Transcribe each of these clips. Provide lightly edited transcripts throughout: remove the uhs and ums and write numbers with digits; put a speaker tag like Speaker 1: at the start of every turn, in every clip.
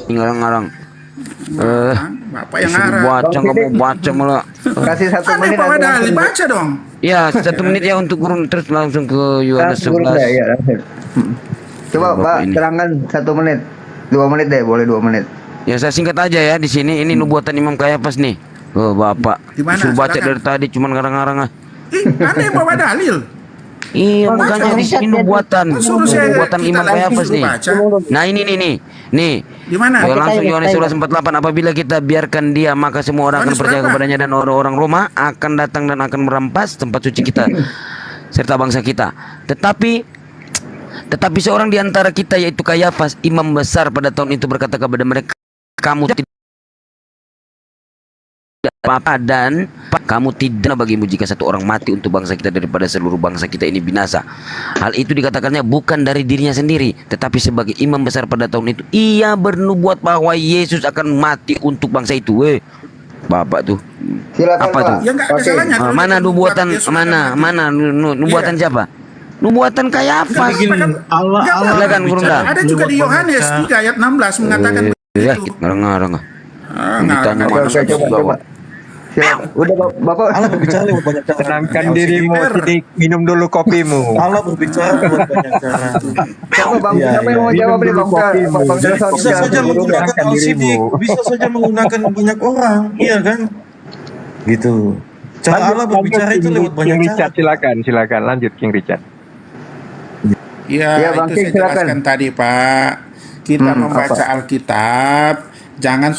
Speaker 1: ngarang-ngarang.
Speaker 2: Bapak yang ngarang.
Speaker 1: Baca nggak mau baca malah.
Speaker 3: Kasih 1
Speaker 2: Aneh
Speaker 3: menit
Speaker 2: Pak
Speaker 3: nanti
Speaker 2: Wadali,
Speaker 3: langsung.
Speaker 2: baca dong.
Speaker 1: Ya, 1 menit ya untuk gurun terus langsung ke Yohanes
Speaker 3: Langsung gurunda
Speaker 1: 11.
Speaker 3: ya. Langsung. Coba
Speaker 1: Bapak
Speaker 3: Pak
Speaker 1: ini.
Speaker 3: terangkan 1 menit. 2 menit deh, boleh 2 menit.
Speaker 1: Ya saya singkat aja ya di sini. Ini nubuatan Imam Kayafas nih. Oh Bapak,
Speaker 2: Di mana?
Speaker 1: suruh baca
Speaker 2: Silakan.
Speaker 1: dari tadi cuman ngarang-ngarang ah.
Speaker 2: Aneh bawa dalil.
Speaker 1: Iya,
Speaker 3: Baca,
Speaker 1: makanya di sini nubuatan,
Speaker 2: Suruh saya
Speaker 1: nubuatan
Speaker 2: kita
Speaker 1: Imam
Speaker 2: lagi
Speaker 1: Kayafas
Speaker 2: suruh
Speaker 1: nih.
Speaker 2: baca.
Speaker 1: Nah ini nih.
Speaker 2: Di mana?
Speaker 1: Ya,
Speaker 4: Baca
Speaker 1: langsung
Speaker 4: saya,
Speaker 1: Yohanes
Speaker 4: baca
Speaker 1: 11:48, apabila kita biarkan dia maka semua orang akan
Speaker 2: Yohanes
Speaker 1: percaya
Speaker 2: berapa?
Speaker 1: kepadanya dan orang-orang Roma akan datang dan akan merampas tempat suci kita serta bangsa kita. Tetapi seorang di antara kita yaitu Kayafas, imam besar pada tahun itu berkata kepada mereka, kamu tidak apa dan kamu tidak bagimu jika satu orang mati untuk bangsa kita daripada seluruh bangsa kita ini binasa. Hal itu dikatakannya bukan dari dirinya sendiri, tetapi sebagai imam besar pada tahun itu ia bernubuat bahwa Yesus akan mati untuk bangsa itu. Bapak tuh.
Speaker 3: Silakan
Speaker 1: Apa
Speaker 3: Pak.
Speaker 1: tuh?
Speaker 2: Ya nggak ada
Speaker 3: Oke.
Speaker 2: salahnya. kalau
Speaker 1: Mana
Speaker 2: dia
Speaker 1: nubuatan
Speaker 2: Yesus akan mati.
Speaker 1: nubuatan
Speaker 2: Iya.
Speaker 1: siapa? Nubuatan Kayafas.
Speaker 5: Allah
Speaker 1: Silakan, Gurunda.
Speaker 2: Ada juga di Yohanes 3 ayat 16 mengatakan
Speaker 1: Ya,
Speaker 2: begitu.
Speaker 1: ngarang-ngarang. Ditanya
Speaker 3: Oke,
Speaker 1: mana
Speaker 3: oke, coba. Silakan. Udah Bapak.
Speaker 5: Allah berbicara lewat banyak cara.
Speaker 6: Tenangkan dirimu, Sidik. Minum dulu kopimu.
Speaker 5: Allah berbicara lewat banyak cara.
Speaker 3: Coba Bang,
Speaker 5: Iya,
Speaker 3: siapa yang mau
Speaker 6: iya.
Speaker 3: jawab nih
Speaker 6: Minum
Speaker 3: Bang?
Speaker 6: dulu kopimu.
Speaker 3: Bang Nelson,
Speaker 5: Bisa saja
Speaker 3: silakan.
Speaker 5: menggunakan
Speaker 6: Tenangkan
Speaker 5: al-sidik,
Speaker 6: dirimu.
Speaker 5: bisa saja menggunakan banyak orang, iya kan? Gitu. Cara Allah berbicara itu lewat
Speaker 6: King
Speaker 5: banyak
Speaker 6: Richard,
Speaker 5: cara.
Speaker 6: silakan. Lanjut King Richard.
Speaker 2: Ya,
Speaker 3: Ya, Bang
Speaker 2: itu
Speaker 3: King,
Speaker 2: saya
Speaker 3: silakan.
Speaker 2: jelaskan tadi, Pak. Kita membaca
Speaker 3: apa?
Speaker 2: Alkitab, jangan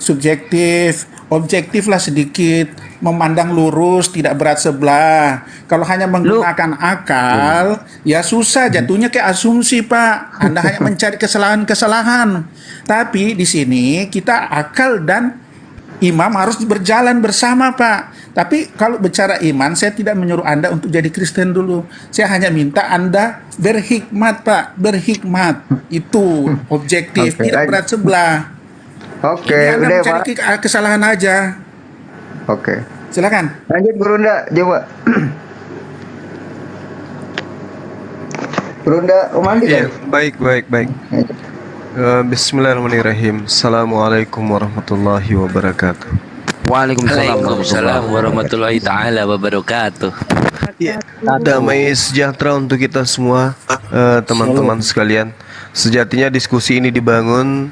Speaker 2: subjektif, objektiflah sedikit, memandang lurus, tidak berat sebelah. Kalau hanya menggunakan akal, ya susah, jatuhnya kayak asumsi, Pak. Anda hanya mencari kesalahan-kesalahan. Tapi di sini kita akal dan imam harus berjalan bersama, Pak. Tapi kalau bicara iman, saya tidak menyuruh Anda untuk jadi Kristen dulu. Saya hanya minta Anda berhikmat, Pak. Berhikmat. Itu objektif,
Speaker 3: Oke,
Speaker 2: tidak berat sebelah.
Speaker 3: Oke,
Speaker 2: Ini Anda
Speaker 3: udah
Speaker 2: mencari
Speaker 3: Pak.
Speaker 2: kesalahan aja.
Speaker 3: Oke.
Speaker 2: Silakan.
Speaker 3: Lanjut Gurunda, coba. Gurunda mandi
Speaker 7: Ya,
Speaker 3: kan?
Speaker 7: baik. Bismillahirrahmanirrahim. Assalamualaikum warahmatullahi wabarakatuh.
Speaker 1: Waalaikumsalam.
Speaker 8: warahmatullahi taala wabarakatuh.
Speaker 7: Damai sejahtera untuk kita semua, teman-teman sekalian. Sejatinya diskusi ini dibangun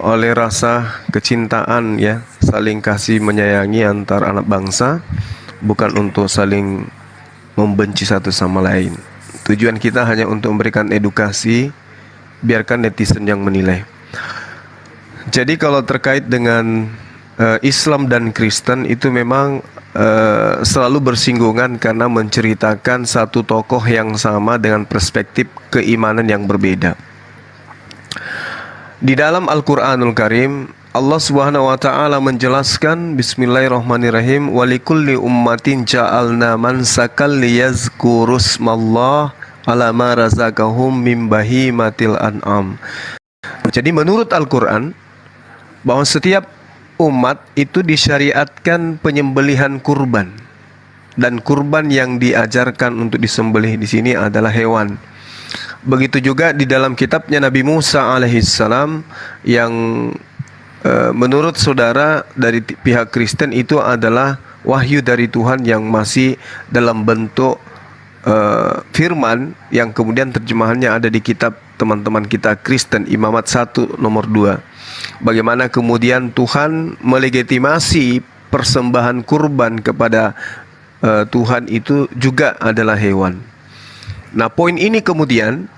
Speaker 7: oleh rasa kecintaan, ya, saling kasih menyayangi antar anak bangsa, bukan untuk saling membenci satu sama lain. Tujuan kita hanya untuk memberikan edukasi, biarkan netizen yang menilai. Jadi kalau terkait dengan Islam dan Kristen itu memang selalu bersinggungan karena menceritakan satu tokoh yang sama dengan perspektif keimanan yang berbeda. Di dalam Al-Qur'anul Karim, Allah Subhanahu wa taala menjelaskan, bismillahirrahmanirrahim, walikulli ummatin ja'alna mansakal liyazkurusmallah ala ma razaqahum min bahimatil an'am. Jadi menurut Al-Qur'an bahwa setiap umat itu disyariatkan penyembelihan kurban, dan kurban yang diajarkan untuk disembelih di sini adalah hewan. Begitu juga di dalam kitabnya Nabi Musa alaihissalam yang menurut saudara dari pihak Kristen itu adalah wahyu dari Tuhan yang masih dalam bentuk firman, yang kemudian terjemahannya ada di kitab teman-teman kita Kristen Imamat 1 nomor 2. Bagaimana kemudian Tuhan melegitimasi persembahan kurban kepada Tuhan itu juga adalah hewan. Nah, poin ini kemudian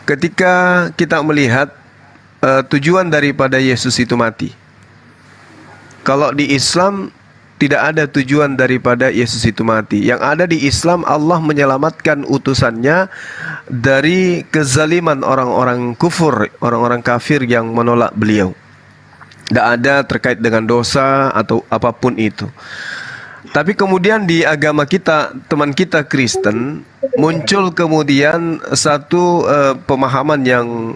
Speaker 7: ketika kita melihat tujuan daripada Yesus itu mati. Kalau di Islam tidak ada tujuan daripada Yesus itu mati. Yang ada di Islam, Allah menyelamatkan utusannya dari kezaliman orang-orang kufur, orang-orang kafir yang menolak beliau. Tidak ada terkait dengan dosa atau apapun itu. Tapi kemudian di agama kita, teman kita Kristen, muncul kemudian satu pemahaman yang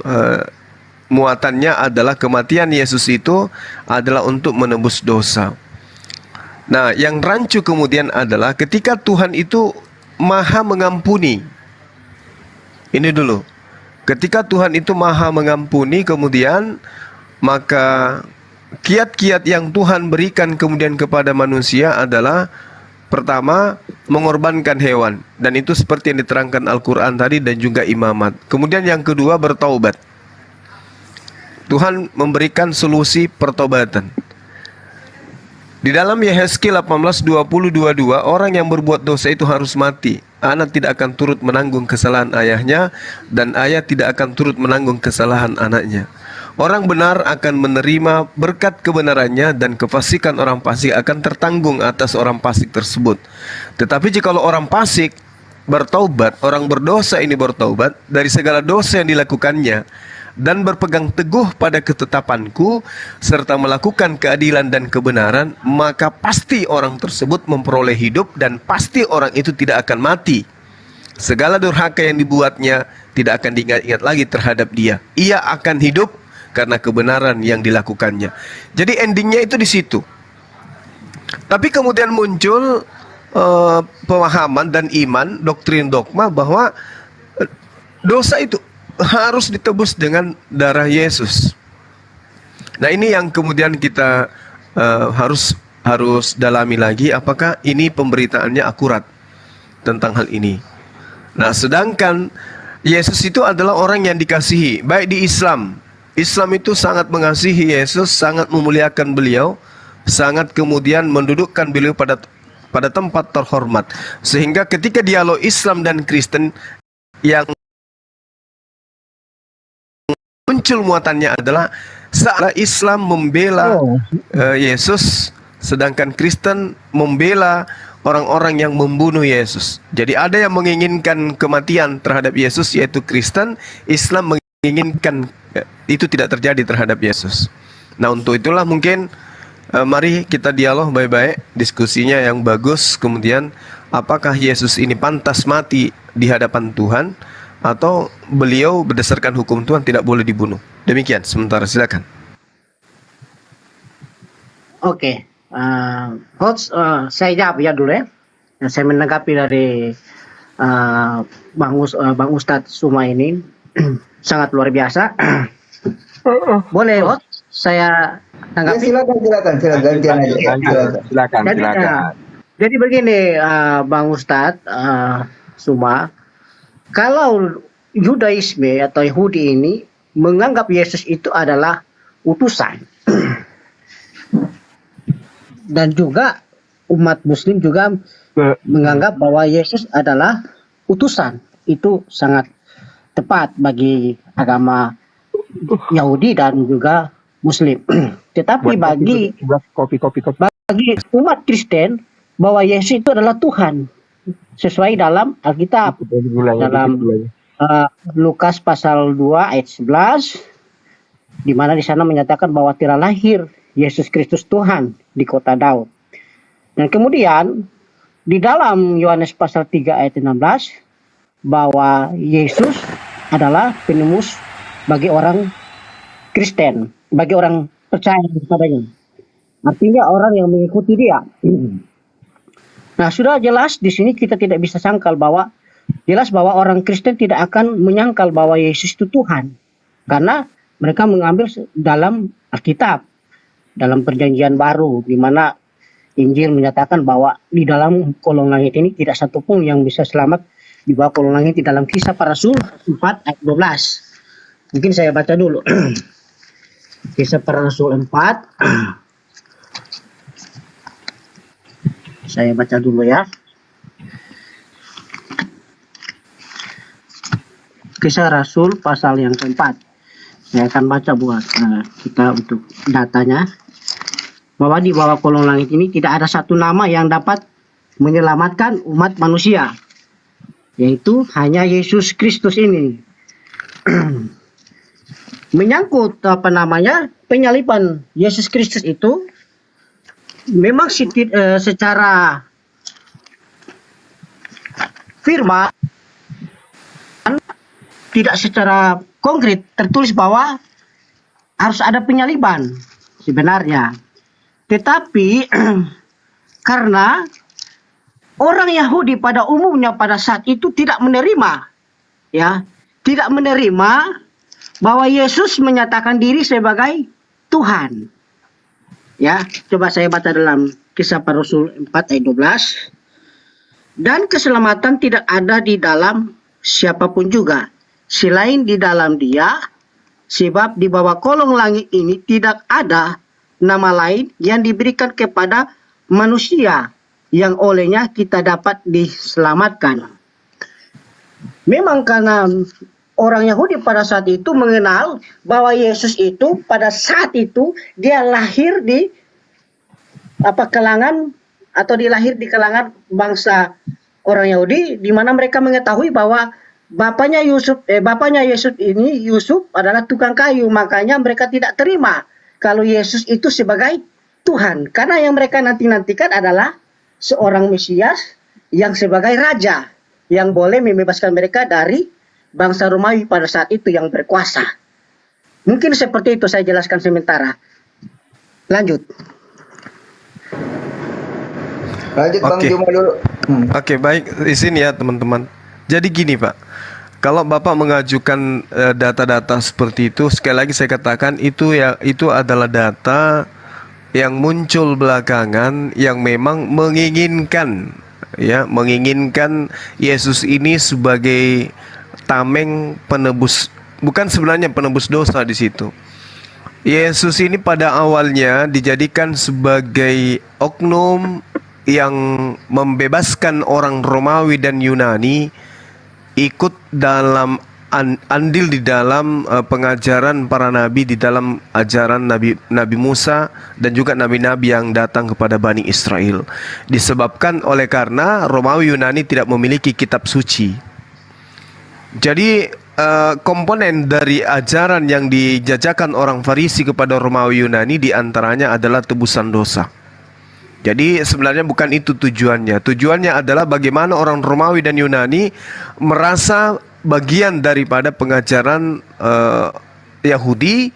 Speaker 7: muatannya adalah kematian Yesus itu adalah untuk menebus dosa. Nah, yang rancu kemudian adalah ketika Tuhan itu maha mengampuni. Ini dulu. Ketika Tuhan itu maha mengampuni, kemudian maka kiat-kiat yang Tuhan berikan kemudian kepada manusia adalah pertama, mengorbankan hewan. Dan itu seperti yang diterangkan Al-Quran tadi dan juga imamat. Kemudian yang kedua, bertaubat. Tuhan memberikan solusi pertobatan. Di dalam Yehezkiel 18:20-22, orang yang berbuat dosa itu harus mati. Anak tidak akan turut menanggung kesalahan ayahnya, dan ayah tidak akan turut menanggung kesalahan anaknya. Orang benar akan menerima berkat kebenarannya, dan kefasikan orang fasik akan tertanggung atas orang fasik tersebut. Tetapi jikalau orang fasik bertaubat, orang berdosa ini bertaubat dari segala dosa yang dilakukannya, dan berpegang teguh pada ketetapanku, serta melakukan keadilan dan kebenaran, maka pasti orang tersebut memperoleh hidup, dan pasti orang itu tidak akan mati. Segala durhaka yang dibuatnya tidak akan diingat-ingat lagi terhadap dia. Ia akan hidup karena kebenaran yang dilakukannya. Jadi endingnya itu di situ. Tapi kemudian muncul pemahaman dan iman, doktrin dogma bahwa dosa itu harus ditebus dengan darah Yesus. Nah, ini yang kemudian kita harus dalami lagi, apakah ini pemberitaannya akurat tentang hal ini. Nah, sedangkan Yesus itu adalah orang yang dikasihi, baik di Islam. Islam itu sangat mengasihi Yesus, sangat memuliakan beliau, sangat kemudian mendudukkan beliau pada tempat terhormat. Sehingga ketika dialog Islam dan Kristen yang muncul muatannya adalah saat Islam membela Yesus, sedangkan Kristen membela orang-orang yang membunuh Yesus. Jadi ada yang menginginkan kematian terhadap Yesus, yaitu Kristen. Islam menginginkan itu tidak terjadi terhadap Yesus. Nah, untuk itulah mungkin mari kita dialog baik-baik, diskusinya yang bagus. Kemudian apakah Yesus ini pantas mati di hadapan Tuhan, atau beliau berdasarkan hukum Tuhan tidak boleh dibunuh. Demikian sementara, silakan.
Speaker 4: Oke, Coach, saya jawab ya dulu ya. Saya menanggapi dari Bang Ustadz Suma ini sangat luar biasa. Boleh, Coach, saya
Speaker 3: Ya,
Speaker 4: tanggapi?
Speaker 3: silakan gantian aja.
Speaker 6: Silakan.
Speaker 4: Jadi begini, Bang Ustadz Suma, kalau Yudaisme atau Yahudi ini menganggap Yesus itu adalah utusan, dan juga umat Muslim juga menganggap bahwa Yesus adalah utusan, itu sangat tepat bagi agama Yahudi dan juga Muslim. Tetapi bagi umat Kristen, bahwa Yesus itu adalah Tuhan, sesuai dalam Alkitab, dalam Lukas pasal 2 ayat 11, di mana di sana menyatakan bahwa telah lahir Yesus Kristus Tuhan di kota Daud. Dan kemudian di dalam Yohanes pasal 3 ayat 16, bahwa Yesus adalah penembus bagi orang Kristen, bagi orang percaya kepadanya. Artinya orang yang mengikuti dia. Nah, sudah jelas di sini kita tidak bisa sangkal bahwa jelas bahwa orang Kristen tidak akan menyangkal bahwa Yesus itu Tuhan, karena mereka mengambil dalam Alkitab, dalam Perjanjian Baru, di mana Injil menyatakan bahwa di dalam kolong langit ini tidak satu pun yang bisa selamat di bawah kolong langit, di dalam Kisah Para Rasul 4 ayat 12. Mungkin saya baca dulu. Kisah Para Rasul 4. Saya baca dulu ya. Kisah Rasul pasal yang keempat. Saya akan baca buat kita untuk datanya. Bahwa di bawah kolong langit ini tidak ada satu nama yang dapat menyelamatkan umat manusia, yaitu hanya Yesus Kristus ini. Menyangkut penyaliban Yesus Kristus itu, memang secara firman tidak secara konkret tertulis bahwa harus ada penyaliban sebenarnya. Tetapi karena orang Yahudi pada umumnya pada saat itu tidak menerima ya tidak menerima bahwa Yesus menyatakan diri sebagai Tuhan. Ya, coba saya baca dalam Kisah Para Rasul 4 ayat 12. Dan keselamatan tidak ada di dalam siapapun juga, selain di dalam Dia, sebab di bawah kolong langit ini tidak ada nama lain yang diberikan kepada manusia yang olehnya kita dapat diselamatkan. Memang karena orang Yahudi pada saat itu mengenal bahwa Yesus itu pada saat itu dia lahir di kalangan atau dilahir di kalangan bangsa orang Yahudi, di mana mereka mengetahui bahwa bapaknya Yesus ini Yusuf adalah tukang kayu, makanya mereka tidak terima kalau Yesus itu sebagai Tuhan, karena yang mereka nantikan adalah seorang Mesias yang sebagai raja yang boleh membebaskan mereka dari bangsa Romawi pada saat itu yang berkuasa. Mungkin seperti itu saya jelaskan sementara. Lanjut.
Speaker 3: Lanjut Bang
Speaker 7: Oke.
Speaker 3: Juma dulu.
Speaker 7: Oke, baik, izin ya teman-teman. Jadi gini Pak, kalau Bapak mengajukan data-data seperti itu, sekali lagi saya katakan itu adalah data yang muncul belakangan yang memang menginginkan Yesus ini sebagai tameng penebus, bukan sebenarnya penebus dosa di situ. Yesus ini pada awalnya dijadikan sebagai oknum yang membebaskan orang Romawi dan Yunani ikut dalam andil di dalam pengajaran para nabi, di dalam ajaran Nabi Musa dan juga nabi-nabi yang datang kepada Bani Israel. Disebabkan oleh karena Romawi Yunani tidak memiliki kitab suci. Jadi komponen dari ajaran yang dijajakan orang Farisi kepada Romawi Yunani diantaranya adalah tebusan dosa. Jadi sebenarnya bukan itu tujuannya. Tujuannya adalah bagaimana orang Romawi dan Yunani merasa bagian daripada pengajaran Yahudi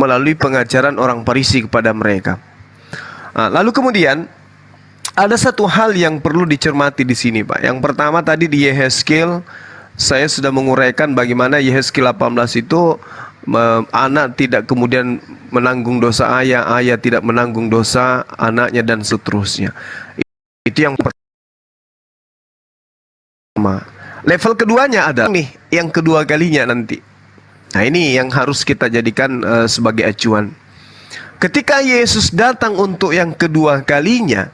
Speaker 7: melalui pengajaran orang Farisi kepada mereka. Lalu kemudian ada satu hal yang perlu dicermati di sini, Pak. Yang pertama tadi di Yehezkiel saya sudah menguraikan bagaimana Yehezkiel 18 itu anak tidak kemudian menanggung dosa ayah, ayah tidak menanggung dosa anaknya dan seterusnya. Itu yang pertama. Level keduanya adalah nih, yang kedua kalinya nanti. Nah, ini yang harus kita jadikan sebagai acuan. Ketika Yesus datang untuk yang kedua kalinya,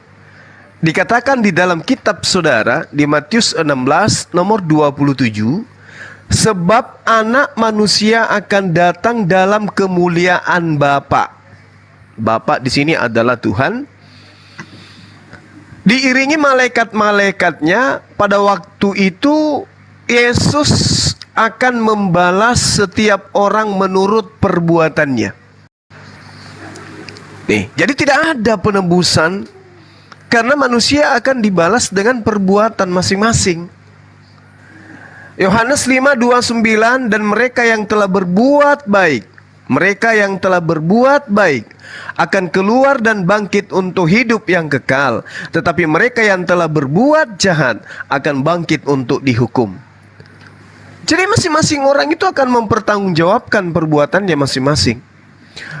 Speaker 7: dikatakan di dalam kitab saudara di Matius 16 nomor 27, sebab anak manusia akan datang dalam kemuliaan Bapa. Bapa di sini adalah Tuhan. Diiringi malaikat-malaikatnya, pada waktu itu Yesus akan membalas setiap orang menurut perbuatannya. Nih, jadi tidak ada penebusan karena manusia akan dibalas dengan perbuatan masing-masing. Yohanes 5:29, dan mereka yang telah berbuat baik, mereka yang telah berbuat baik akan keluar dan bangkit untuk hidup yang kekal, tetapi mereka yang telah berbuat jahat akan bangkit untuk dihukum. Jadi masing-masing orang itu akan mempertanggungjawabkan perbuatannya masing-masing.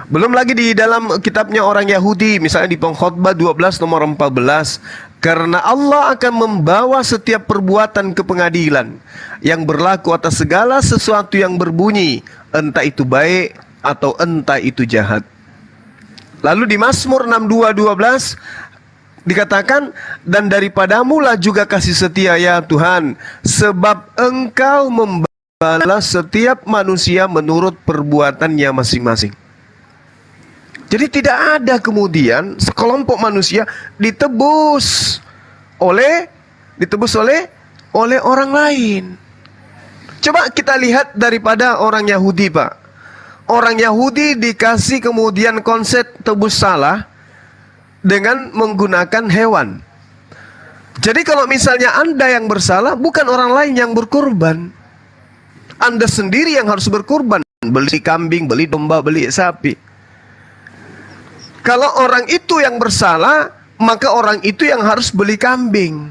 Speaker 7: Belum lagi di dalam kitabnya orang Yahudi, misalnya di Pengkhotbah 12 nomor 14, karena Allah akan membawa setiap perbuatan ke pengadilan yang berlaku atas segala sesuatu yang berbunyi, entah itu baik atau entah itu jahat. Lalu di Mazmur 62:12 dikatakan, dan daripadamulah juga kasih setia ya Tuhan, sebab Engkau membalas setiap manusia menurut perbuatannya masing-masing. Jadi tidak ada kemudian sekelompok manusia ditebus oleh orang lain. Coba kita lihat daripada orang Yahudi, Pak. Orang Yahudi dikasih kemudian konsep tebus salah dengan menggunakan hewan. Jadi kalau misalnya Anda yang bersalah, bukan orang lain yang berkorban. Anda sendiri yang harus berkorban. Beli kambing, beli domba, beli sapi. Kalau orang itu yang bersalah, maka orang itu yang harus beli kambing.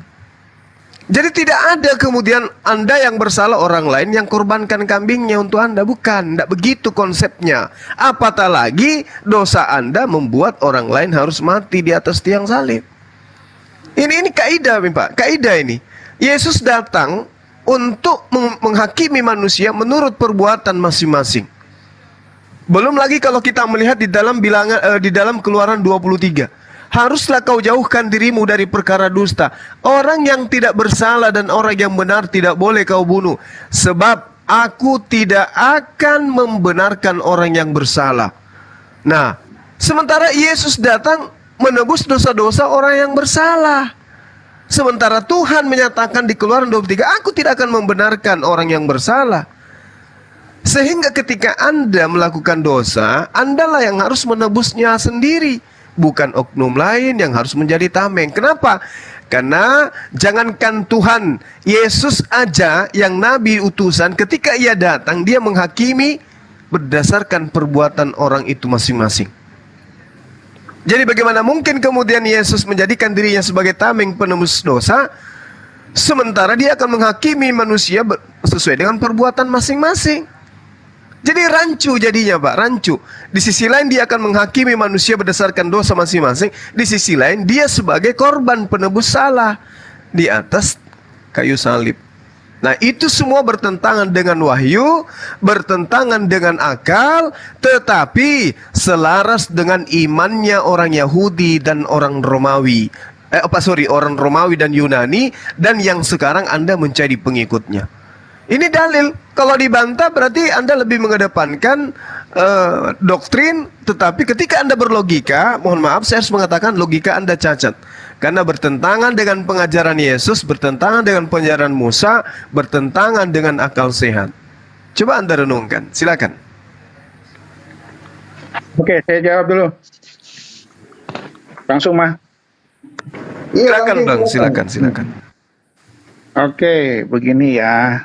Speaker 7: Jadi tidak ada kemudian Anda yang bersalah orang lain yang korbankan kambingnya untuk Anda. Bukan, tidak begitu konsepnya. Apatah lagi dosa Anda membuat orang lain harus mati di atas tiang salib. Ini kaidah, Pak. Kaidah ini. Yesus datang untuk menghakimi manusia menurut perbuatan masing-masing. Belum lagi kalau kita melihat di dalam Keluaran 23. Haruslah kau jauhkan dirimu dari perkara dusta. Orang yang tidak bersalah dan orang yang benar tidak boleh kau bunuh. Sebab aku tidak akan membenarkan orang yang bersalah. Nah, sementara Yesus datang menebus dosa-dosa orang yang bersalah. Sementara Tuhan menyatakan di Keluaran 23, aku tidak akan membenarkan orang yang bersalah. Sehingga ketika Anda melakukan dosa, Andalah yang harus menebusnya sendiri, bukan oknum lain yang harus menjadi tameng. Kenapa? Karena jangankan Tuhan, Yesus aja yang nabi utusan, ketika ia datang, dia menghakimi berdasarkan perbuatan orang itu masing-masing. Jadi bagaimana mungkin kemudian Yesus menjadikan dirinya sebagai tameng penebus dosa, sementara dia akan menghakimi manusia sesuai dengan perbuatan masing-masing. Jadi rancu jadinya, Pak, rancu. Di sisi lain dia akan menghakimi manusia berdasarkan dosa masing-masing. Di sisi lain dia sebagai korban penebus salah di atas kayu salib. Nah, itu semua bertentangan dengan wahyu, bertentangan dengan akal, tetapi selaras dengan imannya orang Yahudi dan orang Romawi. Orang Romawi dan Yunani, dan yang sekarang Anda menjadi pengikutnya. Ini dalil. Kalau dibantah berarti Anda lebih mengedepankan doktrin, tetapi ketika Anda berlogika, mohon maaf saya harus mengatakan logika Anda cacat. Karena bertentangan dengan pengajaran Yesus, bertentangan dengan pengajaran Musa, bertentangan dengan akal sehat. Coba Anda renungkan, silakan.
Speaker 2: Oke, saya jawab dulu. Langsung, Mah.
Speaker 7: Silakan, Bang, silakan.
Speaker 2: Oke, begini ya.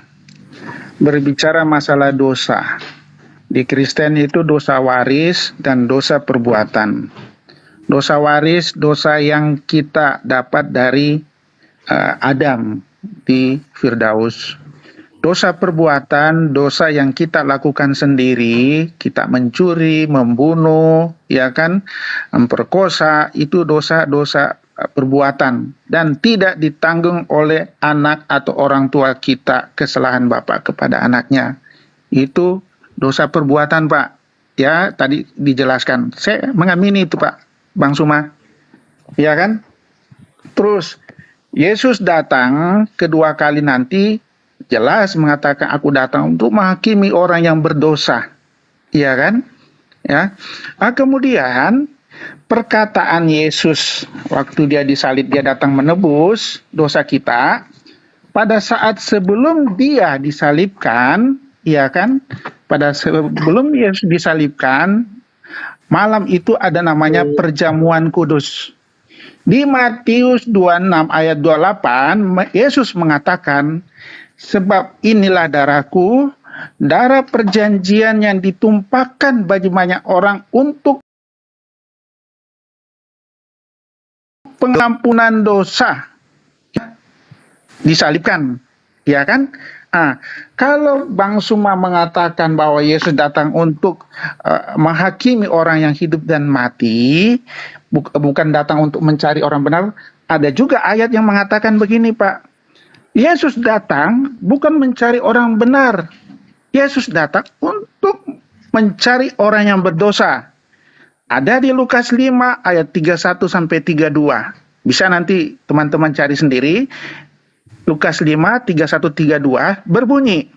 Speaker 2: Berbicara masalah dosa. Di Kristen itu dosa waris dan dosa perbuatan. Dosa waris, dosa yang kita dapat dari Adam di Firdaus. Dosa perbuatan, dosa yang kita lakukan sendiri, kita mencuri, membunuh, ya kan, memperkosa, itu dosa-dosa perbuatan dan tidak ditanggung oleh anak atau orang tua kita kesalahan bapak kepada anaknya. Itu dosa perbuatan, Pak. Ya, tadi dijelaskan. Saya mengamini itu, Pak. Bang Suma, ya kan? Terus Yesus datang kedua kali nanti jelas mengatakan aku datang untuk menghakimi orang yang berdosa, ya kan? Ya. Kemudian perkataan Yesus waktu dia disalib, dia datang menebus dosa kita. Pada saat sebelum dia disalibkan, ya kan? Pada sebelum Yesus disalibkan, malam itu ada namanya perjamuan kudus. Di Matius 26 ayat 28, Yesus mengatakan, sebab inilah darahku, darah perjanjian yang ditumpahkan bagi banyak orang untuk pengampunan dosa. Disalibkan, ya kan? Kalau Bang Suma mengatakan bahwa Yesus datang untuk menghakimi orang yang hidup dan mati, bukan datang untuk mencari orang benar, ada juga ayat yang mengatakan begini, Pak. Yesus datang bukan mencari orang benar. Yesus datang untuk mencari orang yang berdosa. Ada di Lukas 5 ayat 31 sampai 32. Bisa nanti teman-teman cari sendiri. Lukas 5, 31, 32 berbunyi.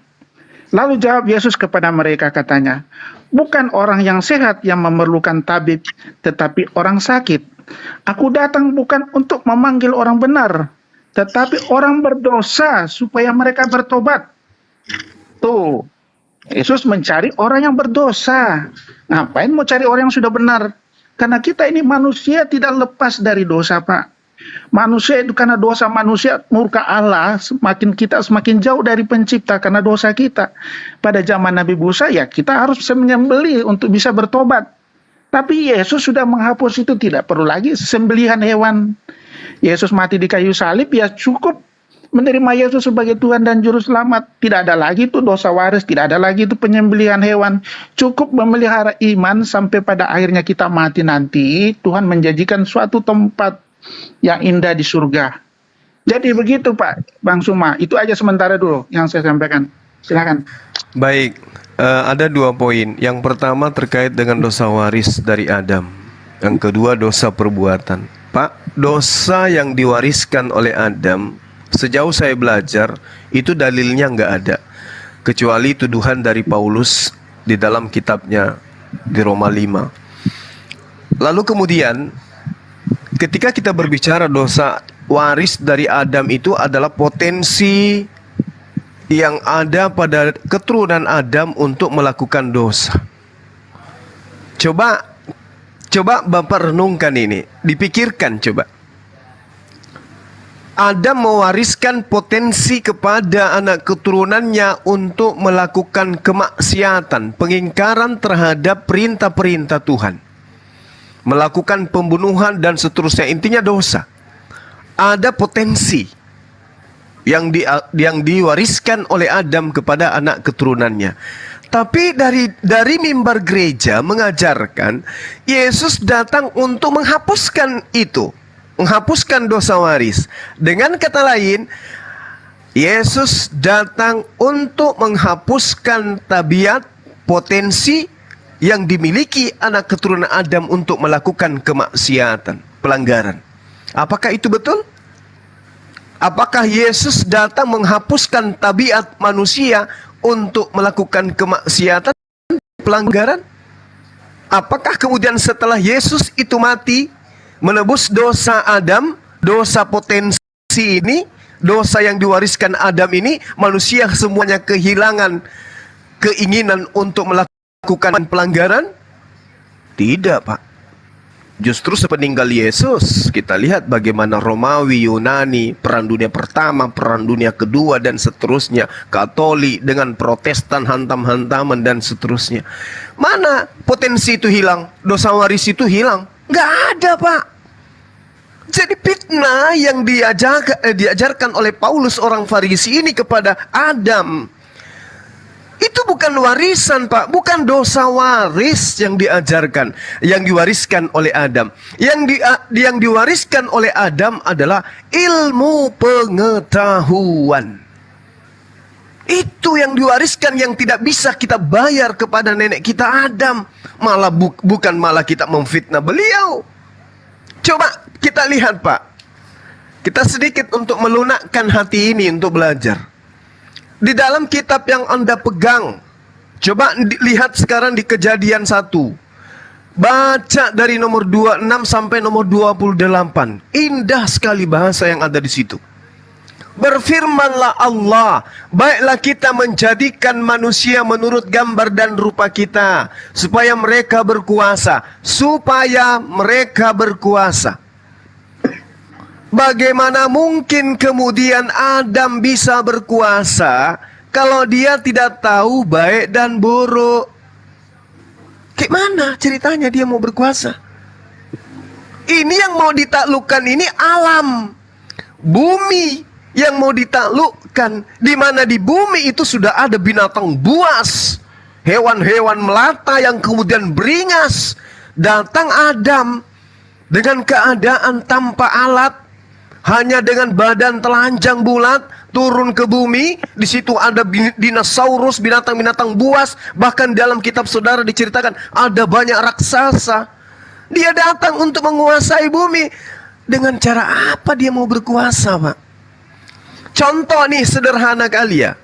Speaker 2: Lalu jawab Yesus kepada mereka katanya, bukan orang yang sehat yang memerlukan tabib, tetapi orang sakit. Aku datang bukan untuk memanggil orang benar, tetapi orang berdosa supaya mereka bertobat. Tuh, Yesus mencari orang yang berdosa. Ngapain mau cari orang yang sudah benar? Karena kita ini manusia tidak lepas dari dosa, Pak. Manusia itu karena dosa manusia murka Allah, kita semakin jauh dari pencipta karena dosa kita. Pada zaman Nabi Musa ya kita harus menyembelih untuk bisa bertobat. Tapi Yesus sudah menghapus itu, tidak perlu lagi sembelihan hewan. Yesus mati di kayu salib ya cukup menerima Yesus sebagai Tuhan dan Juru Selamat, tidak ada lagi itu dosa waris, tidak ada lagi itu penyembelihan hewan. Cukup memelihara iman sampai pada akhirnya kita mati nanti, Tuhan menjanjikan suatu tempat yang indah di surga. Jadi begitu Pak Bang Suma, itu aja sementara dulu yang saya sampaikan. Silakan.
Speaker 7: Baik, ada 2 poin. Yang pertama terkait dengan dosa waris dari Adam. Yang kedua dosa perbuatan. Pak, dosa yang diwariskan oleh Adam, sejauh saya belajar, itu dalilnya nggak ada. Kecuali tuduhan dari Paulus di dalam kitabnya di Roma 5. Lalu kemudian, ketika kita berbicara dosa waris dari Adam itu adalah potensi yang ada pada keturunan Adam untuk melakukan dosa. Coba Bapak renungkan ini, dipikirkan coba. Adam mewariskan potensi kepada anak keturunannya untuk melakukan kemaksiatan, pengingkaran terhadap perintah-perintah Tuhan, melakukan pembunuhan dan seterusnya, intinya dosa. Ada potensi yang diwariskan oleh Adam kepada anak keturunannya. Tapi dari mimbar gereja mengajarkan Yesus datang untuk menghapuskan itu, menghapuskan dosa waris. Dengan kata lain, Yesus datang untuk menghapuskan tabiat potensi yang dimiliki anak keturunan Adam untuk melakukan kemaksiatan, pelanggaran. Apakah itu betul? Apakah Yesus datang menghapuskan tabiat manusia untuk melakukan kemaksiatan, pelanggaran? Apakah kemudian setelah Yesus itu mati, menebus dosa Adam, dosa potensi ini, dosa yang diwariskan Adam ini, manusia semuanya kehilangan keinginan untuk melakukan pelanggaran? Tidak, Pak. Justru sepeninggal Yesus, kita lihat bagaimana Romawi, Yunani, perang dunia pertama, perang dunia kedua, dan seterusnya. Katolik dengan Protestan, hantam-hantaman, dan seterusnya. Mana potensi itu hilang? Dosa waris itu hilang? Nggak ada, Pak. Jadi fitnah yang diajarkan oleh Paulus orang Farisi ini kepada Adam, itu bukan warisan, Pak. Bukan dosa waris yang diajarkan, yang diwariskan oleh Adam. Yang diwariskan oleh Adam adalah ilmu pengetahuan. Itu yang diwariskan, yang tidak bisa kita bayar kepada nenek kita Adam. Malah bukan malah kita memfitnah beliau. Coba kita lihat, Pak. Kita sedikit untuk melunakkan hati ini untuk belajar. Di dalam kitab yang Anda pegang, coba lihat sekarang di Kejadian 1. Baca dari nomor 26 sampai nomor 28. Indah sekali bahasa yang ada di situ. Berfirmanlah Allah, baiklah kita menjadikan manusia menurut gambar dan rupa kita, supaya mereka berkuasa. Bagaimana mungkin kemudian Adam bisa berkuasa kalau dia tidak tahu baik dan buruk? Gimana ceritanya dia mau berkuasa? Ini yang mau ditaklukkan ini alam, bumi yang mau ditaklukkan, di mana di bumi itu sudah ada binatang buas, hewan-hewan melata yang kemudian beringas. Datang Adam dengan keadaan tanpa alat, hanya dengan badan telanjang bulat, turun ke bumi. Di situ ada dinosaurus, binatang-binatang buas. Bahkan dalam kitab saudara diceritakan ada banyak raksasa. Dia datang untuk menguasai bumi. Dengan cara apa dia mau berkuasa, Pak? Contoh nih sederhana kali ya.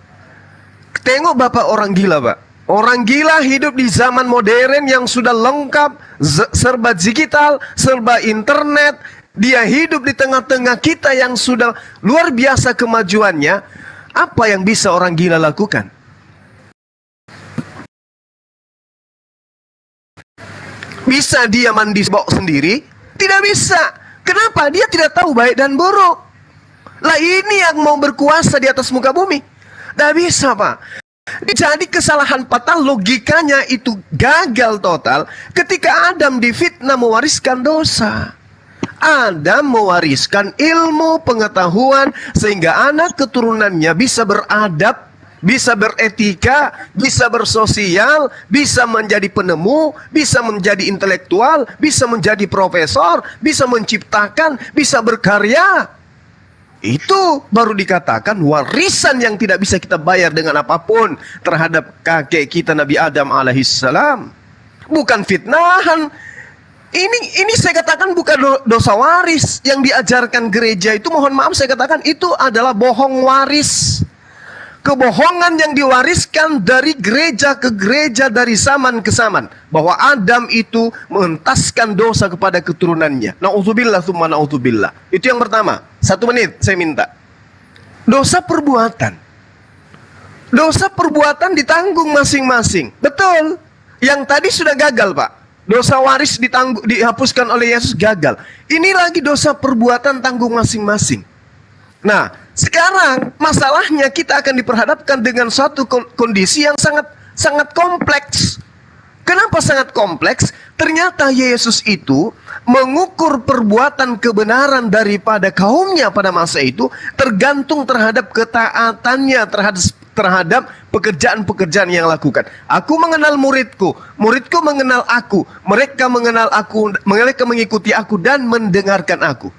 Speaker 7: Tengok Bapak orang gila, Pak. Orang gila hidup di zaman modern yang sudah lengkap, serba digital, serba internet. Dia hidup di tengah-tengah kita yang sudah luar biasa kemajuannya. Apa yang bisa orang gila lakukan? Bisa dia mandi bok sendiri? Tidak bisa. Kenapa? Dia tidak tahu baik dan buruk. Lah ini yang mau berkuasa di atas muka bumi. Tidak bisa, Pak. Jadi kesalahan fatal, logikanya itu gagal total ketika Adam difitnah mewariskan dosa. Adam mewariskan ilmu, pengetahuan, sehingga anak keturunannya bisa beradab, bisa beretika, bisa bersosial, bisa menjadi penemu, bisa menjadi intelektual, bisa menjadi profesor, bisa menciptakan, bisa berkarya. Itu baru dikatakan warisan yang tidak bisa kita bayar dengan apapun terhadap kakek kita Nabi Adam alaihissalam. Bukan fitnahan. Ini saya katakan bukan dosa waris yang diajarkan gereja itu, mohon maaf saya katakan itu adalah bohong waris. Kebohongan yang diwariskan dari gereja ke gereja, dari zaman ke zaman, bahwa Adam itu mengentaskan dosa kepada keturunannya. Na'udzubillah tsumma na'udzubillah. Itu yang pertama. 1 menit saya minta. Dosa perbuatan. Dosa perbuatan ditanggung masing-masing. Betul. Yang tadi sudah gagal, Pak. Dosa waris dihapuskan oleh Yesus, gagal. Ini lagi dosa perbuatan tanggung masing-masing. Nah, sekarang masalahnya kita akan diperhadapkan dengan suatu kondisi yang sangat kompleks. Kenapa sangat kompleks? Ternyata Yesus itu mengukur perbuatan kebenaran daripada kaumnya pada masa itu tergantung terhadap ketaatannya terhadap pekerjaan-pekerjaan yang lakukan. Aku mengenal muridku, muridku mengenal aku, mereka mengenal aku, mereka mengikuti aku dan mendengarkan aku.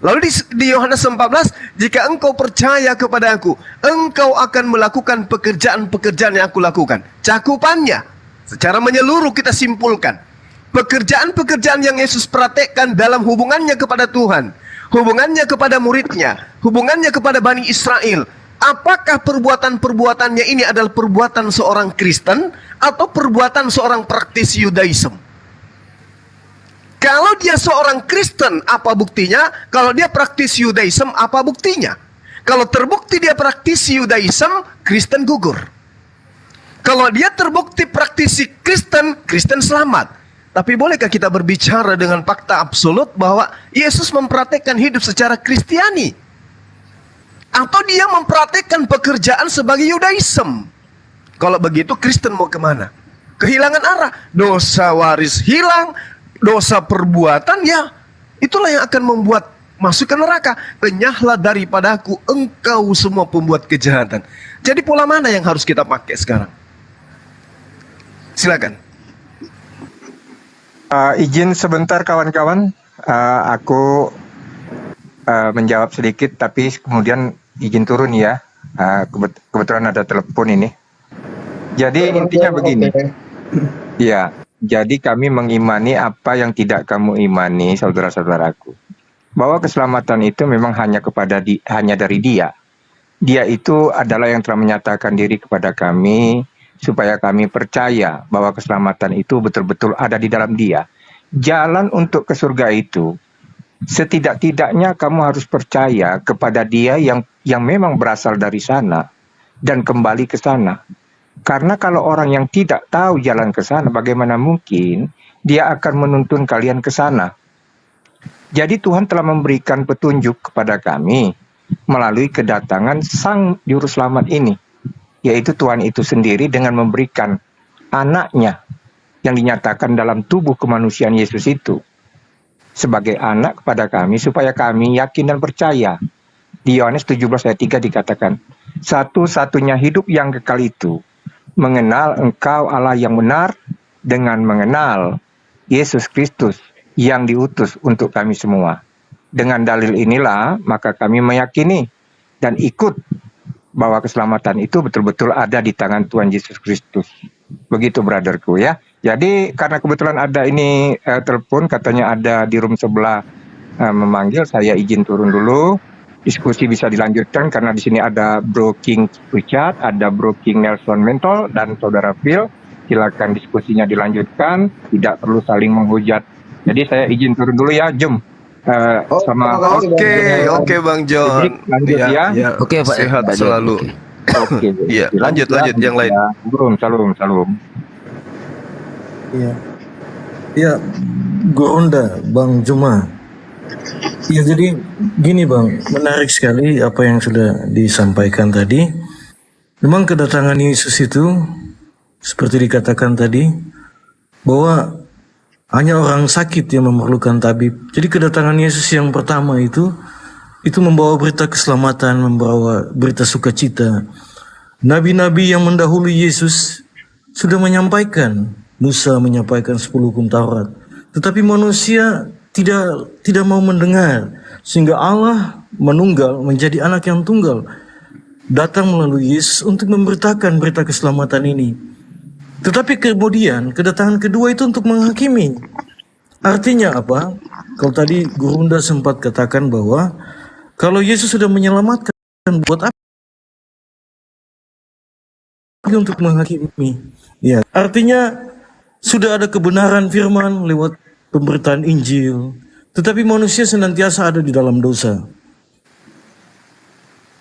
Speaker 7: Lalu di Yohanes 14, jika engkau percaya kepada aku, engkau akan melakukan pekerjaan-pekerjaan yang aku lakukan. Cakupannya, secara menyeluruh kita simpulkan, pekerjaan-pekerjaan yang Yesus praktekkan dalam hubungannya kepada Tuhan, hubungannya kepada muridnya, hubungannya kepada Bani Israel. Apakah perbuatan-perbuatannya ini adalah perbuatan seorang Kristen atau perbuatan seorang praktisi Yudaism? Kalau dia seorang Kristen, apa buktinya? Kalau dia praktisi Yudaism, apa buktinya? Kalau terbukti dia praktisi Yudaism, Kristen gugur. Kalau dia terbukti praktisi Kristen, Kristen selamat. Tapi bolehkah kita berbicara dengan fakta absolut bahwa Yesus mempraktekkan hidup secara Kristiani? Atau dia mempraktekkan pekerjaan sebagai Yudaism? Kalau begitu Kristen mau kemana? Kehilangan arah. Dosa waris hilang, dosa perbuatan ya itulah yang akan membuat masuk ke neraka. Enyahlah daripadaku engkau semua pembuat kejahatan. Jadi pola mana yang harus kita pakai sekarang? Silakan.
Speaker 6: Izin sebentar kawan-kawan, aku menjawab sedikit, tapi kemudian izin turun ya. Kebetulan ada telepon ini. Jadi intinya begini. Ya, jadi kami mengimani apa yang tidak kamu imani, saudara-saudaraku. Bahwa keselamatan itu memang hanya dari Dia. Dia itu adalah yang telah menyatakan diri kepada kami supaya kami percaya bahwa keselamatan itu betul-betul ada di dalam Dia. Jalan untuk ke surga itu, setidak-tidaknya kamu harus percaya kepada Dia yang memang berasal dari sana dan kembali ke sana. Karena kalau orang yang tidak tahu jalan ke sana, bagaimana mungkin dia akan menuntun kalian ke sana? Jadi Tuhan telah memberikan petunjuk kepada kami melalui kedatangan Sang Juru Selamat ini, yaitu Tuhan itu sendiri dengan memberikan anaknya yang dinyatakan dalam tubuh kemanusiaan Yesus itu sebagai anak kepada kami supaya kami yakin dan percaya. Di Yohanes 17 ayat 3 dikatakan, satu-satunya hidup yang kekal itu mengenal Engkau Allah yang benar dengan mengenal Yesus Kristus yang diutus untuk kami semua. Dengan dalil inilah maka kami meyakini dan ikut bahwa keselamatan itu betul-betul ada di tangan Tuhan Yesus Kristus. Begitu brotherku ya. Jadi karena kebetulan ada ini telepon, katanya ada di room sebelah memanggil, saya izin turun dulu. Diskusi bisa dilanjutkan karena di sini ada Bro King Richard, ada Bro King Nelson Mentol dan Saudara Phil. Silakan diskusinya dilanjutkan, tidak perlu saling menghujat. Jadi saya izin turun dulu ya, Jom.
Speaker 7: Oke Bang John.
Speaker 6: Lanjut ya.
Speaker 1: Oke, Pak.
Speaker 7: Sehat
Speaker 1: Pak John.
Speaker 7: selalu.
Speaker 6: Oke.
Speaker 7: Iya, lanjut yang lain.
Speaker 6: Salam.
Speaker 5: Iya. Ya, Goronda, Bang Juma. Ya, jadi gini Bang, menarik sekali apa yang sudah disampaikan tadi. Memang kedatangan Yesus itu, seperti dikatakan tadi, bahwa Hanya orang sakit yang memerlukan tabib. Jadi kedatangan Yesus yang pertama itu membawa berita keselamatan, membawa berita sukacita. Nabi-nabi yang mendahului Yesus sudah menyampaikan, Musa menyampaikan 10 hukum Taurat. Tetapi manusia tidak mau mendengar, sehingga Allah menunggal menjadi anak yang tunggal, datang melalui Yesus untuk memberitakan berita keselamatan ini. Tetapi kemudian kedatangan kedua itu untuk menghakimi. Artinya apa? Kalau tadi Gurunda sempat katakan bahwa kalau Yesus sudah menyelamatkan, buat apa untuk menghakimi? Ya, artinya sudah ada kebenaran firman lewat pemberitaan Injil, tetapi manusia senantiasa ada di dalam dosa.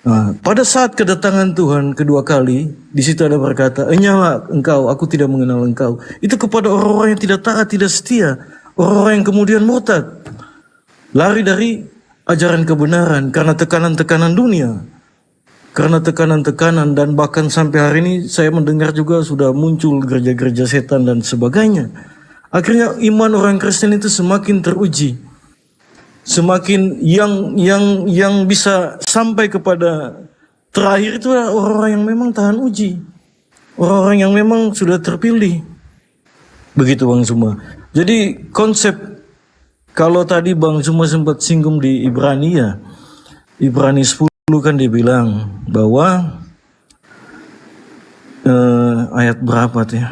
Speaker 5: Nah, pada saat kedatangan Tuhan kedua kali, di situ ada berkata, "Enyala engkau, aku tidak mengenal engkau." Itu kepada orang-orang yang tidak taat, tidak setia, orang-orang yang kemudian murtad, lari dari ajaran kebenaran karena tekanan-tekanan dunia, karena tekanan-tekanan, dan bahkan sampai hari ini saya mendengar juga sudah muncul gereja-gereja setan dan sebagainya. Akhirnya iman orang Kristen itu semakin teruji. Semakin yang bisa sampai kepada terakhir itu adalah orang-orang yang memang tahan uji, orang-orang yang memang sudah terpilih. Begitu Bang Zuma. Jadi konsep, kalau tadi Bang Zuma sempat singgung di Ibrani ya, Ibrani 10 kan dibilang bahwa ayat berapa tuh ya?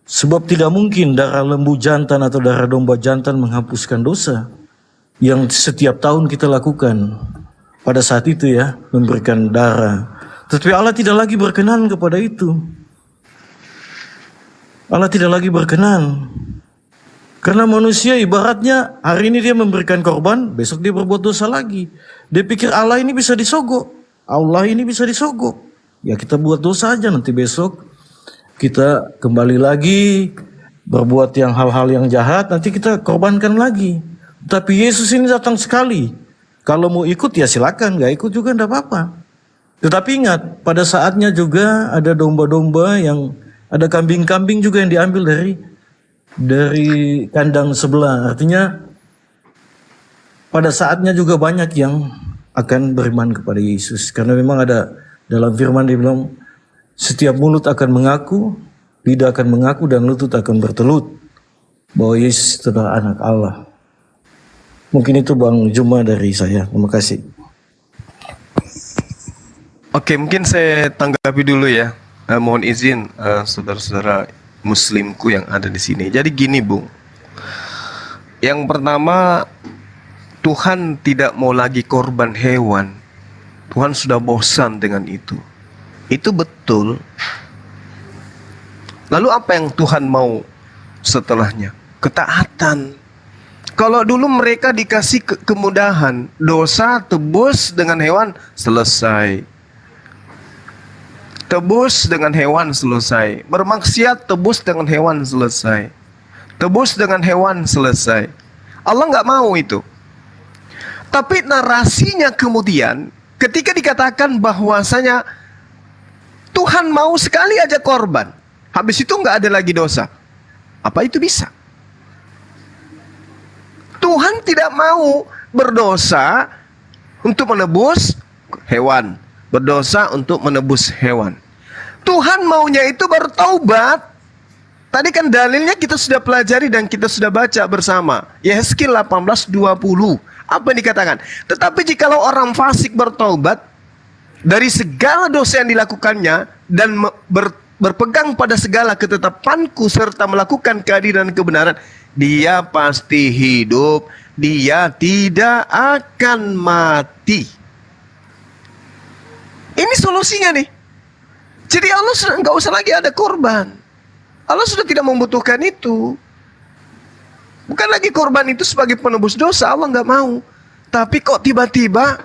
Speaker 5: Sebab tidak mungkin darah lembu jantan atau darah domba jantan menghapuskan dosa yang setiap tahun kita lakukan pada saat itu ya, memberikan darah. Tetapi Allah tidak lagi berkenan kepada itu. Allah tidak lagi berkenan. Karena manusia ibaratnya hari ini dia memberikan korban, besok dia berbuat dosa lagi. Dia pikir Allah ini bisa disogok. Allah ini bisa disogok. Ya kita buat dosa aja, nanti besok kita kembali lagi berbuat hal-hal yang jahat, nanti kita korbankan lagi. Tapi Yesus ini datang sekali. Kalau mau ikut ya silakan, nggak ikut juga nggak apa-apa. Tetapi ingat, pada saatnya juga ada domba-domba yang, ada kambing-kambing juga yang diambil dari kandang sebelah. Artinya pada saatnya juga banyak yang akan beriman kepada Yesus. Karena memang ada dalam firman dia bilang, setiap mulut akan mengaku, lidah akan mengaku, dan lutut akan bertelut bahwa Yesus adalah anak Allah. Mungkin itu Bang Juma dari saya. Terima kasih.
Speaker 7: Oke, mungkin saya tanggapi dulu ya. Mohon izin saudara-saudara muslimku yang ada di sini. Jadi gini, Bung. Yang pertama, Tuhan tidak mau lagi korban hewan. Tuhan sudah bosan dengan itu. Itu betul. Lalu apa yang Tuhan mau setelahnya? Ketaatan. Kalau dulu mereka dikasih kemudahan, dosa tebus dengan hewan, selesai. Tebus dengan hewan, selesai. Bermaksiat, tebus dengan hewan, selesai. Tebus dengan hewan, selesai. Allah nggak mau itu. Tapi narasinya kemudian, ketika dikatakan bahwasanya Tuhan mau sekali aja korban, habis itu nggak ada lagi dosa. Apa itu bisa? Tuhan tidak mau berdosa untuk menebus hewan, berdosa untuk menebus hewan. Tuhan maunya itu bertaubat. Tadi kan dalilnya kita sudah pelajari dan kita sudah baca bersama. Yehezkiel 18:20. Apa yang dikatakan? Tetapi jikalau orang fasik bertaubat dari segala dosa yang dilakukannya dan berpegang pada segala ketetapanku serta melakukan keadilan dan kebenaran, dia pasti hidup, dia tidak akan mati. Ini solusinya nih. Jadi Allah sudah nggak usah lagi ada korban. Allah sudah tidak membutuhkan itu. Bukan lagi korban itu sebagai penebus dosa, Allah nggak mau. Tapi kok tiba-tiba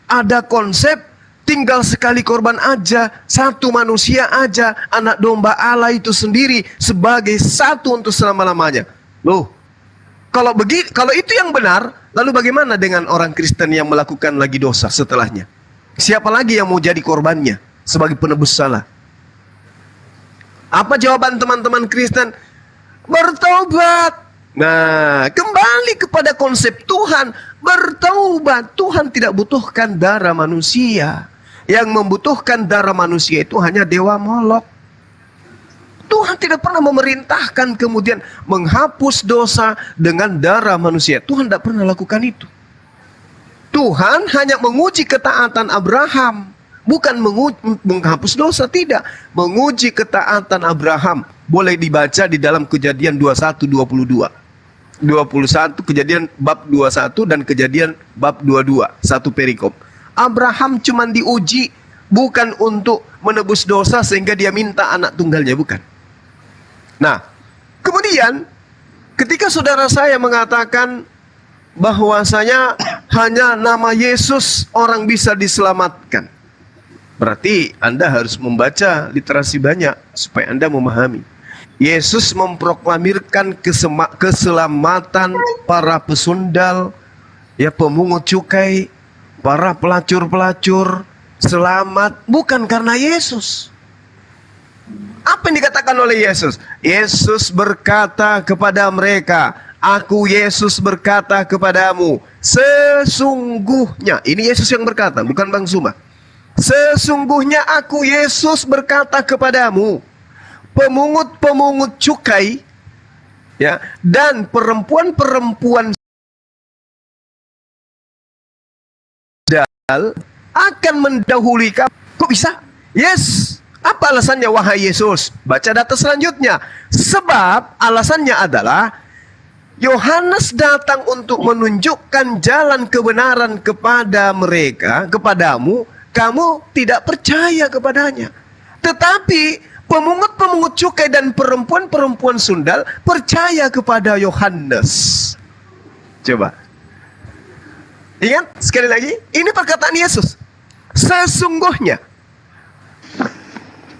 Speaker 7: ada konsep tinggal sekali korban aja, satu manusia aja, anak domba Allah itu sendiri sebagai satu untuk selama-lamanya. Loh, kalau itu yang benar, lalu bagaimana dengan orang Kristen yang melakukan lagi dosa setelahnya? Siapa lagi yang mau jadi korbannya sebagai penebus salah? Apa jawaban teman-teman Kristen? Bertobat. Nah, kembali kepada konsep Tuhan, bertaubat. Tuhan tidak butuhkan darah manusia. Yang membutuhkan darah manusia itu hanya dewa Molok. Tuhan tidak pernah memerintahkan kemudian menghapus dosa dengan darah manusia. Tuhan tidak pernah lakukan itu. Tuhan hanya menguji ketaatan Abraham, bukan menghapus dosa, tidak. Menguji ketaatan Abraham. Boleh dibaca di dalam Kejadian 21-22. 21, Kejadian bab 21 dan Kejadian bab 22, satu perikop. Abraham cuma diuji bukan untuk menebus dosa sehingga dia minta anak tunggalnya, bukan. Nah, kemudian ketika saudara saya mengatakan bahwasanya hanya nama Yesus orang bisa diselamatkan, berarti Anda harus membaca literasi banyak supaya Anda memahami. Yesus memproklamirkan keselamatan para pesundal, ya, pemungut cukai, para pelacur-pelacur, selamat bukan karena Yesus. Apa yang dikatakan oleh Yesus? Yesus berkata kepada mereka, aku Yesus berkata kepadamu, sesungguhnya, ini Yesus yang berkata, bukan Bang Suma. Sesungguhnya aku Yesus berkata kepadamu, pemungut-pemungut cukai, ya, dan perempuan-perempuan akan mendahului kamu. Kok bisa? Yes. Apa alasannya wahai Yesus? Baca data selanjutnya. Sebab alasannya adalah Yohanes datang untuk menunjukkan jalan kebenaran kepada mereka, kepadamu, kamu tidak percaya kepadanya. Tetapi pemungut-pemungut cukai dan perempuan-perempuan sundal percaya kepada Yohanes. Coba. Ingat sekali lagi, ini perkataan Yesus. Sesungguhnya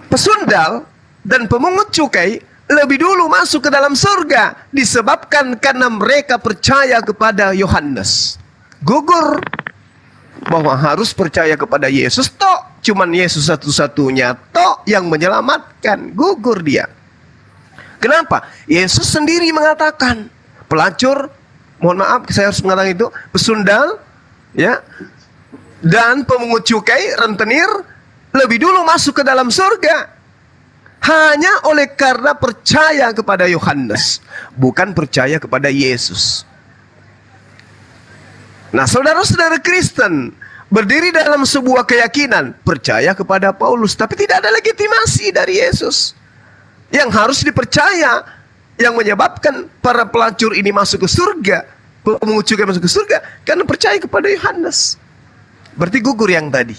Speaker 7: pesundal dan pemungut cukai lebih dulu masuk ke dalam surga disebabkan karena mereka percaya kepada Yohanes. Gugur bahwa harus percaya kepada Yesus tok, cuman Yesus satu-satunya tok yang menyelamatkan. Gugur dia. Kenapa? Yesus sendiri mengatakan, pelacur, mohon maaf saya harus mengatakan itu, pesundal, ya, dan pemungut cukai, rentenir lebih dulu masuk ke dalam surga hanya oleh karena percaya kepada Yohanes, bukan percaya kepada Yesus. Nah, saudara-saudara Kristen berdiri dalam sebuah keyakinan percaya kepada Paulus, tapi tidak ada legitimasi dari Yesus yang harus dipercaya, yang menyebabkan para pelacur ini masuk ke surga, pemungut cukai masuk ke surga karena percaya kepada Yohanes. Berarti gugur yang tadi.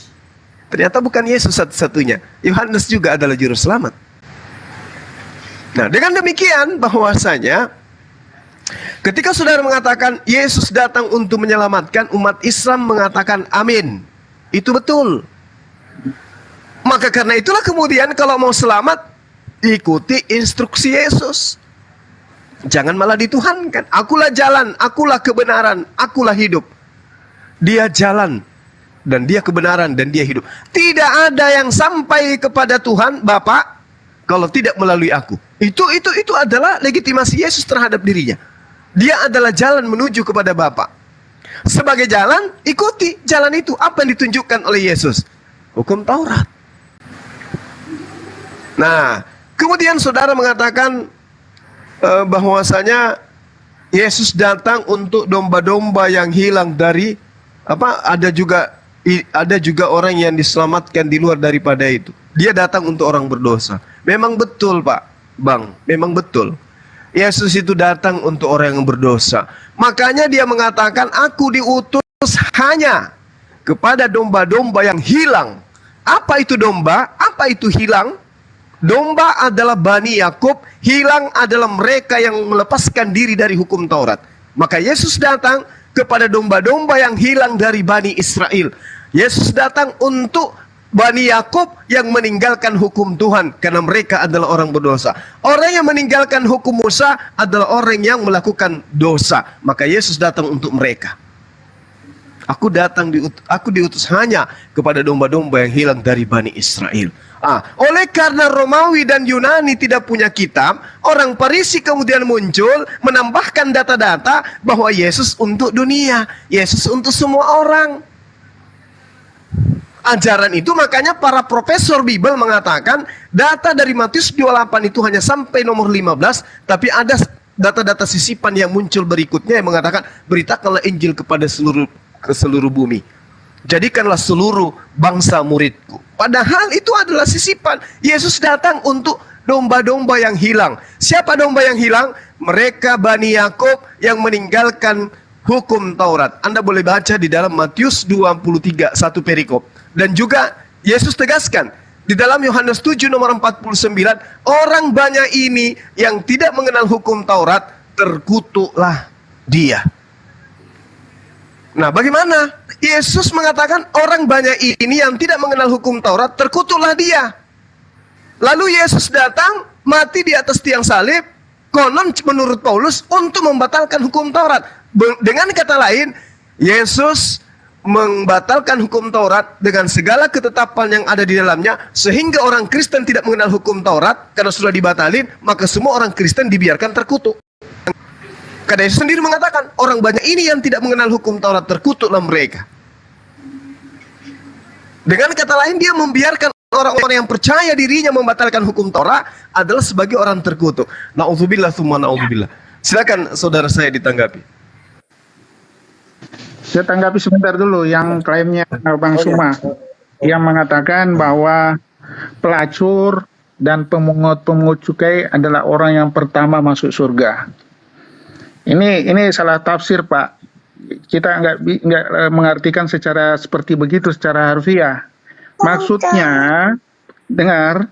Speaker 7: Ternyata bukan Yesus satu-satunya, Yohanes juga adalah juru selamat. Nah, dengan demikian bahwasanya ketika saudara mengatakan Yesus datang untuk menyelamatkan, umat Islam mengatakan amin. Itu betul. Maka karena itulah kemudian kalau mau selamat, ikuti instruksi Yesus. Jangan malah dituhankan. Akulah jalan, akulah kebenaran, akulah hidup. Dia jalan dan dia kebenaran dan dia hidup. Tidak ada yang sampai kepada Tuhan Bapa kalau tidak melalui aku. Itu adalah legitimasi Yesus terhadap dirinya. Dia adalah jalan menuju kepada Bapa. Sebagai jalan, ikuti jalan itu. Apa yang ditunjukkan oleh Yesus? Hukum Taurat. Nah, kemudian saudara mengatakan bahwasanya Yesus datang untuk domba-domba yang hilang dari apa? Ada juga orang yang diselamatkan di luar daripada itu. Dia datang untuk orang berdosa. Memang betul, Pak Bang, memang betul. Yesus itu datang untuk orang yang berdosa. Makanya dia mengatakan, aku diutus hanya kepada domba-domba yang hilang. Apa itu domba? Apa itu hilang? Domba adalah Bani Yakub, hilang adalah mereka yang melepaskan diri dari hukum Taurat. Maka Yesus datang kepada domba-domba yang hilang dari Bani Israel. Yesus datang untuk Bani Yakub yang meninggalkan hukum Tuhan karena mereka adalah orang berdosa. Orang yang meninggalkan hukum Musa adalah orang yang melakukan dosa. Maka Yesus datang untuk mereka. Aku diutus hanya kepada domba-domba yang hilang dari Bani Israel. Oleh karena Romawi dan Yunani tidak punya kitab, orang Farisi kemudian muncul menambahkan data-data bahwa Yesus untuk dunia, Yesus untuk semua orang. Ajaran itu makanya para profesor Bible mengatakan data dari Matius 28 itu hanya sampai nomor 15, tapi ada data-data sisipan yang muncul berikutnya yang mengatakan beritakanlah Injil kepada seluruh bumi. Jadikanlah seluruh bangsa muridku. Padahal itu adalah sisipan. Yesus datang untuk domba-domba yang hilang. Siapa domba yang hilang? Mereka Bani Yakob yang meninggalkan hukum Taurat. Anda boleh baca di dalam Matius 23, satu perikop. Dan juga Yesus tegaskan di dalam Yohanes 7 nomor 49, orang banyak ini yang tidak mengenal hukum Taurat, terkutuklah dia. Nah, bagaimana? Yesus mengatakan orang banyak ini yang tidak mengenal hukum Taurat, terkutuklah dia. Lalu Yesus datang, mati di atas tiang salib, konon menurut Paulus untuk membatalkan hukum Taurat. Dengan kata lain, Yesus membatalkan hukum Taurat dengan segala ketetapan yang ada di dalamnya, sehingga orang Kristen tidak mengenal hukum Taurat. Karena sudah dibatalin, maka semua orang Kristen dibiarkan terkutuk. Karena Yesus sendiri mengatakan orang banyak ini yang tidak mengenal hukum Taurat, terkutuklah mereka. Dengan kata lain, dia membiarkan orang-orang yang percaya dirinya membatalkan hukum Taurat adalah sebagai orang terkutuk. Na'udzubillah tsumma na'udzubillah. Silakan saudara saya ditanggapi.
Speaker 2: Saya tanggapi sebentar dulu yang klaimnya Bang Suma yang mengatakan bahwa pelacur dan pemungut cukai adalah orang yang pertama masuk surga. Ini salah tafsir, Pak. Kita nggak mengartikan secara seperti begitu secara harfiah. Maksudnya, dengar,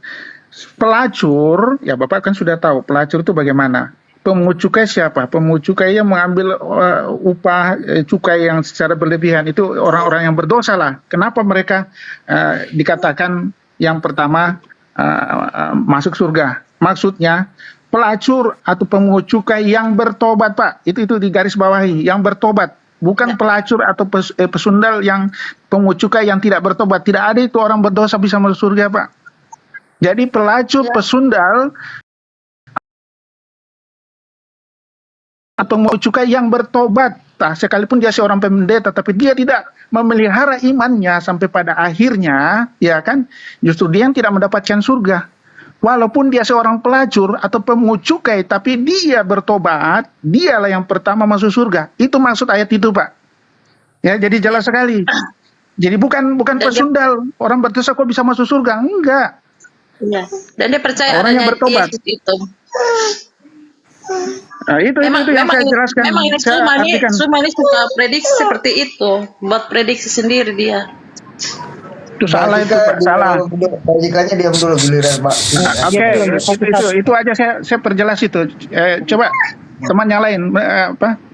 Speaker 2: pelacur, ya Bapak kan sudah tahu pelacur itu bagaimana. Pemungut cukai siapa? Pemungut cukai yang mengambil upah cukai yang secara berlebihan, itu orang-orang yang berdosa lah. Kenapa mereka dikatakan yang pertama masuk surga? Maksudnya pelacur atau pemungut cukai yang bertobat, Pak. Itu di garis bawahi, yang bertobat. Bukan pelacur atau pesundal yang pemungut cukai yang tidak bertobat. Tidak ada itu orang berdosa bisa masuk surga, Pak. Jadi pelacur, pesundal atau pemungut cukai yang bertobat, sekalipun dia seorang pendeta, tapi dia tidak memelihara imannya sampai pada akhirnya, ya kan, justru dia yang tidak mendapatkan surga. Walaupun dia seorang pelacur atau pemungut cukai, tapi dia bertobat, dialah yang pertama masuk surga. Itu maksud ayat itu, Pak. Ya, jadi jelas sekali. Jadi bukan pesundal, orang berdosa kok bisa masuk surga? Enggak.
Speaker 9: Iya. Dan dia percaya
Speaker 2: orang yang
Speaker 9: adanya
Speaker 2: bertobat.
Speaker 9: Yesus itu.
Speaker 2: Nah, itu yang saya jelaskan.
Speaker 9: Memang ini Suma ini suka prediksi seperti itu, buat prediksi sendiri dia.
Speaker 2: Itu salah itu, Pak, salah.
Speaker 3: Bajikannya diam dulu giliran, Pak.
Speaker 2: Oke, itu aja saya perjelas itu. Coba teman yang lain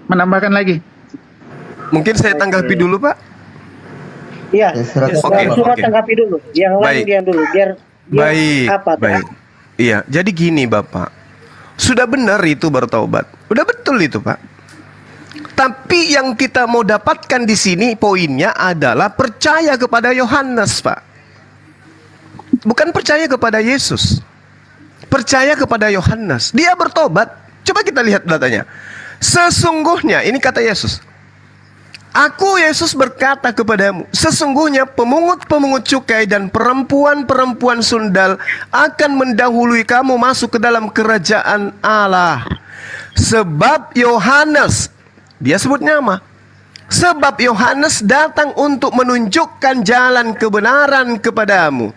Speaker 2: menambahkan lagi.
Speaker 7: Mungkin saya tanggapi dulu, Pak.
Speaker 4: Iya. Cuma
Speaker 7: Oke.
Speaker 4: tanggapi dulu. Yang lain dia dulu biar
Speaker 7: Baik. Iya, jadi gini Bapak. Sudah benar itu bertobat. Udah betul itu, Pak. Tapi yang kita mau dapatkan di sini poinnya adalah percaya kepada Yohanes, Pak. Bukan percaya kepada Yesus. Percaya kepada Yohanes. Dia bertobat. Coba kita lihat datanya. Sesungguhnya, ini kata Yesus. Aku Yesus berkata kepadamu, sesungguhnya pemungut-pemungut cukai dan perempuan-perempuan sundal akan mendahului kamu masuk ke dalam kerajaan Allah. Sebab Yohanes, dia sebut nama. Sebab Yohanes datang untuk menunjukkan jalan kebenaran kepadamu.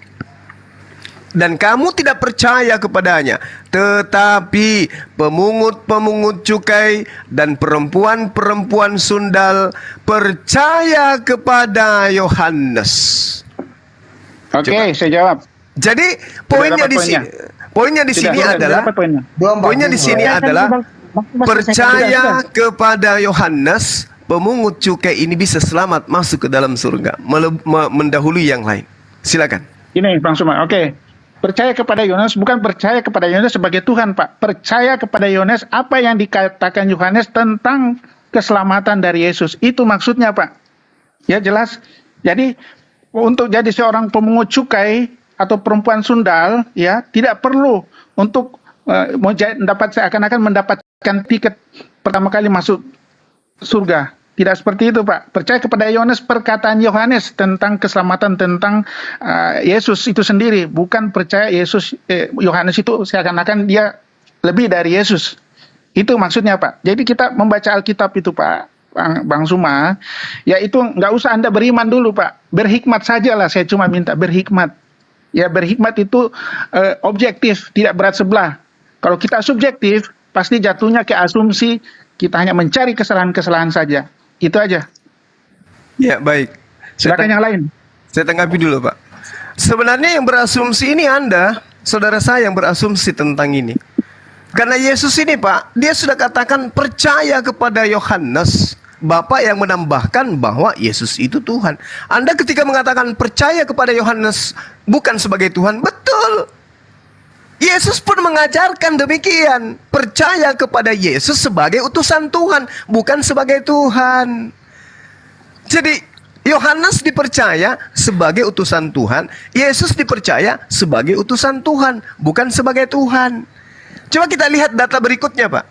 Speaker 7: Dan kamu tidak percaya kepadanya. Tetapi pemungut-pemungut cukai dan perempuan-perempuan sundal percaya kepada Yohanes.
Speaker 2: Oke, saya jawab.
Speaker 7: Jadi poinnya di sini adalah percaya kepada Yohanes, pemungut cukai ini bisa selamat masuk ke dalam surga, mendahului yang lain. Silakan.
Speaker 2: Ini Bang Suma. Oke. Percaya kepada Yohanes bukan percaya kepada Yohanes sebagai Tuhan, Pak. Percaya kepada Yohanes apa yang dikatakan Yohanes tentang keselamatan dari Yesus. Itu maksudnya, Pak. Ya jelas. Jadi untuk jadi seorang pemungut cukai atau perempuan sundal, ya tidak perlu untuk seakan-akan mendapatkan tiket pertama kali masuk surga. Tidak seperti itu, Pak. Percaya kepada Yohanes, perkataan Yohanes tentang keselamatan, tentang Yesus itu sendiri. Bukan percaya Yohanes itu seakan-akan dia lebih dari Yesus. Itu maksudnya, Pak. Jadi kita membaca Alkitab itu, Pak, Bang Suma, ya itu nggak usah Anda beriman dulu, Pak. Berhikmat sajalah, saya cuma minta berhikmat. Ya berhikmat itu objektif, tidak berat sebelah. Kalau kita subjektif, pasti jatuhnya ke asumsi, kita hanya mencari kesalahan-kesalahan saja. Itu aja.
Speaker 7: Ya, baik.
Speaker 2: Silakan yang lain.
Speaker 7: Saya tanggapi dulu, Pak. Sebenarnya yang berasumsi ini Anda, saudara saya yang berasumsi tentang ini. Karena Yesus ini, Pak, dia sudah katakan percaya kepada Yohanes, Bapak yang menambahkan bahwa Yesus itu Tuhan. Anda ketika mengatakan percaya kepada Yohanes bukan sebagai Tuhan, betul. Yesus pun mengajarkan demikian. Percaya kepada Yesus sebagai utusan Tuhan, bukan sebagai Tuhan. Jadi, Yohanes dipercaya sebagai utusan Tuhan, Yesus dipercaya sebagai utusan Tuhan, bukan sebagai Tuhan. Coba kita lihat data berikutnya, Pak.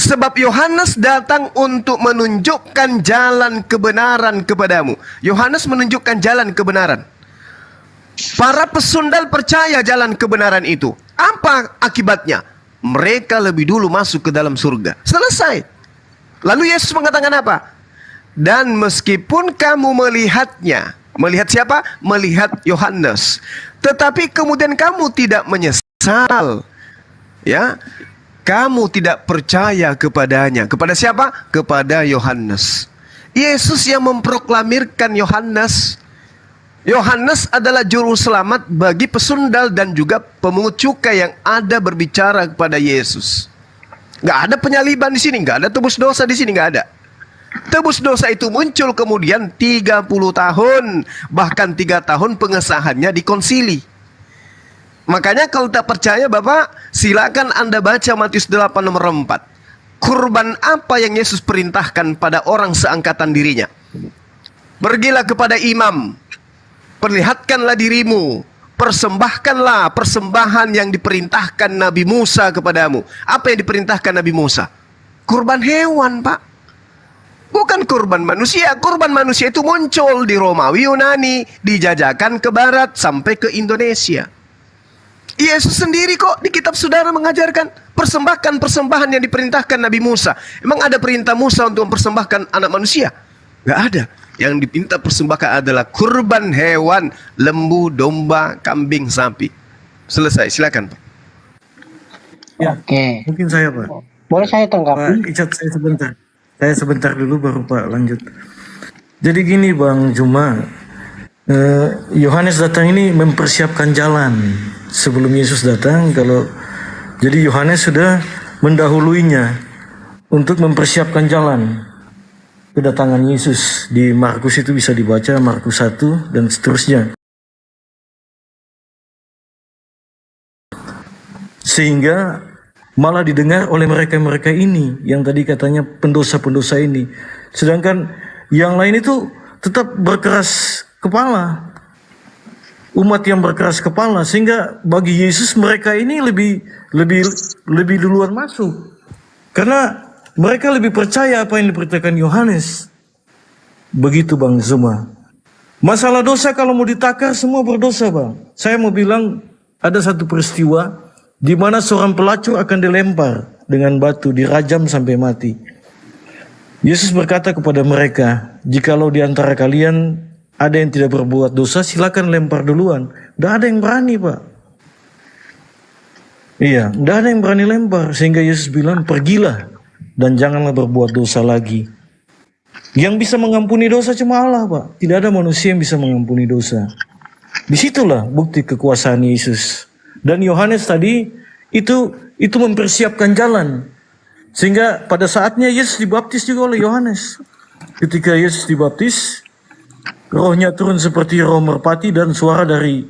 Speaker 7: Sebab Yohanes datang untuk menunjukkan jalan kebenaran kepadamu. Yohanes menunjukkan jalan kebenaran. Para pesundal percaya jalan kebenaran itu. Apa akibatnya? Mereka lebih dulu masuk ke dalam surga. Selesai. Lalu Yesus mengatakan apa? Dan meskipun kamu melihatnya, melihat siapa? Melihat Yohanes. Tetapi kemudian kamu tidak menyesal. Ya, kamu tidak percaya kepadanya. Kepada siapa? Kepada Yohanes. Yesus yang memproklamirkan Yohanes. Yohanes adalah juru selamat bagi pesundal dan juga pemungut cukai yang ada berbicara kepada Yesus. Gak ada penyaliban di sini, gak ada tebus dosa di sini, gak ada. Tebus dosa itu muncul kemudian 30 tahun, bahkan 3 tahun pengesahannya di konsili. Makanya kalau tak percaya Bapak, silakan Anda baca Matius 8 nomor 4. Kurban apa yang Yesus perintahkan pada orang seangkatan dirinya? Pergilah kepada imam, perlihatkanlah dirimu, persembahkanlah persembahan yang diperintahkan Nabi Musa kepadamu. Apa yang diperintahkan Nabi Musa? Kurban hewan, Pak. Bukan kurban manusia. Kurban manusia itu muncul di Romawi, Yunani, dijajakan ke barat sampai ke Indonesia. Yesus sendiri kok di kitab saudara mengajarkan persembahkan persembahan yang diperintahkan Nabi Musa. Emang ada perintah Musa untuk mempersembahkan anak manusia? Gak ada. Yang dipinta persembahkan adalah kurban hewan, lembu, domba, kambing, sapi. Selesai, silakan Pak.
Speaker 5: Ya,
Speaker 4: Oke.
Speaker 5: mungkin saya Pak.
Speaker 4: Boleh saya
Speaker 5: Pak
Speaker 4: tanggapi?
Speaker 5: Icat, saya sebentar. Saya sebentar dulu baru Pak lanjut. Jadi gini Bang Juma, Yohanes datang ini mempersiapkan jalan sebelum Yesus datang. Jadi Yohanes sudah mendahuluinya untuk mempersiapkan jalan kedatangan Yesus. Di Markus itu bisa dibaca Markus 1 dan seterusnya. Sehingga malah didengar oleh mereka-mereka ini yang tadi katanya pendosa-pendosa ini. Sedangkan yang lain itu tetap berkeras kepala. Umat yang berkeras kepala, sehingga bagi Yesus mereka ini lebih duluan masuk. Karena mereka lebih percaya apa yang diperintahkan Yohanes. Begitu Bang Zuma. Masalah dosa kalau mau ditakar semua berdosa Bang. Saya mau bilang ada satu peristiwa di mana seorang pelacur akan dilempar dengan batu, dirajam sampai mati. Yesus berkata kepada mereka, jikalau di antara kalian ada yang tidak berbuat dosa, silakan lempar duluan. Tidak ada yang berani Pak. Iya, tidak ada yang berani lempar. Sehingga Yesus bilang, pergilah dan janganlah berbuat dosa lagi. Yang bisa mengampuni dosa cuma Allah Pak. Tidak ada manusia yang bisa mengampuni dosa. Disitulah bukti kekuasaan Yesus. Dan Yohanes tadi itu mempersiapkan jalan. Sehingga pada saatnya Yesus dibaptis juga oleh Yohanes. Ketika Yesus dibaptis, rohnya turun seperti roh merpati dan suara dari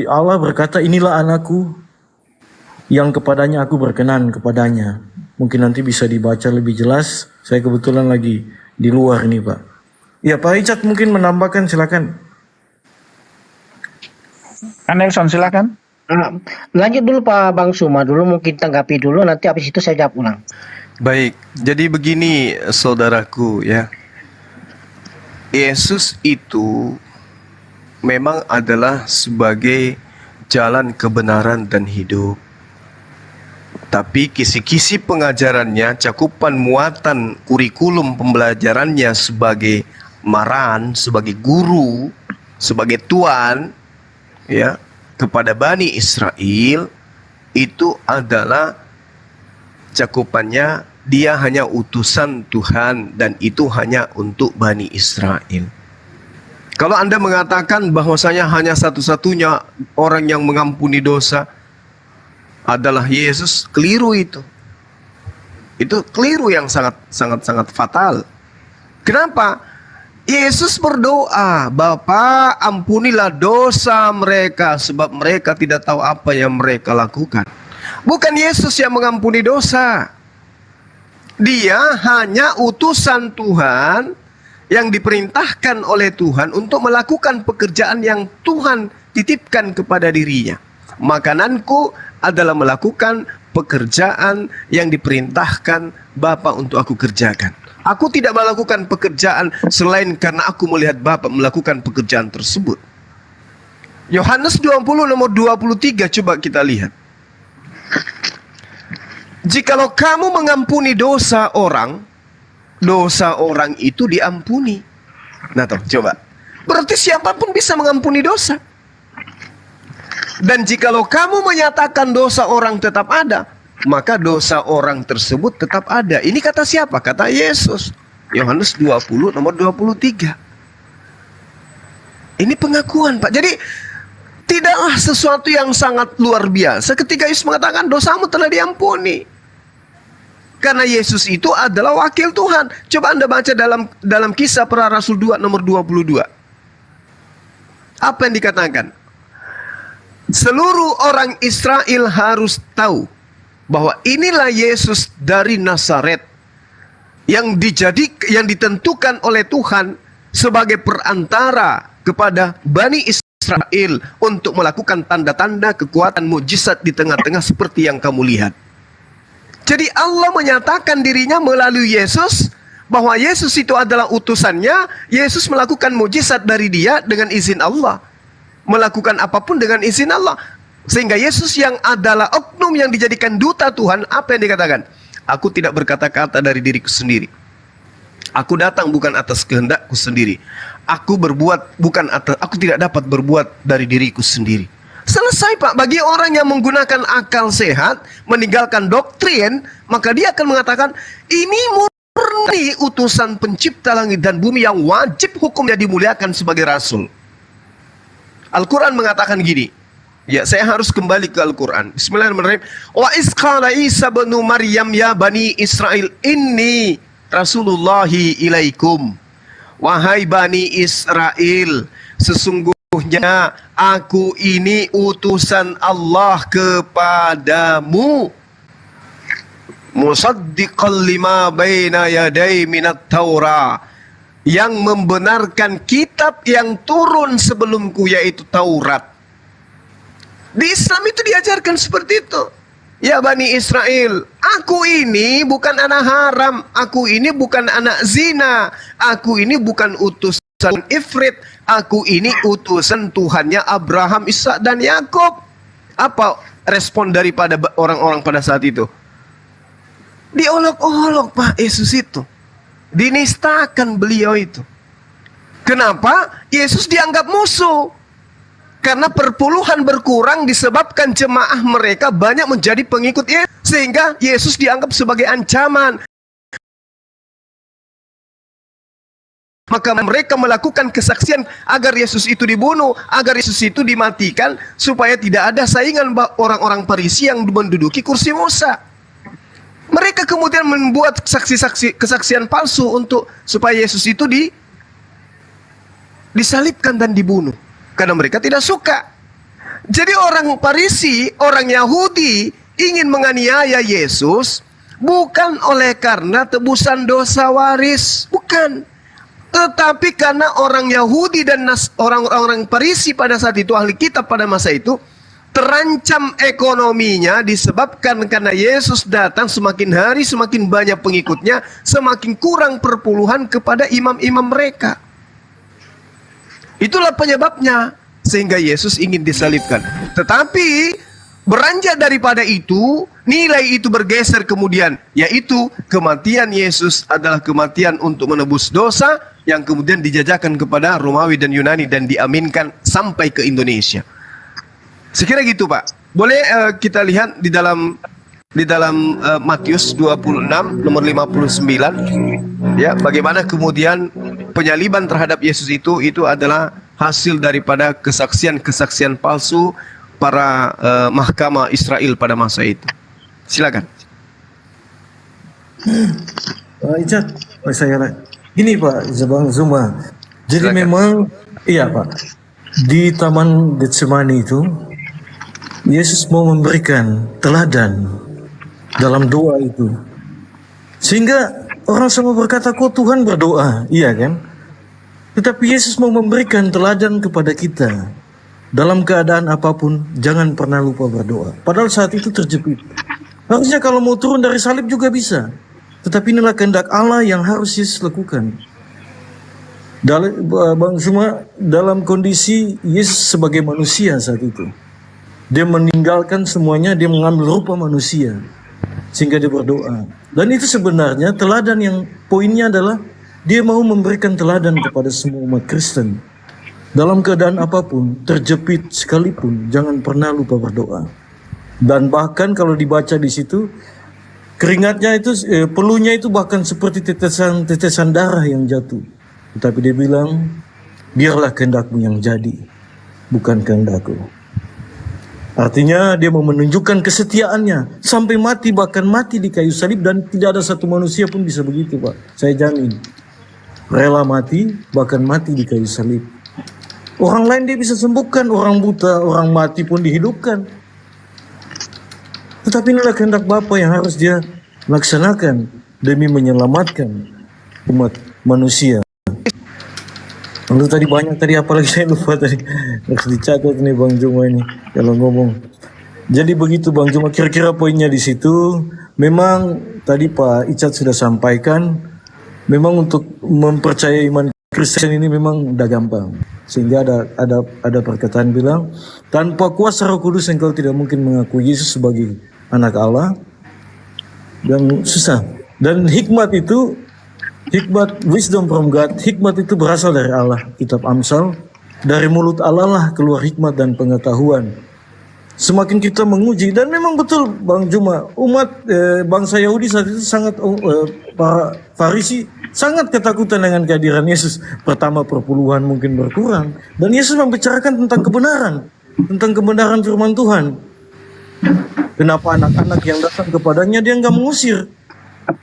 Speaker 5: Allah berkata, inilah anakku yang kepadanya aku berkenan kepadanya. Mungkin nanti bisa dibaca lebih jelas. Saya kebetulan lagi di luar ini, Pak. Ya, Pak Richard mungkin menambahkan, silakan.
Speaker 2: Nelson silakan.
Speaker 4: Lanjut dulu Pak Bang Suma dulu, mungkin tanggapi dulu, nanti habis itu saya jawab ulang.
Speaker 7: Baik, jadi begini saudaraku ya. Yesus itu memang adalah sebagai jalan kebenaran dan hidup. Tapi kisi-kisi pengajarannya, cakupan muatan kurikulum pembelajarannya sebagai maran, sebagai guru, sebagai tuan ya kepada Bani Israel itu adalah cakupannya dia hanya utusan Tuhan dan itu hanya untuk Bani Israel. Kalau Anda mengatakan bahwasanya hanya satu-satunya orang yang mengampuni dosa adalah Yesus, keliru itu. Itu keliru yang sangat fatal. Kenapa? Yesus berdoa, Bapa ampunilah dosa mereka sebab mereka tidak tahu apa yang mereka lakukan. Bukan Yesus yang mengampuni dosa. Dia hanya utusan Tuhan yang diperintahkan oleh Tuhan untuk melakukan pekerjaan yang Tuhan titipkan kepada dirinya. Makananku adalah melakukan pekerjaan yang diperintahkan Bapa untuk aku kerjakan. Aku tidak melakukan pekerjaan selain karena aku melihat Bapa melakukan pekerjaan tersebut. Yohanes 20 nomor 23 coba kita lihat. Jikalau kamu mengampuni dosa orang itu diampuni. Nah toh, coba. Berarti siapapun bisa mengampuni dosa. Dan jikalau kamu menyatakan dosa orang tetap ada, maka dosa orang tersebut tetap ada. Ini kata siapa? Kata Yesus. Yohanes 20 nomor 23. Ini pengakuan, Pak. Jadi tidaklah sesuatu yang sangat luar biasa ketika Yesus mengatakan dosamu telah diampuni. Karena Yesus itu adalah wakil Tuhan. Coba Anda baca dalam Kisah Para Rasul 2 nomor 22. Apa yang dikatakan? Seluruh orang Israel harus tahu bahwa inilah Yesus dari Nazaret yang ditentukan oleh Tuhan sebagai perantara kepada Bani Israel untuk melakukan tanda-tanda kekuatan mujizat di tengah-tengah seperti yang kamu lihat. Jadi Allah menyatakan dirinya melalui Yesus bahwa Yesus itu adalah utusannya. Yesus melakukan mujizat dari dia dengan izin Allah. Melakukan apapun dengan izin Allah. Sehingga Yesus yang adalah oknum yang dijadikan duta Tuhan, apa yang dikatakan? Aku tidak berkata-kata dari diriku sendiri. Aku datang bukan atas kehendakku sendiri. Aku tidak dapat berbuat dari diriku sendiri. Selesai, Pak. Bagi orang yang menggunakan akal sehat, meninggalkan doktrin, maka dia akan mengatakan, ini murni utusan pencipta langit dan bumi yang wajib hukumnya dimuliakan sebagai rasul. Al-Quran mengatakan gini. Ya, saya harus kembali ke Al-Quran. Bismillahirrahmanirrahim. Wa isqala Isa bin Maryam ya Bani Israel inni Rasulullahi ilaikum. Wahai Bani Israel, sesungguhnya aku ini utusan Allah kepadamu. Musaddiqan lima baina yaday minat Taurah, yang membenarkan kitab yang turun sebelumku, yaitu Taurat. Di Islam itu diajarkan seperti itu. Ya Bani Israel, aku ini bukan anak haram, aku ini bukan anak zina, aku ini bukan utusan Ifrit, aku ini utusan Tuhannya Abraham, Ishak dan Yakub. Apa respon daripada orang-orang pada saat itu? Diolok-olok Pak Yesus itu. Dinistakan beliau itu. Kenapa? Yesus dianggap musuh. Karena perpuluhan berkurang disebabkan jemaah mereka banyak menjadi pengikut Yesus. Sehingga Yesus dianggap sebagai ancaman. Maka mereka melakukan kesaksian agar Yesus itu dibunuh, agar Yesus itu dimatikan, supaya tidak ada saingan orang-orang Farisi yang menduduki kursi Musa. Mereka kemudian membuat kesaksian palsu supaya Yesus itu disalibkan dan dibunuh. Karena mereka tidak suka. Jadi orang Farisi, orang Yahudi ingin menganiaya Yesus Bukan oleh karena tebusan dosa waris, bukan. Tetapi karena orang Yahudi dan orang-orang Farisi pada saat itu, ahli kitab pada masa itu, terancam ekonominya disebabkan karena Yesus datang, semakin hari semakin banyak pengikutnya, semakin kurang perpuluhan kepada imam-imam mereka. Itulah penyebabnya sehingga Yesus ingin disalibkan. Tetapi beranjak daripada itu, nilai itu bergeser kemudian, yaitu kematian Yesus adalah kematian untuk menebus dosa yang kemudian dijajakan kepada Romawi dan Yunani dan diaminkan sampai ke Indonesia. Sekira gitu, Pak. Boleh kita lihat di dalam Matius 26 nomor 59, ya, bagaimana kemudian penyaliban terhadap Yesus itu adalah hasil daripada kesaksian-kesaksian palsu para mahkamah Israel pada masa itu. Silakan.
Speaker 5: Pak Icat, gini Pak Bang Zuma. Jadi
Speaker 7: Silakan.
Speaker 5: memang iya Pak, di Taman Getsemani itu Yesus mau memberikan teladan dalam doa itu, sehingga orang semua berkata, kok Tuhan berdoa, iya kan? Tetapi Yesus mau memberikan teladan kepada kita. Dalam keadaan apapun, jangan pernah lupa berdoa. Padahal saat itu terjepit. Harusnya kalau mau turun dari salib juga bisa. Tetapi inilah kehendak Allah yang harus Yesus lakukan. Bang Zuma, dalam kondisi Yesus sebagai manusia saat itu, dia meninggalkan semuanya, dia mengambil rupa manusia, sehingga dia berdoa. Dan itu sebenarnya teladan yang poinnya adalah dia mau memberikan teladan kepada semua umat Kristen. Dalam keadaan apapun, terjepit sekalipun, jangan pernah lupa berdoa. Dan bahkan kalau dibaca di situ, keringatnya itu, peluhnya itu bahkan seperti tetesan darah yang jatuh. Tetapi dia bilang, biarlah kehendakmu yang jadi, bukan kehendakku. Artinya dia mau menunjukkan kesetiaannya sampai mati, bahkan mati di kayu salib, dan tidak ada satu manusia pun bisa begitu, Pak. Saya jamin. Rela mati, bahkan mati di kayu salib. Orang lain dia bisa sembuhkan, orang buta, orang mati pun dihidupkan. Tetapi inilah kehendak Bapa yang harus dia laksanakan demi menyelamatkan umat manusia. Lalu tadi banyak tadi, apalagi saya lupa tadi. Harus dicatat nih Bang Juma ini kalau ngomong. Jadi begitu Bang Juma, kira-kira poinnya di situ. Memang tadi Pak Icat sudah sampaikan, memang untuk mempercayai iman Kristen ini memang udah gampang. Sehingga ada perkataan bilang, tanpa kuasa Roh Kudus engkau tidak mungkin mengakui Yesus sebagai anak Allah. Dan susah. Dan hikmat itu, hikmat, wisdom from God, hikmat itu berasal dari Allah. Kitab Amsal, dari mulut Allah lah keluar hikmat dan pengetahuan. Semakin kita menguji, dan memang betul Bang Juma, umat bangsa Yahudi saat itu sangat, para Farisi sangat ketakutan dengan kehadiran Yesus. Pertama, perpuluhan mungkin berkurang, dan Yesus membicarakan tentang kebenaran firman Tuhan. Kenapa anak-anak yang datang kepadanya dia enggak mengusir?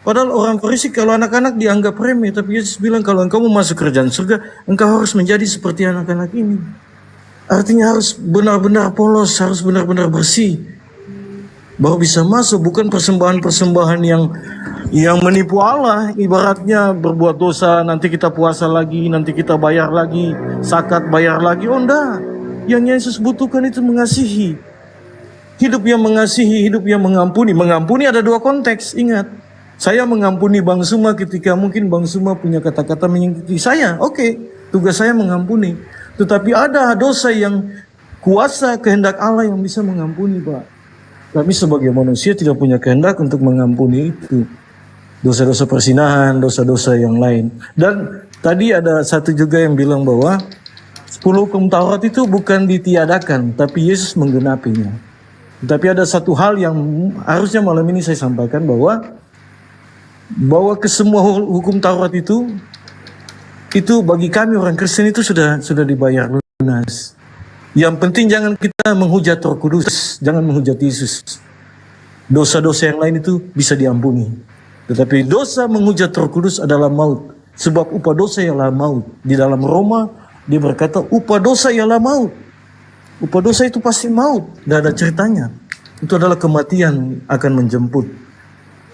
Speaker 5: Padahal orang Farisi kalau anak-anak dianggap remeh, tapi Yesus bilang kalau engkau mau masuk kerajaan surga, engkau harus menjadi seperti anak-anak ini. Artinya harus benar-benar polos, harus benar-benar bersih, baru bisa masuk. Bukan persembahan-persembahan yang menipu Allah. Ibaratnya berbuat dosa, nanti kita puasa lagi, nanti kita bayar lagi, zakat bayar lagi. Oh enggak, yang Yesus butuhkan itu mengasihi. Hidup yang mengasihi, hidup yang mengampuni. Mengampuni ada dua konteks, ingat. Saya mengampuni Bang Suma ketika mungkin Bang Suma punya kata-kata menyakiti saya. Oke, tugas saya mengampuni. Tetapi ada dosa yang kuasa kehendak Allah yang bisa mengampuni, Pak. Kami sebagai manusia tidak punya kehendak untuk mengampuni itu. Dosa-dosa persinahan, dosa-dosa yang lain. Dan tadi ada satu juga yang bilang bahwa 10 hukum Taurat itu bukan ditiadakan, tapi Yesus menggenapinya. Tapi ada satu hal yang harusnya malam ini saya sampaikan, bahwa ke semua hukum Taurat itu bagi kami orang Kristen itu sudah dibayar lunas. Yang penting jangan kita menghujat Roh Kudus, jangan menghujat Yesus. Dosa-dosa yang lain itu bisa diampuni. Tetapi dosa menghujat Roh Kudus adalah maut. Sebab upah dosa ialah maut. Di dalam Roma dia berkata upah dosa ialah maut. Upah dosa itu pasti maut. Tidak ada ceritanya. Itu adalah kematian akan menjemput.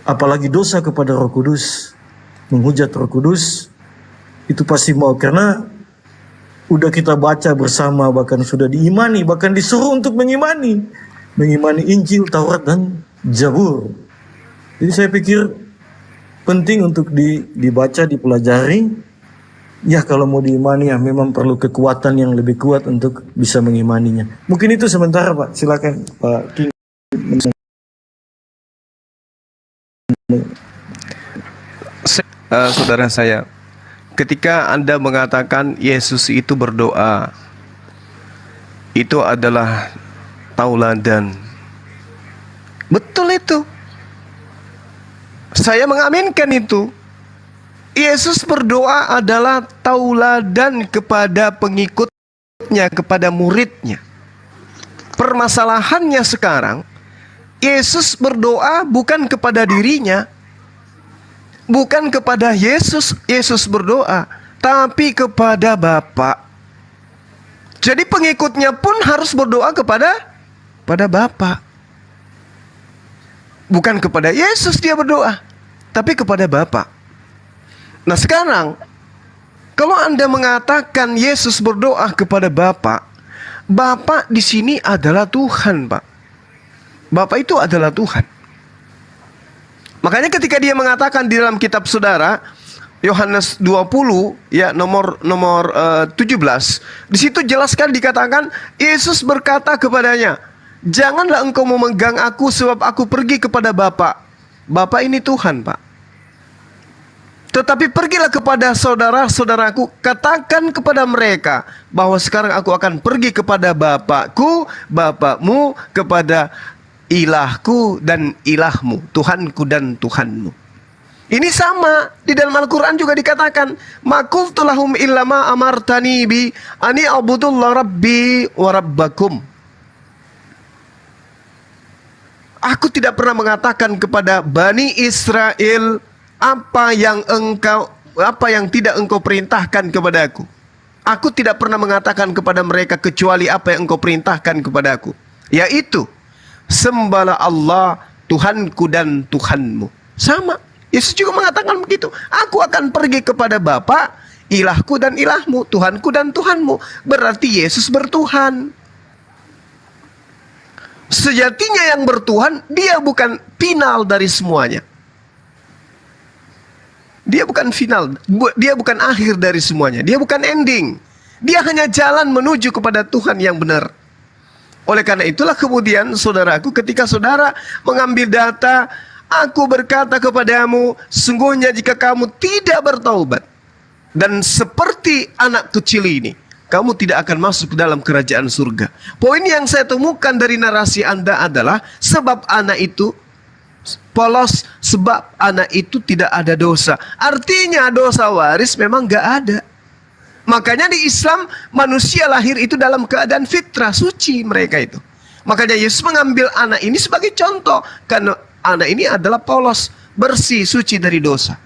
Speaker 5: apalagi dosa kepada Roh Kudus, menghujat Roh Kudus, itu pasti mau, karena udah kita baca bersama, bahkan sudah diimani, bahkan disuruh untuk mengimani Injil, Taurat, dan Zabur. Jadi saya pikir penting untuk dibaca, dipelajari. Ya kalau mau diimani ya memang perlu kekuatan yang lebih kuat untuk bisa mengimaninya. Mungkin itu sementara Pak, silakan Pak King.
Speaker 7: Saudara saya, ketika Anda mengatakan Yesus itu berdoa, itu adalah tauladan. Betul itu. Saya mengaminkan itu. Yesus berdoa adalah tauladan kepada pengikutnya, kepada muridnya. Permasalahannya sekarang, Yesus berdoa bukan kepada dirinya, bukan kepada Yesus berdoa, tapi kepada Bapa. Jadi pengikutnya pun harus berdoa kepada Bapa. Bukan kepada Yesus dia berdoa, tapi kepada Bapa. Nah sekarang, kalau Anda mengatakan Yesus berdoa kepada Bapa, Bapa di sini adalah Tuhan, Pak. Bapa itu adalah Tuhan. Makanya ketika dia mengatakan di dalam kitab saudara, Yohanes 20 ya nomor 17, di situ jelas sekali dikatakan Yesus berkata kepadanya, "Janganlah engkau memegang aku sebab aku pergi kepada Bapa." Bapa ini Tuhan, Pak. Tetapi pergilah kepada saudara-saudaraku, katakan kepada mereka bahwa sekarang aku akan pergi kepada Bapakku, Bapakmu, kepada ilahku dan ilahmu, Tuhanku dan Tuhanmu. Ini sama di dalam Al-Quran juga dikatakan, "Makultu lahum illa ma amartani bi ani abudullah rabbi wa rabbakum." Aku tidak pernah mengatakan kepada Bani Israel apa yang tidak engkau perintahkan kepadaku. Aku tidak pernah mengatakan kepada mereka kecuali apa yang engkau perintahkan kepadaku, yaitu sembahlah Allah Tuhanku dan Tuhanmu. Sama, Yesus juga mengatakan begitu. Aku akan pergi kepada Bapa, ilahku dan ilahmu, Tuhanku dan Tuhanmu. Berarti Yesus bertuhan. Sejatinya yang bertuhan, dia bukan final dari semuanya. Dia bukan final, dia bukan akhir dari semuanya. Dia bukan ending. Dia hanya jalan menuju kepada Tuhan yang benar. Oleh karena itulah kemudian saudaraku, ketika saudara mengambil data, aku berkata kepadamu, sungguhnya jika kamu tidak bertaubat dan seperti anak kecil ini, kamu tidak akan masuk ke dalam kerajaan surga. Poin yang saya temukan dari narasi Anda adalah sebab anak itu polos, sebab anak itu tidak ada dosa. Artinya dosa waris memang gak ada. Makanya di Islam manusia lahir itu dalam keadaan fitrah, suci mereka itu. Makanya Yesus mengambil anak ini sebagai contoh, karena anak ini adalah polos, bersih, suci dari dosa.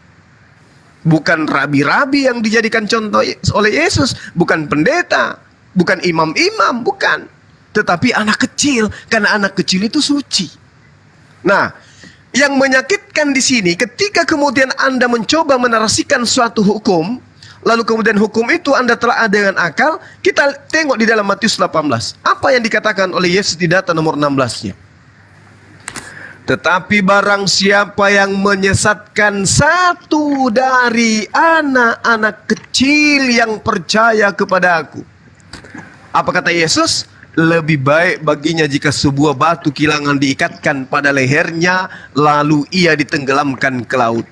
Speaker 7: Bukan rabi-rabi yang dijadikan contoh oleh Yesus, bukan pendeta, bukan imam-imam, bukan. Tetapi anak kecil, karena anak kecil itu suci. Nah, yang menyakitkan di sini ketika kemudian Anda mencoba menarasikan suatu hukum, lalu kemudian hukum itu Anda telah ada dengan akal. Kita tengok di dalam Matius 18. Apa yang dikatakan oleh Yesus di data nomor 16-nya? Tetapi barang siapa yang menyesatkan satu dari anak-anak kecil yang percaya kepada aku. Apa kata Yesus? Lebih baik baginya jika sebuah batu kilangan diikatkan pada lehernya, lalu ia ditenggelamkan ke laut.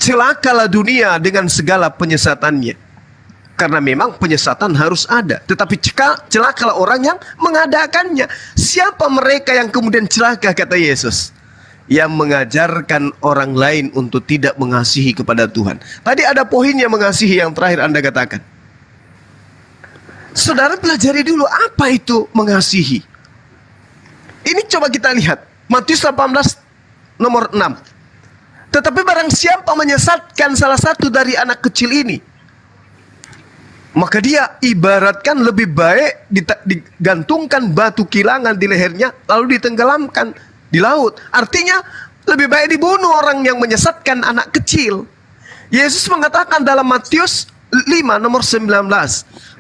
Speaker 7: Celakalah dunia dengan segala penyesatannya. Karena memang penyesatan harus ada. Tetapi celakalah orang yang mengadakannya. Siapa mereka yang kemudian celaka, kata Yesus? Yang mengajarkan orang lain untuk tidak mengasihi kepada Tuhan. Tadi ada poinnya mengasihi yang terakhir Anda katakan. Saudara pelajari dulu apa itu mengasihi. Ini coba kita lihat. Matius 18 nomor 6. Tetapi barang siapa menyesatkan salah satu dari anak kecil ini, maka dia ibaratkan lebih baik digantungkan batu kilangan di lehernya, lalu ditenggelamkan di laut. Artinya lebih baik dibunuh orang yang menyesatkan anak kecil. Yesus mengatakan dalam Matius 5 nomor 19,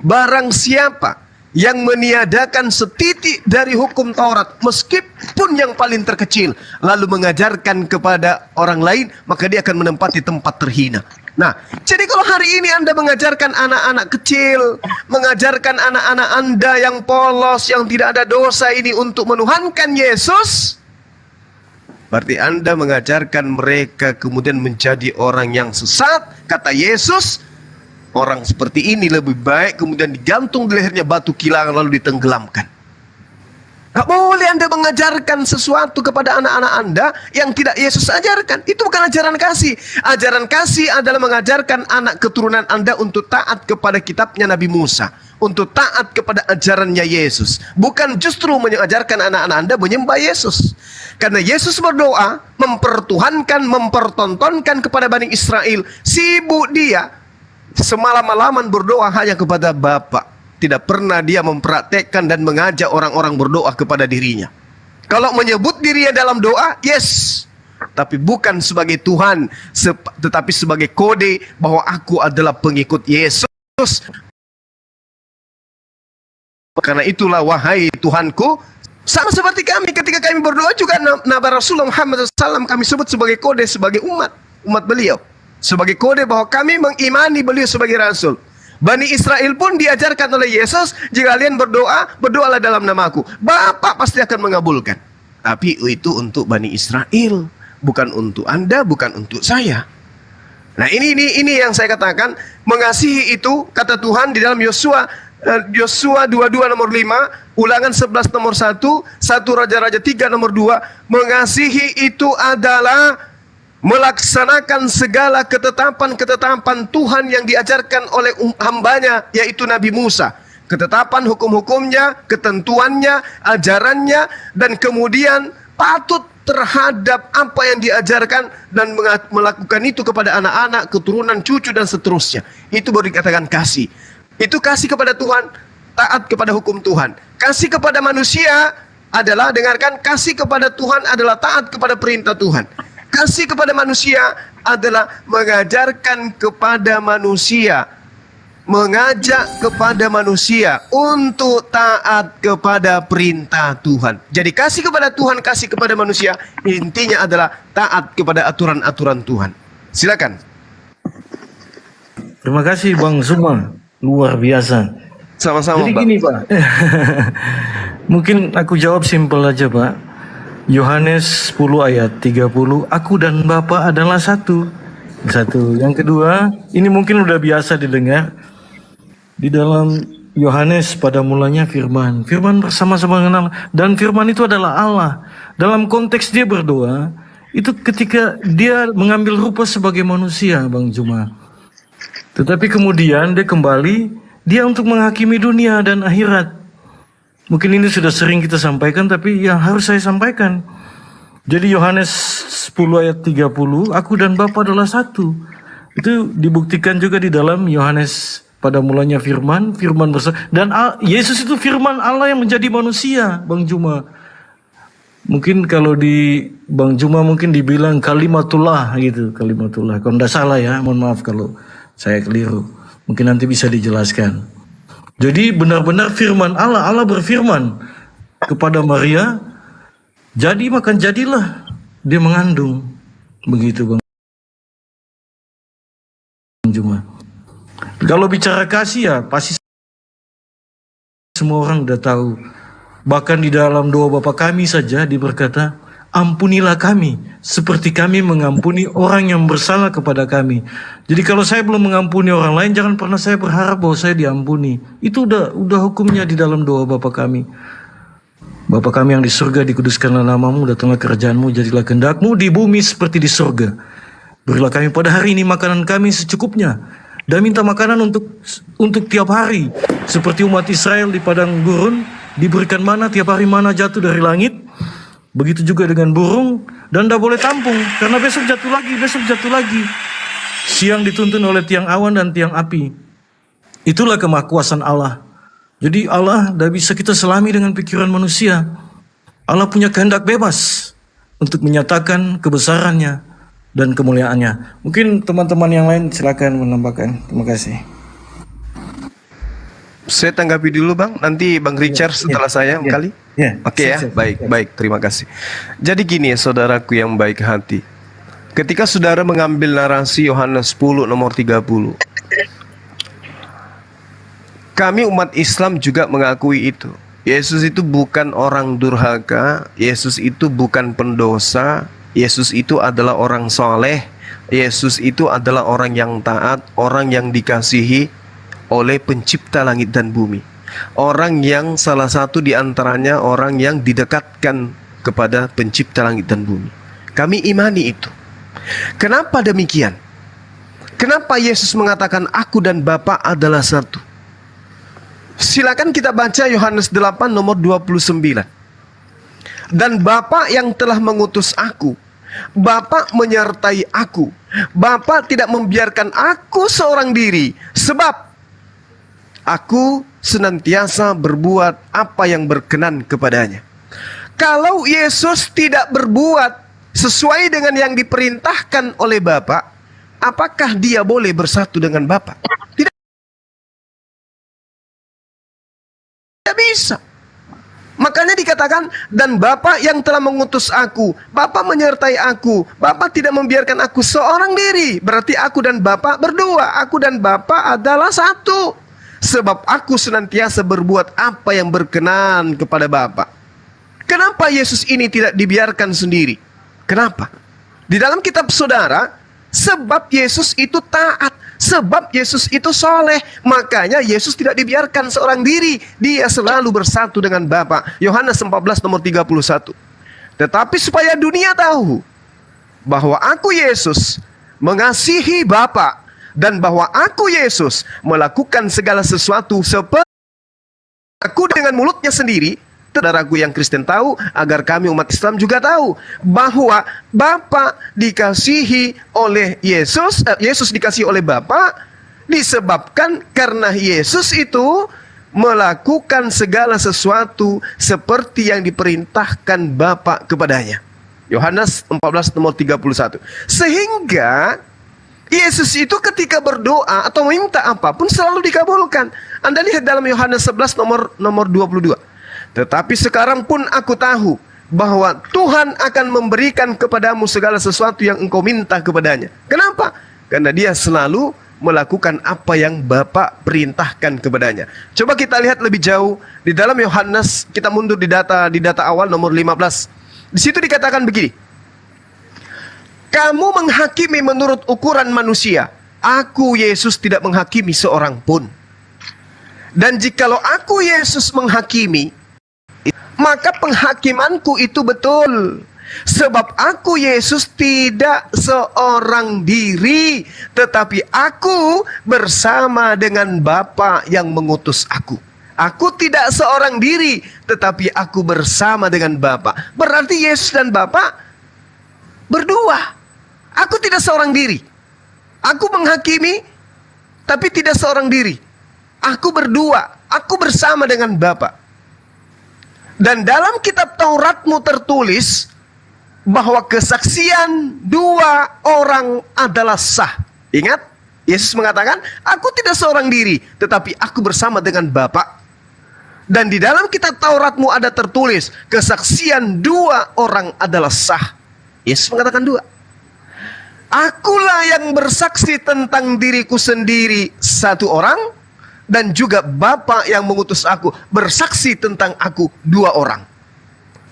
Speaker 7: barang siapa yang meniadakan setitik dari hukum Taurat, meskipun yang paling terkecil, lalu mengajarkan kepada orang lain, maka dia akan menempati tempat terhina. Nah, jadi kalau hari ini Anda mengajarkan anak-anak kecil, mengajarkan anak-anak Anda yang polos, yang tidak ada dosa ini untuk menuhankan Yesus, berarti Anda mengajarkan mereka kemudian menjadi orang yang sesat. Kata Yesus, orang seperti ini lebih baik kemudian digantung di lehernya batu kilangan lalu ditenggelamkan. Gak boleh Anda mengajarkan sesuatu kepada anak-anak Anda yang tidak Yesus ajarkan. Itu bukan ajaran kasih. Ajaran kasih adalah mengajarkan anak keturunan Anda untuk taat kepada kitabnya Nabi Musa, untuk taat kepada ajarannya Yesus. Bukan justru mengajarkan anak-anak Anda menyembah Yesus. Karena Yesus berdoa, mempertuhankan, mempertontonkan kepada Bani Israel. Sibuk dia semalam-malaman berdoa hanya kepada Bapa. Tidak pernah dia mempraktekkan dan mengajak orang-orang berdoa kepada dirinya. Kalau menyebut dirinya dalam doa, yes. Tapi bukan sebagai Tuhan, tetapi sebagai kode bahwa aku adalah pengikut Yesus. Karena itulah wahai Tuhanku, sama seperti kami ketika kami berdoa juga Nabi Rasulullah Muhammad SAW kami sebut sebagai kode, sebagai umat beliau. Sebagai kode bahwa kami mengimani beliau sebagai Rasul. Bani Israel pun diajarkan oleh Yesus, jika kalian berdoa, berdoalah dalam namaku. Bapa pasti akan mengabulkan. Tapi itu untuk Bani Israel, bukan untuk Anda, bukan untuk saya. Nah ini yang saya katakan, mengasihi itu kata Tuhan di dalam Yosua 22 nomor 5, Ulangan 11 nomor 1, 1 Raja-Raja 3 nomor 2, mengasihi itu adalah melaksanakan segala ketetapan-ketetapan Tuhan yang diajarkan oleh hambanya, yaitu Nabi Musa. Ketetapan hukum-hukumnya, ketentuannya, ajarannya, dan kemudian patut terhadap apa yang diajarkan dan melakukan itu kepada anak-anak, keturunan, cucu, dan seterusnya. Itu baru dikatakan kasih. Itu kasih kepada Tuhan, taat kepada hukum Tuhan. Kasih kepada manusia adalah, dengarkan, kasih kepada Tuhan adalah taat kepada perintah Tuhan. Kasih kepada manusia adalah mengajarkan kepada manusia, mengajak kepada manusia untuk taat kepada perintah Tuhan. Jadi kasih kepada Tuhan, kasih kepada manusia, intinya adalah taat kepada aturan-aturan Tuhan. Silakan.
Speaker 5: Terima kasih Bang Zuma, luar biasa.
Speaker 7: Sama-sama,
Speaker 5: Jadi
Speaker 7: Pak.
Speaker 5: gini Pak, mungkin aku jawab simpel aja Pak. Yohanes 10 ayat 30, aku dan Bapa adalah satu. Yang kedua, ini mungkin udah biasa didengar. Di dalam Yohanes pada mulanya firman. Firman bersama-sama mengenal. Dan firman itu adalah Allah. Dalam konteks dia berdoa, itu ketika dia mengambil rupa sebagai manusia, Bang Juma. Tetapi kemudian dia kembali, dia untuk menghakimi dunia dan akhirat. Mungkin ini sudah sering kita sampaikan, tapi yang harus saya sampaikan. Jadi Yohanes 10 ayat 30, aku dan Bapa adalah satu. Itu dibuktikan juga di dalam Yohanes pada mulanya firman bersama. Dan Yesus itu firman Allah yang menjadi manusia, Bang Juma. Mungkin kalau di Bang Juma mungkin dibilang kalimatullah gitu, kalimatullah. Kalau tidak salah ya, mohon maaf kalau saya keliru. Mungkin nanti bisa dijelaskan. Jadi benar-benar firman Allah, Allah berfirman kepada Maria, jadi makan jadilah, dia mengandung. Begitu Bang Juma. Kalau bicara kasih ya pasti semua orang udah tahu. Bahkan di dalam doa Bapa kami saja diberkata, ampunilah kami seperti kami mengampuni orang yang bersalah kepada kami. Jadi kalau saya belum mengampuni orang lain, jangan pernah saya berharap bahwa saya diampuni. Itu udah hukumnya di dalam doa Bapa kami. Bapa kami yang di surga, dikuduskanlah namamu, datanglah kerajaanmu, jadilah kehendakmu di bumi seperti di surga. Berilah kami pada hari ini makanan kami secukupnya, dan minta makanan untuk tiap hari, seperti umat Israel di padang gurun diberikan mana tiap hari, mana jatuh dari langit. Begitu juga dengan burung, dan tidak boleh tampung, karena besok jatuh lagi. Siang dituntun oleh tiang awan dan tiang api. Itulah kemahakuasaan Allah. Jadi Allah tidak bisa kita selami dengan pikiran manusia. Allah punya kehendak bebas. untuk menyatakan kebesarannya dan kemuliaannya. Mungkin teman-teman yang lain silakan menambahkan. Terima kasih.
Speaker 7: Saya tanggapi dulu Bang, nanti Bang Richard setelah saya kali.
Speaker 5: Ya,
Speaker 7: Oke ya,
Speaker 5: siap.
Speaker 7: baik, terima kasih. Jadi gini ya saudaraku yang baik hati. Ketika saudara mengambil narasi Yohanes 10 nomor 30, kami umat Islam juga mengakui itu. Yesus itu bukan orang durhaka, Yesus itu bukan pendosa, Yesus itu adalah orang soleh, Yesus itu adalah orang yang taat, orang yang dikasihi oleh pencipta langit dan bumi. Orang yang salah satu di antaranya orang yang didekatkan kepada pencipta langit dan bumi. Kami imani itu. Kenapa demikian? Kenapa Yesus mengatakan aku dan Bapa adalah satu? Silakan kita baca Yohanes 8 nomor 29. Dan Bapa yang telah mengutus aku, Bapa menyertai aku. Bapa tidak membiarkan aku seorang diri, sebab aku senantiasa berbuat apa yang berkenan kepadanya. Kalau Yesus tidak berbuat sesuai dengan yang diperintahkan oleh Bapa, apakah dia boleh bersatu dengan Bapa? Tidak bisa. Makanya dikatakan, dan Bapa yang telah mengutus aku, Bapa menyertai aku, Bapa tidak membiarkan aku seorang diri. Berarti aku dan Bapa berdua. Aku dan Bapa adalah satu. Sebab aku senantiasa berbuat apa yang berkenan kepada Bapa. Kenapa Yesus ini tidak dibiarkan sendiri? Kenapa? Di dalam kitab saudara, sebab Yesus itu taat, sebab Yesus itu soleh, makanya Yesus tidak dibiarkan seorang diri. Dia selalu bersatu dengan Bapa. Yohanes 14 nomor 31. Tetapi supaya dunia tahu bahwa aku Yesus mengasihi Bapa, dan bahwa aku Yesus melakukan segala sesuatu seperti aku dengan mulutnya sendiri. Saudaraku yang Kristen tahu, agar kami umat Islam juga tahu bahwa Bapa dikasihi oleh Yesus, Yesus dikasihi oleh Bapa disebabkan karena Yesus itu melakukan segala sesuatu seperti yang diperintahkan Bapa kepadanya. Yohanes 14 nomor 31. Sehingga Yesus itu ketika berdoa atau minta apapun selalu dikabulkan. Anda lihat dalam Yohanes 11 nomor 22. Tetapi sekarang pun aku tahu bahwa Tuhan akan memberikan kepadamu segala sesuatu yang engkau minta kepadanya. Kenapa? Karena dia selalu melakukan apa yang Bapa perintahkan kepadanya. Coba kita lihat lebih jauh di dalam Yohanes, kita mundur di data awal nomor 15. Di situ dikatakan begini. Kamu menghakimi menurut ukuran manusia. Aku Yesus tidak menghakimi seorang pun. Dan jikalau aku Yesus menghakimi, maka penghakimanku itu betul. Sebab aku Yesus tidak seorang diri, tetapi aku bersama dengan Bapa yang mengutus aku. Aku tidak seorang diri, tetapi aku bersama dengan Bapa. Berarti Yesus dan Bapa berdua. Aku tidak seorang diri. Aku menghakimi, tapi tidak seorang diri. Aku berdua. Aku bersama dengan Bapa. Dan dalam kitab Tauratmu tertulis bahwa kesaksian dua orang adalah sah. Ingat, Yesus mengatakan, aku tidak seorang diri, tetapi aku bersama dengan Bapa. Dan di dalam kitab Tauratmu ada tertulis, kesaksian dua orang adalah sah. Yesus mengatakan dua. Akulah yang bersaksi tentang diriku sendiri satu orang, dan juga Bapa yang mengutus aku bersaksi tentang aku dua orang.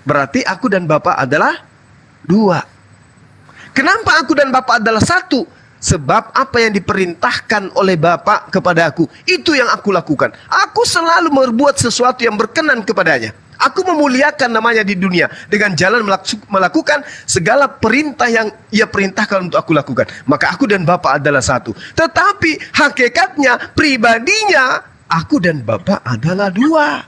Speaker 7: Berarti aku dan Bapa adalah dua. Kenapa aku dan Bapa adalah satu? Sebab apa yang diperintahkan oleh Bapa kepada aku, itu yang aku lakukan. Aku selalu berbuat sesuatu yang berkenan kepadanya. Aku memuliakan namanya di dunia dengan jalan melakukan segala perintah yang ia perintahkan untuk aku lakukan. Maka aku dan Bapa adalah satu. Tetapi hakikatnya, pribadinya, aku dan Bapa adalah dua.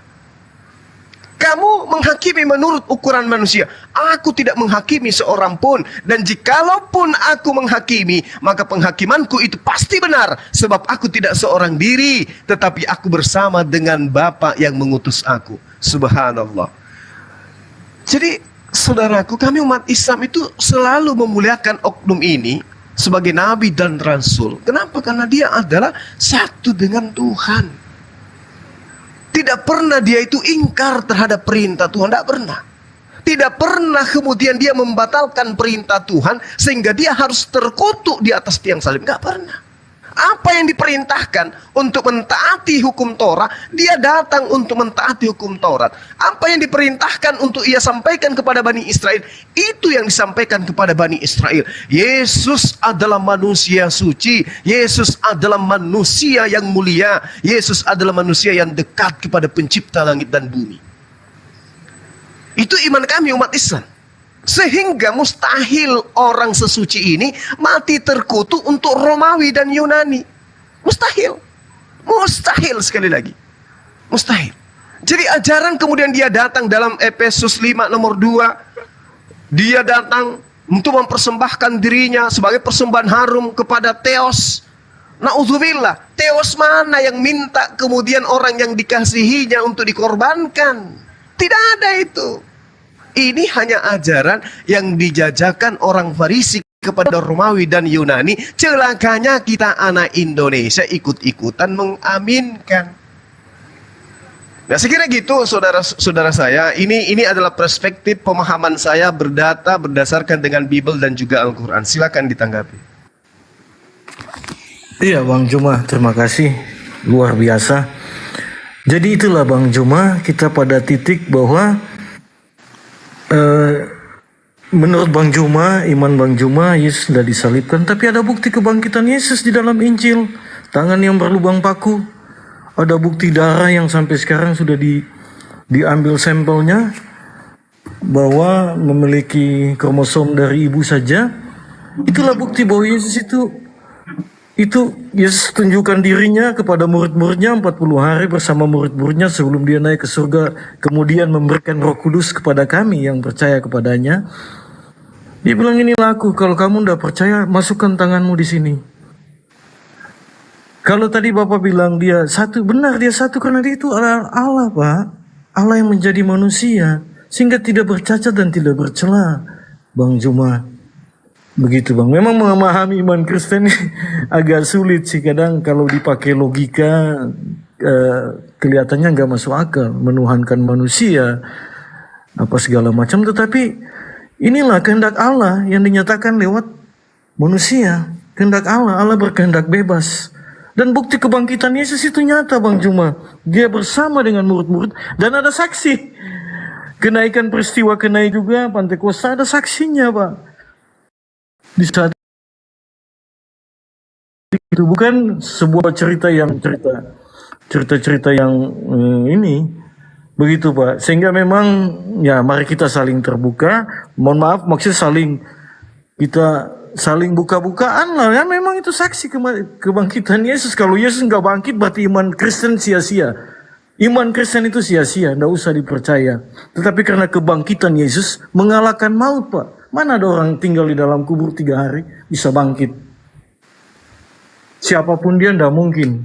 Speaker 7: Kamu menghakimi menurut ukuran manusia. Aku tidak menghakimi seorang pun. Dan jikalaupun aku menghakimi, maka penghakimanku itu pasti benar. Sebab aku tidak seorang diri, tetapi aku bersama dengan Bapa yang mengutus aku. Subhanallah. Jadi saudaraku, kami umat Islam itu selalu memuliakan oknum ini sebagai nabi dan rasul. Kenapa? Karena dia adalah satu dengan Tuhan. Tidak pernah dia itu ingkar terhadap perintah Tuhan, tidak pernah. Tidak pernah kemudian dia membatalkan perintah Tuhan sehingga dia harus terkutuk di atas tiang salib, nggak pernah. Apa yang diperintahkan untuk mentaati hukum Taurat, dia datang untuk mentaati hukum Taurat. Apa yang diperintahkan untuk ia sampaikan kepada Bani Israel, itu yang disampaikan kepada Bani Israel. Yesus adalah manusia suci, Yesus adalah manusia yang mulia, Yesus adalah manusia yang dekat kepada pencipta langit dan bumi. Itu iman kami umat Islam. Sehingga mustahil orang sesuci ini mati terkutuk untuk Romawi dan Yunani. Mustahil. Mustahil sekali lagi. Mustahil. Jadi ajaran kemudian dia datang dalam Efesus 5 nomor 2. Dia datang untuk mempersembahkan dirinya sebagai persembahan harum kepada Theos. Na'udzubillah. Theos mana yang minta kemudian orang yang dikasihinya untuk dikorbankan? Tidak ada itu. Ini hanya ajaran yang dijajakan orang Farisi kepada Romawi dan Yunani. Celakanya kita anak Indonesia ikut-ikutan mengaminkan. Nah, sekira gitu saudara-saudara saya. Ini adalah perspektif pemahaman saya berdata berdasarkan dengan Bible dan juga Al-Quran. Silakan ditanggapi.
Speaker 5: Iya Bang Juma, terima kasih. Luar biasa. Jadi itulah Bang Juma, kita pada titik bahwa menurut Bang Juma, iman Bang Juma, Yesus sudah disalibkan, tapi ada bukti kebangkitan Yesus di dalam Injil. Tangan yang berlubang paku, ada bukti darah yang sampai sekarang sudah diambil sampelnya, bahwa memiliki kromosom dari ibu saja. Itulah bukti bahwa Yesus itu Yesus tunjukkan dirinya kepada murid-muridnya 40 hari bersama murid-muridnya sebelum dia naik ke surga, kemudian memberikan Roh Kudus kepada kami yang percaya kepadanya. Dia bilang, inilah aku, kalau kamu tidak percaya masukkan tanganmu di sini. Kalau tadi Bapak bilang dia satu, benar dia satu karena dia itu adalah Allah, Pak. Allah yang menjadi manusia sehingga tidak bercacat dan tidak bercela, Bang Juma. Begitu Bang, memang memahami iman Kristen agak sulit sih kadang kalau dipakai logika, kelihatannya nggak masuk akal, menuhankan manusia apa segala macam. Tetapi inilah kehendak Allah yang dinyatakan lewat manusia. Kehendak Allah, Allah berkehendak bebas. Dan bukti kebangkitan Yesus itu nyata Bang Juma. Dia bersama dengan murid-murid dan ada saksi. Kenaikan peristiwa kenai juga Pantekosta ada saksinya Pak. Di saat itu bukan sebuah cerita yang ini begitu Pak, sehingga memang ya mari kita saling terbuka, mohon maaf maksudnya kita saling buka-bukaan lah ya, memang itu saksi kebangkitan Yesus. Kalau Yesus nggak bangkit berarti iman Kristen sia-sia, iman Kristen itu sia-sia, nggak usah dipercaya. Tetapi karena kebangkitan Yesus mengalahkan maut Pak. Mana ada orang tinggal di dalam kubur 3 hari bisa bangkit? Siapapun dia tidak mungkin.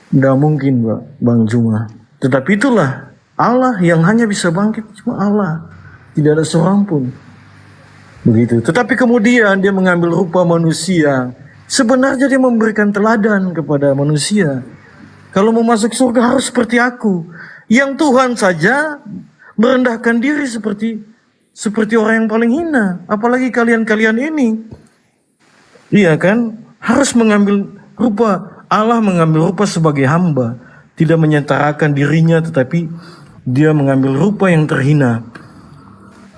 Speaker 5: Tidak mungkin Bang Juma. Tetapi itulah Allah yang hanya bisa bangkit, cuma Allah. Tidak ada seorang pun. Begitu. Tetapi kemudian dia mengambil rupa manusia. Sebenarnya dia memberikan teladan kepada manusia. Kalau mau masuk surga harus seperti aku. Yang Tuhan saja merendahkan diri seperti orang yang paling hina, apalagi kalian-kalian ini. Iya kan? Harus mengambil rupa, Allah mengambil rupa sebagai hamba, tidak menyentarakan dirinya tetapi dia mengambil rupa yang terhina.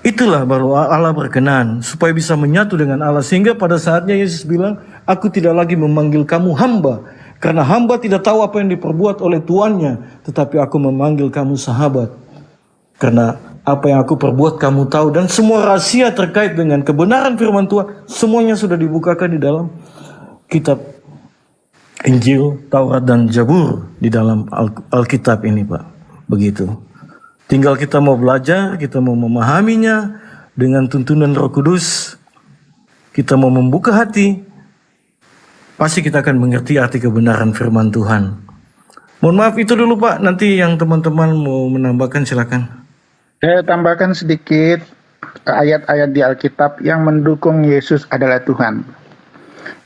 Speaker 5: Itulah baru Allah berkenan supaya bisa menyatu dengan Allah, sehingga pada saatnya Yesus bilang, aku tidak lagi memanggil kamu hamba, karena hamba tidak tahu apa yang diperbuat oleh tuannya, tetapi aku memanggil kamu sahabat, karena apa yang aku perbuat kamu tahu. Dan semua rahasia terkait dengan kebenaran firman Tuhan semuanya sudah dibukakan di dalam kitab Injil, Taurat dan Zabur, di dalam Alkitab ini Pak. Begitu. Tinggal kita mau belajar, kita mau memahaminya dengan tuntunan Roh Kudus, kita mau membuka hati, pasti kita akan mengerti arti kebenaran firman Tuhan. Mohon maaf itu dulu Pak, nanti yang teman-teman mau menambahkan silakan.
Speaker 2: Saya tambahkan sedikit ayat-ayat di Alkitab yang mendukung Yesus adalah Tuhan.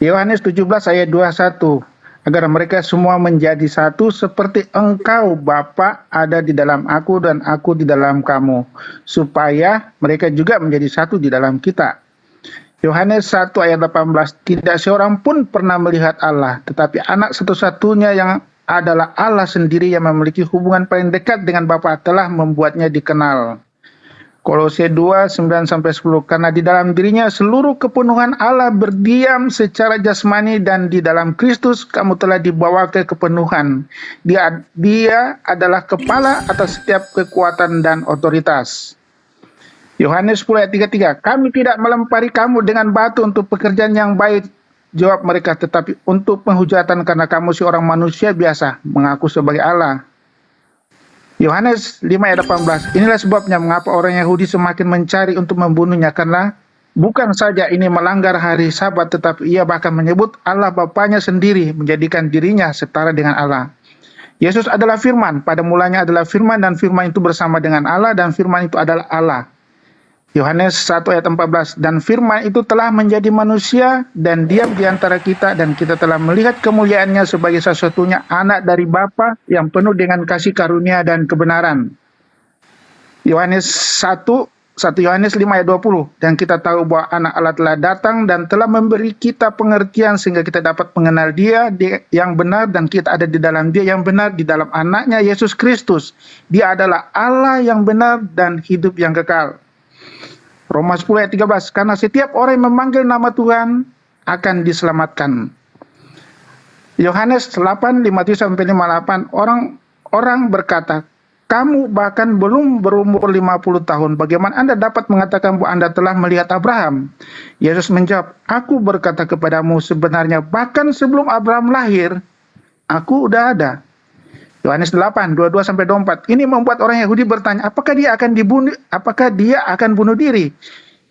Speaker 2: Yohanes 17 ayat 21, agar mereka semua menjadi satu seperti Engkau Bapa ada di dalam aku dan aku di dalam kamu, supaya mereka juga menjadi satu di dalam kita. Yohanes 1 ayat 18, tidak seorang pun pernah melihat Allah, tetapi anak satu-satunya yang adalah Allah sendiri yang memiliki hubungan paling dekat dengan Bapa telah membuatnya dikenal. Kolose 2, 9-10, karena di dalam dirinya seluruh kepenuhan Allah berdiam secara jasmani dan di dalam Kristus kamu telah dibawa ke kepenuhan. Dia adalah kepala atas setiap kekuatan dan otoritas. Yohanes 10 ayat 33, kami tidak melempari kamu dengan batu untuk pekerjaan yang baik, jawab mereka, tetapi untuk penghujatan karena kamu seorang manusia biasa, mengaku sebagai Allah. Yohanes 5 ayat 18, inilah sebabnya mengapa orang Yahudi semakin mencari untuk membunuhnya, karena bukan saja ini melanggar hari Sabat, tetapi ia bahkan menyebut Allah Bapanya sendiri, menjadikan dirinya setara dengan Allah. Yesus adalah firman, pada mulanya adalah firman dan firman itu bersama dengan Allah dan firman itu adalah Allah. Yohanes 1 ayat 14, dan firman itu telah menjadi manusia dan diam di antara kita dan kita telah melihat kemuliaannya sebagai satu-satunya anak dari Bapa yang penuh dengan kasih karunia dan kebenaran. Yohanes 1 Yohanes 5 ayat 20, dan kita tahu bahwa anak Allah telah datang dan telah memberi kita pengertian sehingga kita dapat mengenal dia yang benar dan kita ada di dalam dia yang benar, di dalam anaknya Yesus Kristus. Dia adalah Allah yang benar dan hidup yang kekal. Roma 10 ayat 13, karena setiap orang yang memanggil nama Tuhan akan diselamatkan. Yohanes 8, 57-58, orang berkata, kamu bahkan belum berumur 50 tahun, bagaimana Anda dapat mengatakan bahwa Anda telah melihat Abraham? Yesus menjawab, aku berkata kepadamu sebenarnya bahkan sebelum Abraham lahir, aku udah ada. Yohanes 8, 22-24. Ini membuat orang Yahudi bertanya, apakah dia akan bunuh diri?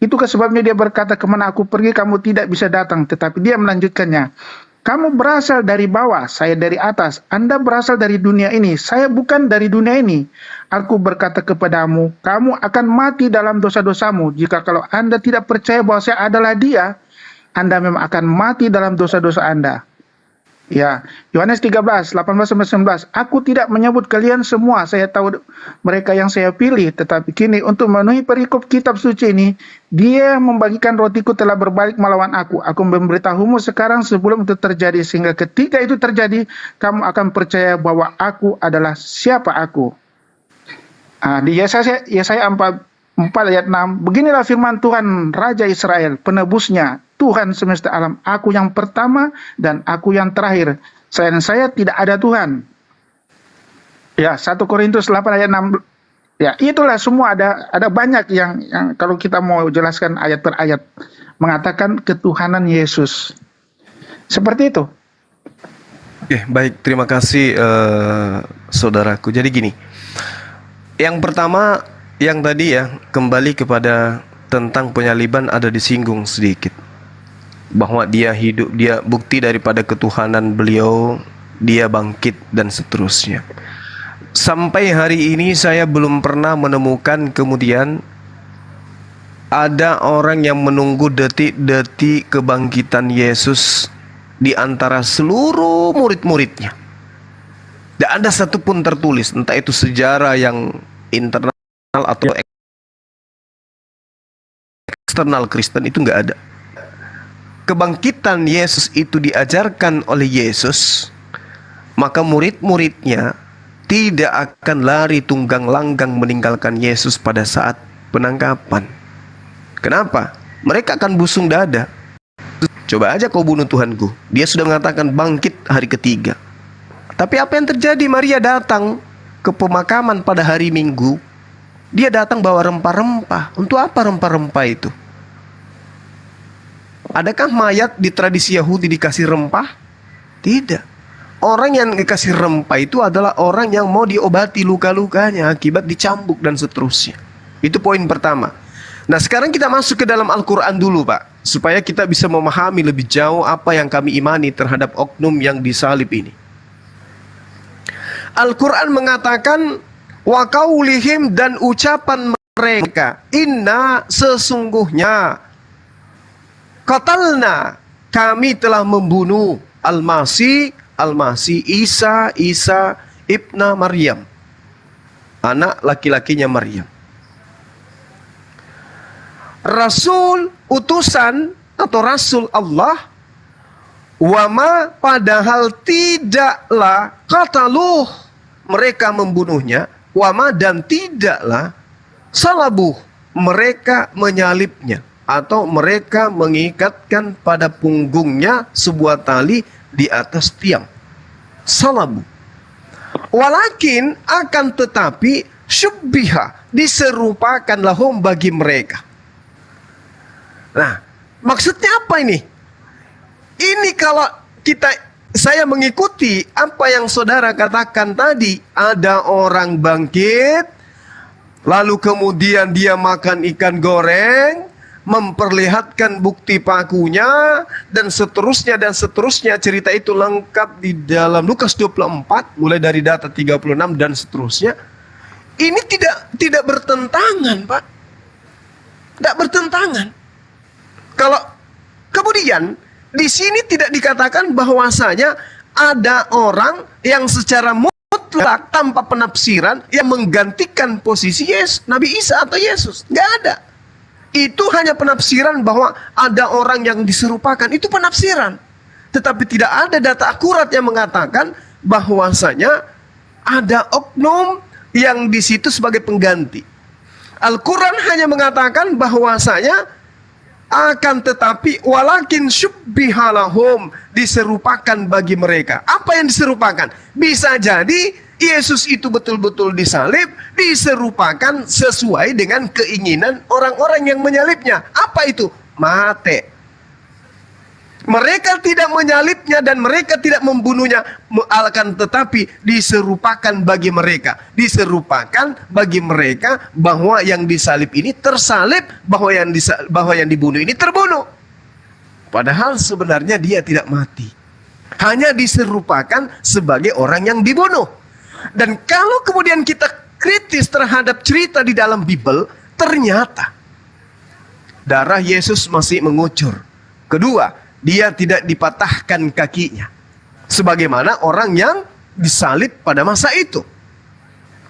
Speaker 2: Itu sebabnya dia berkata, kemana aku pergi kamu tidak bisa datang. Tetapi dia melanjutkannya, kamu berasal dari bawah, saya dari atas. Anda berasal dari dunia ini, saya bukan dari dunia ini. Aku berkata kepadamu, kamu akan mati dalam dosa-dosamu. Jika kalau Anda tidak percaya bahwa saya adalah dia, Anda memang akan mati dalam dosa-dosa Anda. Ya, Yohanes 13, 18-19, aku tidak menyebut kalian semua, saya tahu mereka yang saya pilih, tetapi kini untuk memenuhi perikop kitab suci ini, dia membagikan rotiku telah berbalik melawan aku memberitahumu sekarang sebelum itu terjadi, sehingga ketika itu terjadi, kamu akan percaya bahwa aku adalah siapa aku. Di Yesaya 4 ayat 6, beginilah firman Tuhan Raja Israel, penebusnya, Tuhan semesta alam, aku yang pertama dan aku yang terakhir. Selain saya tidak ada Tuhan. Ya, 1 Korintus 8 ayat 6. Ya, itulah semua ada banyak yang kalau kita mau jelaskan ayat per ayat mengatakan ketuhanan Yesus. Seperti itu.
Speaker 7: Oke, baik, terima kasih saudaraku. Jadi gini. Yang pertama yang tadi ya, kembali kepada tentang penyaliban ada disinggung sedikit. Bahwa dia hidup, dia bukti daripada ketuhanan beliau, dia bangkit dan seterusnya. Sampai hari ini saya belum pernah menemukan kemudian ada orang yang menunggu detik-detik kebangkitan Yesus di antara seluruh murid-muridnya. Tidak ada satupun tertulis, entah itu sejarah yang internal atau eksternal Kristen, itu nggak ada. Kebangkitan Yesus itu diajarkan oleh Yesus, maka murid-muridnya tidak akan lari tunggang langgang meninggalkan Yesus pada saat penangkapan. Kenapa? Mereka akan busung dada. Coba aja kau bunuh Tuhanku. Dia sudah mengatakan bangkit hari ketiga. Tapi apa yang terjadi? Maria datang ke pemakaman pada hari Minggu. Dia datang bawa rempah-rempah. Untuk apa rempah-rempah itu? Adakah mayat di tradisi Yahudi dikasih rempah? Tidak. Orang yang dikasih rempah itu adalah orang yang mau diobati luka-lukanya akibat dicambuk dan seterusnya. Itu poin pertama. Nah, sekarang kita masuk ke dalam Al-Quran dulu, Pak, supaya kita bisa memahami lebih jauh apa yang kami imani terhadap oknum yang disalib ini. Al-Quran mengatakan wa qaulihim, dan ucapan mereka, inna, sesungguhnya, qatalna, kami telah membunuh Al-Masih Isa ibna Maryam, anak laki-lakinya Maryam. Rasul, utusan atau Rasul Allah, wama, padahal tidaklah, qataluh, mereka membunuhnya, wama, dan tidaklah, salabuh, mereka menyalibnya, atau mereka mengikatkan pada punggungnya sebuah tali di atas tiang. Salabu. Walakin, akan tetapi, syubbiha, diserupakan lahum, bagi mereka. Nah, maksudnya apa ini? Ini kalau saya mengikuti apa yang saudara katakan tadi, ada orang bangkit, lalu kemudian dia makan ikan goreng, memperlihatkan bukti pakunya, dan seterusnya, cerita itu lengkap di dalam Lukas 24, mulai dari data 36 dan seterusnya. Ini tidak bertentangan, Pak. Tidak bertentangan. Kalau kemudian di sini tidak dikatakan bahwasanya ada orang yang secara mutlak tanpa penafsiran yang menggantikan posisi Nabi Isa atau Yesus. Nggak ada. Itu hanya penafsiran bahwa ada orang yang diserupakan. Itu penafsiran. Tetapi tidak ada data akurat yang mengatakan bahwasanya ada oknum yang di situ sebagai pengganti. Al-Quran hanya mengatakan bahwasanya akan tetapi walakin syubbihalahum, diserupakan bagi mereka. Apa yang diserupakan? Bisa jadi Yesus itu betul-betul disalib, diserupakan sesuai dengan keinginan orang-orang yang menyalibnya. Apa itu? Mate. Mereka tidak menyalibnya dan mereka tidak membunuhnya, akan tetapi diserupakan bagi mereka. Diserupakan bagi mereka bahwa yang disalib ini tersalib, bahwa yang dibunuh ini terbunuh. Padahal sebenarnya dia tidak mati. Hanya diserupakan sebagai orang yang dibunuh. Dan kalau kemudian kita kritis terhadap cerita di dalam Bible, ternyata darah Yesus masih mengucur. Kedua, dia tidak dipatahkan kakinya, sebagaimana orang yang disalib pada masa itu.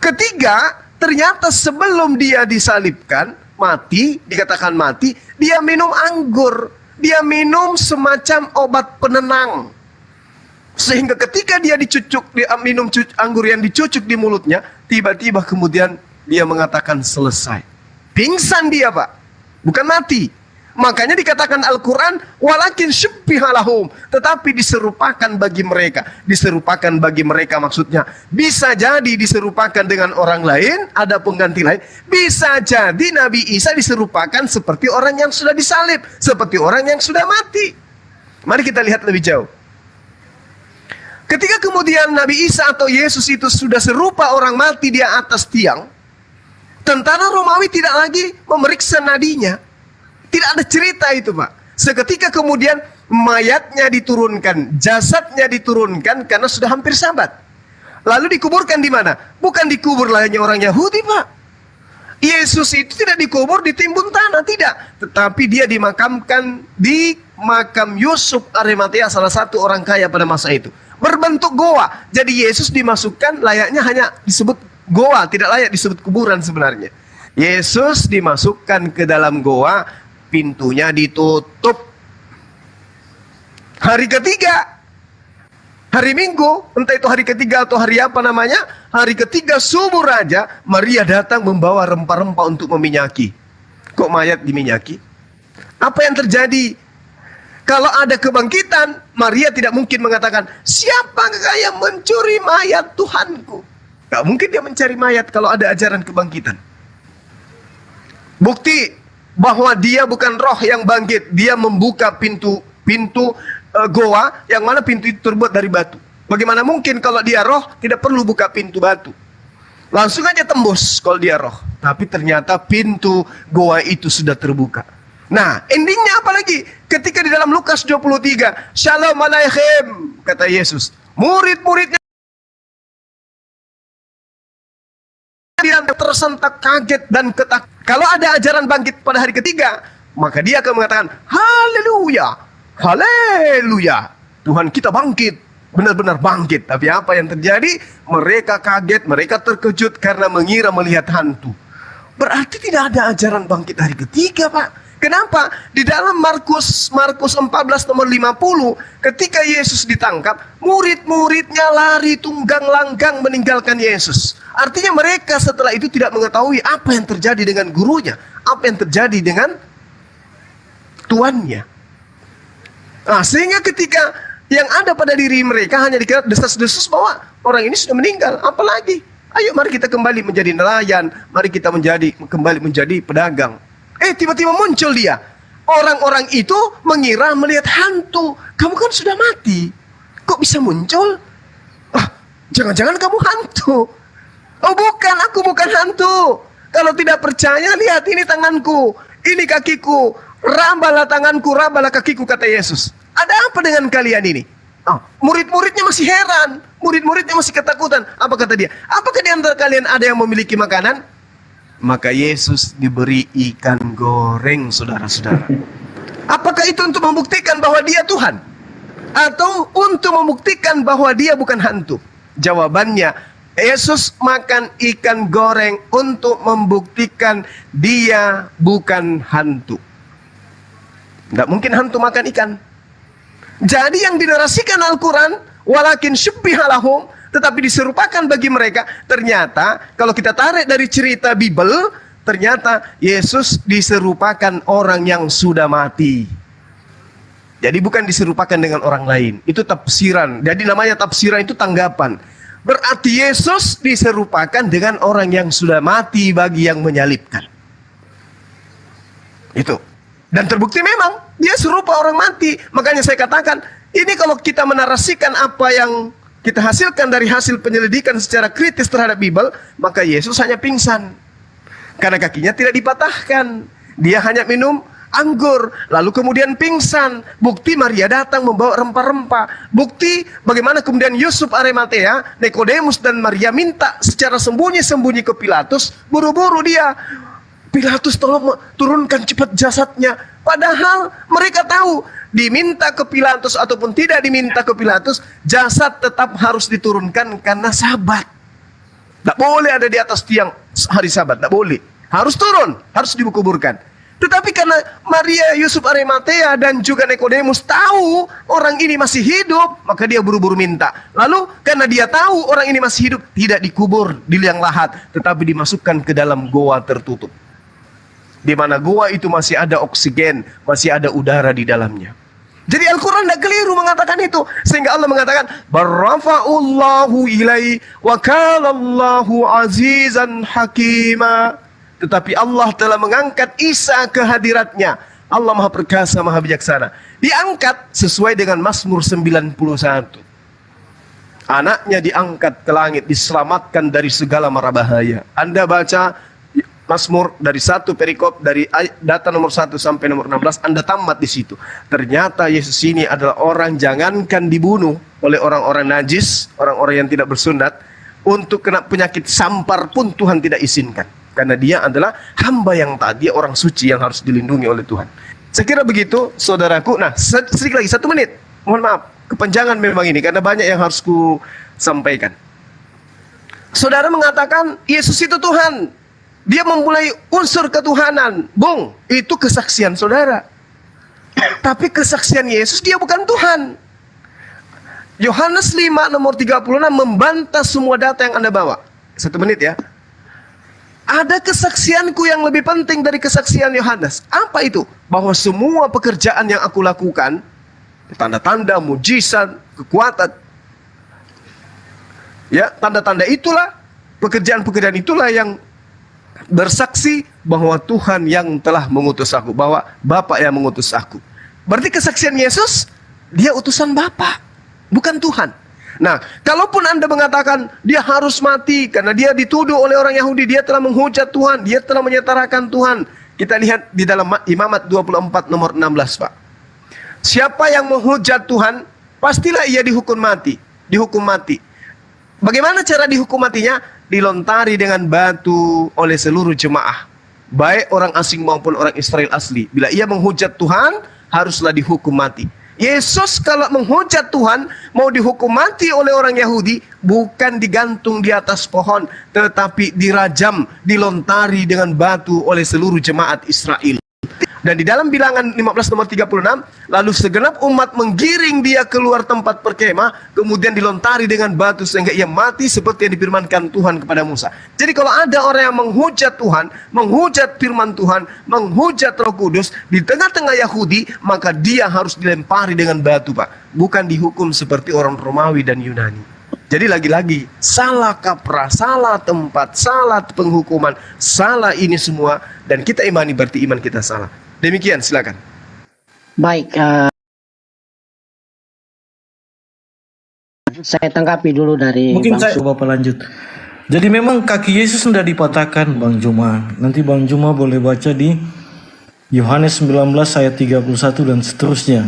Speaker 7: Ketiga, ternyata sebelum dia disalibkan, mati, dikatakan mati, dia minum anggur. Dia minum semacam obat penenang. Sehingga ketika dia minum anggur yang dicucuk di mulutnya, tiba-tiba kemudian dia mengatakan selesai. Pingsan dia, Pak. Bukan mati. Makanya dikatakan Al-Quran, walakin syubbihalahum, tetapi diserupakan bagi mereka. Diserupakan bagi mereka maksudnya bisa jadi diserupakan dengan orang lain, ada pengganti lain. Bisa jadi Nabi Isa diserupakan seperti orang yang sudah disalib, seperti orang yang sudah mati. Mari kita lihat lebih jauh. Ketika kemudian Nabi Isa atau Yesus itu sudah serupa orang mati di atas tiang, tentara Romawi tidak lagi memeriksa nadinya. Tidak ada cerita itu, Pak. Seketika kemudian mayatnya diturunkan, jasadnya diturunkan karena sudah hampir sabat. Lalu dikuburkan di mana? Bukan dikubur lainnya orang Yahudi, Pak. Yesus itu tidak dikubur di timbun tanah, tidak. Tetapi dia dimakamkan di makam Yusuf Arimatea, salah satu orang kaya pada masa itu. Berbentuk goa. Jadi Yesus dimasukkan layaknya hanya disebut goa, tidak layak disebut kuburan sebenarnya. Yesus dimasukkan ke dalam goa, pintunya ditutup. Hari ketiga, hari Minggu, entah itu hari ketiga atau hari apa namanya, hari ketiga subuh raja, Maria datang membawa rempah-rempah untuk meminyaki. Kok mayat diminyaki? Apa yang terjadi? Kalau ada kebangkitan, Maria tidak mungkin mengatakan, siapa yang mencuri mayat Tuhanku? Gak mungkin dia mencari mayat kalau ada ajaran kebangkitan. Bukti bahwa dia bukan roh yang bangkit, dia membuka pintu goa, yang mana pintu itu terbuat dari batu. Bagaimana mungkin kalau dia roh tidak perlu buka pintu batu, langsung aja tembus kalau dia roh. Tapi ternyata pintu goa itu sudah terbuka. Nah, endingnya apa lagi? Ketika di dalam Lukas 23, Shalom Aleichem, kata Yesus, murid-muridnya dia tersentak kaget dan ketak. Kalau ada ajaran bangkit pada hari ketiga, maka dia akan mengatakan, haleluya, haleluya, Tuhan kita bangkit, benar-benar bangkit. Tapi apa yang terjadi? Mereka kaget, mereka terkejut karena mengira melihat hantu. Berarti tidak ada ajaran bangkit hari ketiga, Pak. Kenapa? Di dalam Markus 14 nomor 50, ketika Yesus ditangkap, murid-muridnya lari tunggang langgang meninggalkan Yesus. Artinya mereka setelah itu tidak mengetahui apa yang terjadi dengan gurunya, apa yang terjadi dengan tuannya. Nah, sehingga ketika yang ada pada diri mereka hanya dikira desas-desus bahwa orang ini sudah meninggal, apalagi? Ayo mari kita kembali menjadi nelayan, mari kita kembali menjadi pedagang. Tiba-tiba muncul dia. Orang-orang itu mengira melihat hantu. Kamu kan sudah mati. Kok bisa muncul? Jangan-jangan kamu hantu. Oh bukan, aku bukan hantu. Kalau tidak percaya, lihat ini tanganku, ini kakiku. Rabalah tanganku, rabalah kakiku, kata Yesus. Ada apa dengan kalian ini? Murid-muridnya masih heran. Murid-muridnya masih ketakutan. Apa kata dia? Apakah di antara kalian ada yang memiliki makanan? Maka Yesus diberi ikan goreng, saudara-saudara. Apakah itu untuk membuktikan bahwa dia Tuhan? Atau untuk membuktikan bahwa dia bukan hantu? Jawabannya, Yesus makan ikan goreng untuk membuktikan dia bukan hantu. Tidak mungkin hantu makan ikan. Jadi yang dinarasikan Al-Quran, walakin syubbiha lahum, tetapi diserupakan bagi mereka. Ternyata kalau kita tarik dari cerita Bible, ternyata Yesus diserupakan orang yang sudah mati. Jadi bukan diserupakan dengan orang lain. Itu tafsiran. Jadi namanya tafsiran itu tanggapan. Berarti Yesus diserupakan dengan orang yang sudah mati bagi yang menyalibkan. Itu. Dan terbukti memang dia serupa orang mati. Makanya saya katakan, ini kalau kita menarasikan apa yang kita hasilkan dari hasil penyelidikan secara kritis terhadap Bible, maka Yesus hanya pingsan. Karena kakinya tidak dipatahkan. Dia hanya minum anggur, lalu kemudian pingsan. Bukti Maria datang membawa rempah-rempah. Bukti bagaimana kemudian Yusuf Arimatea, Nikodemus dan Maria minta secara sembunyi-sembunyi ke Pilatus. Buru-buru dia, Pilatus tolong turunkan cepat jasadnya. Padahal mereka tahu, diminta ke Pilatus ataupun tidak diminta ke Pilatus, jasad tetap harus diturunkan karena Sabat. Tidak boleh ada di atas tiang hari Sabat, tidak boleh. Harus turun, harus dikuburkan. Tetapi karena Maria, Yusuf Arimatea dan juga Nikodemus tahu orang ini masih hidup, maka dia buru-buru minta. Lalu karena dia tahu orang ini masih hidup, tidak dikubur di liang lahat, tetapi dimasukkan ke dalam goa tertutup. Di mana goa itu masih ada oksigen, masih ada udara di dalamnya. Jadi Al-Quran tidak keliru mengatakan itu. Sehingga Allah mengatakan, Barrafa'ullahu ilai wa kalallahu azizan hakima. Tetapi Allah telah mengangkat Isa ke hadiratnya. Allah Maha Perkasa, Maha Bijaksana. Diangkat sesuai dengan Mazmur 91. Anaknya diangkat ke langit, diselamatkan dari segala mara bahaya. Anda baca Mazmur dari 1 perikop dari data nomor 1 sampai nomor 16, Anda tamat di situ. Ternyata Yesus ini adalah orang, jangankan dibunuh oleh orang-orang najis, orang-orang yang tidak bersunat, untuk kena penyakit sampar pun Tuhan tidak izinkan. Karena dia adalah hamba yang taat, dia orang suci yang harus dilindungi oleh Tuhan. Saya kira begitu, saudaraku. Nah, sedikit lagi, 1 menit. Mohon maaf, kepanjangan memang ini, karena banyak yang harus ku sampaikan. Saudara mengatakan, Yesus itu Tuhan. Dia memulai unsur ketuhanan. Bung, itu kesaksian saudara. Tapi kesaksian Yesus, dia bukan Tuhan. Yohanes 5 nomor 36 membantah semua data yang Anda bawa. 1 menit ya. Ada kesaksianku yang lebih penting dari kesaksian Yohanes. Apa itu? Bahwa semua pekerjaan yang aku lakukan, tanda-tanda, mujizat, kekuatan, ya, tanda-tanda itulah, pekerjaan-pekerjaan itulah yang bersaksi bahwa Tuhan yang telah mengutus aku, bahwa Bapa yang mengutus aku. Berarti kesaksian Yesus, dia utusan Bapa, bukan Tuhan. Nah, kalaupun Anda mengatakan dia harus mati karena dia dituduh oleh orang Yahudi, dia telah menghujat Tuhan, dia telah menyetarakan Tuhan. Kita lihat di dalam Imamat 24 nomor 16, Pak. Siapa yang menghujat Tuhan, pastilah ia dihukum mati. Dihukum mati. Bagaimana cara dihukum matinya? dilontari dengan batu oleh seluruh jemaah, baik orang asing maupun orang Israel asli. Bila ia menghujat Tuhan, haruslah dihukum mati. Yesus kalau menghujat Tuhan, mau dihukum mati oleh orang Yahudi, bukan digantung di atas pohon, tetapi dirajam, dilontari dengan batu oleh seluruh jemaat Israel. Dan di dalam Bilangan 15 nomor 36, lalu segenap umat menggiring dia keluar tempat perkemah, kemudian dilontari dengan batu sehingga ia mati seperti yang difirmankan Tuhan kepada Musa. Jadi kalau ada orang yang menghujat Tuhan, menghujat firman Tuhan, menghujat Roh Kudus di tengah-tengah Yahudi, maka dia harus dilempari dengan batu, Pak. Bukan dihukum seperti orang Romawi dan Yunani. Jadi lagi-lagi, salah kaprah, salah tempat, salah penghukuman, salah ini semua, dan kita imani berarti iman kita salah. Demikian, silakan.
Speaker 4: Baik, saya tanggapi dulu dari
Speaker 5: Mungkin
Speaker 4: Bang
Speaker 5: saya Bapak lanjut. Jadi memang kaki Yesus sudah dipatahkan, Bang Juma. Nanti Bang Juma boleh baca di Yohanes 19 ayat 31 dan seterusnya.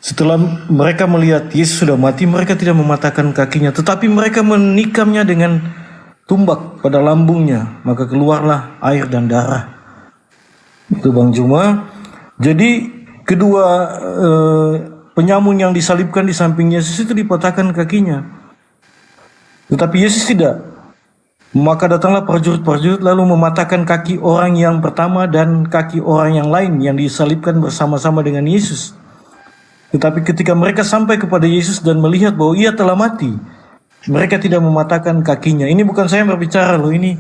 Speaker 5: Setelah mereka melihat Yesus sudah mati, mereka tidak mematahkan kakinya, tetapi mereka menikamnya dengan tumbak pada lambungnya, maka keluarlah air dan darah. Itu Bang Juma. Jadi kedua penyamun yang disalibkan di samping Yesus itu dipatahkan kakinya, tetapi Yesus tidak. Maka datanglah prajurit-prajurit lalu mematahkan kaki orang yang pertama dan kaki orang yang lain yang disalibkan bersama-sama dengan Yesus. Tetapi ketika mereka sampai kepada Yesus dan melihat bahwa ia telah mati, mereka tidak mematahkan kakinya. Ini bukan saya yang berbicara loh, ini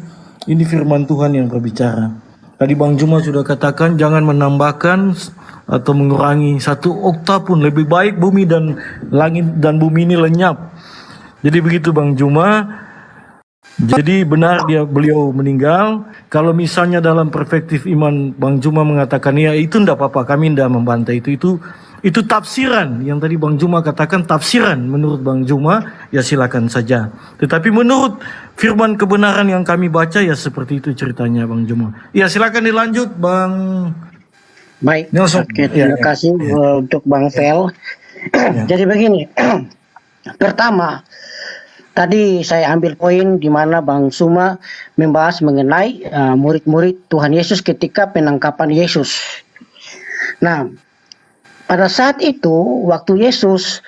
Speaker 5: firman Tuhan yang berbicara. Tadi Bang Juma sudah katakan jangan menambahkan atau mengurangi satu oktav pun, lebih baik bumi dan langit dan bumi ini lenyap. Jadi begitu Bang Juma. Jadi benar beliau meninggal. Kalau misalnya dalam perspektif iman Bang Juma mengatakan ya itu tidak apa-apa, kami tidak membantai itu tafsiran yang tadi Bang Juma katakan, tafsiran menurut Bang Juma, ya silakan saja. Tetapi menurut firman kebenaran yang kami baca ya seperti itu ceritanya Bang Juma. Ya silakan dilanjut Bang.
Speaker 4: Baik,
Speaker 5: Nelson.
Speaker 4: oke, terima kasih untuk Bang Fel. Jadi begini, pertama tadi saya ambil poin di mana Bang Suma membahas mengenai murid-murid Tuhan Yesus ketika penangkapan Yesus. Nah, pada saat itu, waktu Yesus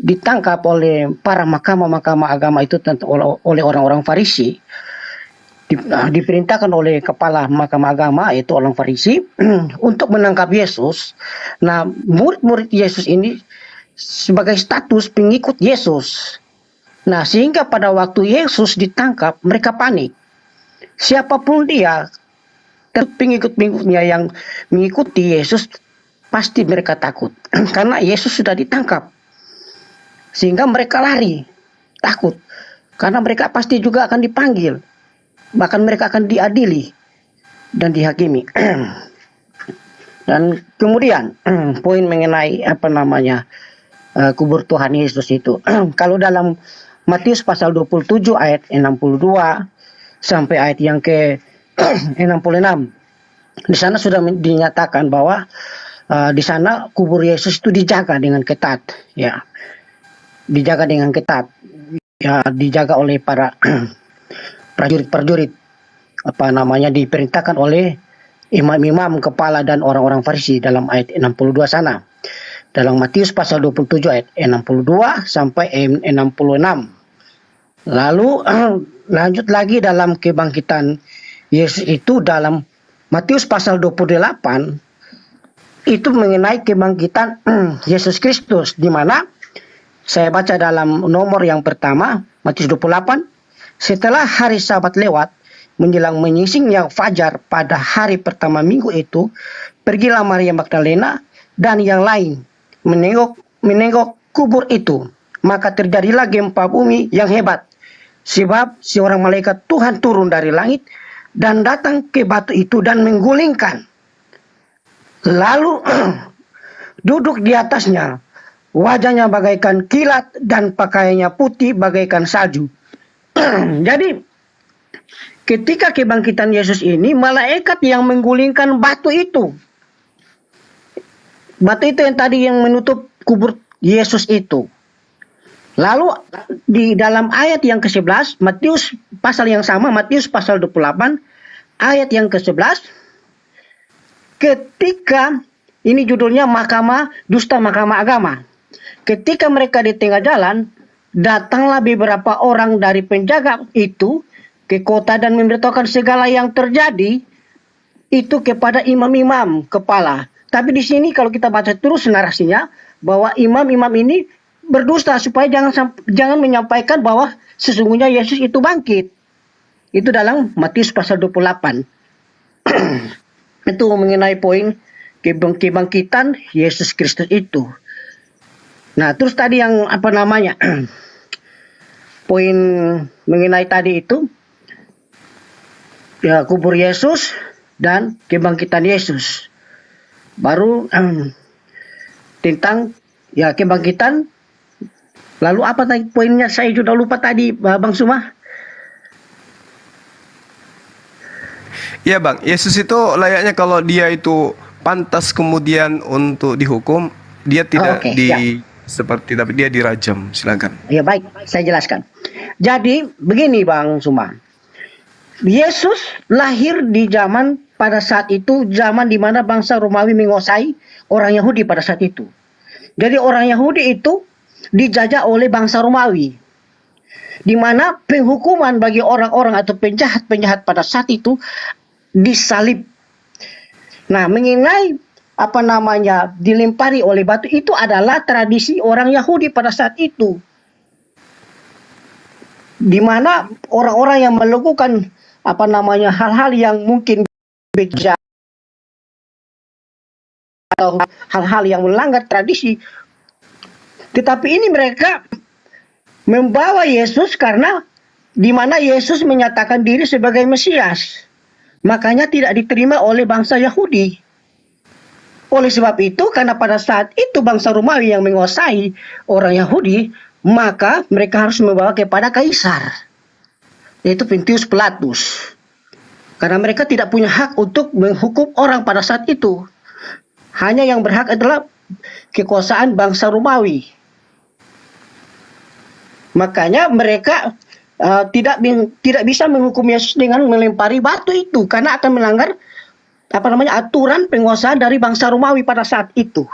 Speaker 4: ditangkap oleh para mahkamah agama itu, tentu oleh orang-orang Farisi, diperintahkan oleh kepala mahkamah agama, yaitu orang Farisi, untuk menangkap Yesus. Nah, murid-murid Yesus ini sebagai status pengikut Yesus. Nah, sehingga pada waktu Yesus ditangkap, mereka panik. Siapapun dia, pengikut-pengikutnya yang mengikuti Yesus, pasti mereka takut karena Yesus sudah ditangkap, sehingga mereka lari takut karena mereka pasti juga akan dipanggil, bahkan mereka akan diadili dan dihakimi. Dan kemudian poin mengenai kubur Tuhan Yesus itu kalau dalam Matius pasal 27 ayat 62 sampai ayat yang ke 66, di sana sudah dinyatakan bahwa di sana kubur Yesus itu dijaga dengan ketat, ya, dijaga dengan ketat, ya, dijaga oleh para prajurit-prajurit, diperintahkan oleh imam-imam kepala dan orang-orang Farisi dalam ayat 62 sana, dalam Matius pasal 27 ayat 62 sampai 66. Lalu lanjut lagi dalam kebangkitan Yesus itu dalam Matius pasal 28. Itu mengenai kebangkitan Yesus Kristus, di mana saya baca dalam nomor yang pertama, Matius 28, setelah hari Sabat lewat, menjelang menyingsingnya fajar pada hari pertama minggu itu, pergilah Maria Magdalena dan yang lain menengok kubur itu. Maka terjadilah gempa bumi yang hebat, sebab seorang malaikat Tuhan turun dari langit dan datang ke batu itu dan menggulingkan. Lalu duduk di atasnya, wajahnya bagaikan kilat dan pakaiannya putih bagaikan salju. Jadi ketika kebangkitan Yesus ini, malaikat yang menggulingkan batu itu yang tadi yang menutup kubur Yesus itu. Lalu di dalam ayat yang ke-11, Matius pasal yang sama, Matius pasal 28, ayat yang ke-11, ketika, ini judulnya dusta mahkamah agama. Ketika mereka di tengah jalan, datanglah beberapa orang dari penjaga itu ke kota dan memberitahukan segala yang terjadi itu kepada imam-imam kepala. Tapi di sini kalau kita baca terus narasinya, bahwa imam-imam ini berdusta supaya jangan menyampaikan bahwa sesungguhnya Yesus itu bangkit. Itu dalam Matius pasal 28. Itu mengenai poin kebangkitan Yesus Kristus itu. Nah, terus tadi yang poin mengenai tadi itu, ya, kubur Yesus dan kebangkitan Yesus. Baru tentang ya kebangkitan. Lalu apa tadi poinnya, saya sudah lupa tadi, Bang Suma.
Speaker 7: Ya Bang, Yesus itu layaknya kalau dia itu pantas kemudian untuk dihukum, dia tidak seperti, tapi dia dirajam. Silakan.
Speaker 4: Ya baik, saya jelaskan. Jadi begini Bang Suma. Yesus lahir di zaman pada saat itu, zaman di mana bangsa Romawi menguasai orang Yahudi pada saat itu. Jadi orang Yahudi itu dijajah oleh bangsa Romawi, di mana penghukuman bagi orang-orang atau penjahat-penjahat pada saat itu disalib. Nah, mengenai dilempari oleh batu itu adalah tradisi orang Yahudi pada saat itu, di mana orang-orang yang melakukan hal-hal yang mungkin bejat atau hal-hal yang melanggar tradisi. Tetapi ini mereka membawa Yesus karena di mana Yesus menyatakan diri sebagai Mesias. Makanya tidak diterima oleh bangsa Yahudi. Oleh sebab itu, karena pada saat itu bangsa Romawi yang menguasai orang Yahudi, maka mereka harus membawa kepada Kaisar, yaitu Pontius Pilatus. Karena mereka tidak punya hak untuk menghukum orang pada saat itu. Hanya yang berhak adalah kekuasaan bangsa Romawi. Makanya mereka tidak bisa menghukum Yesus dengan melempari batu itu, karena akan melanggar aturan penguasaan dari bangsa Romawi pada saat itu.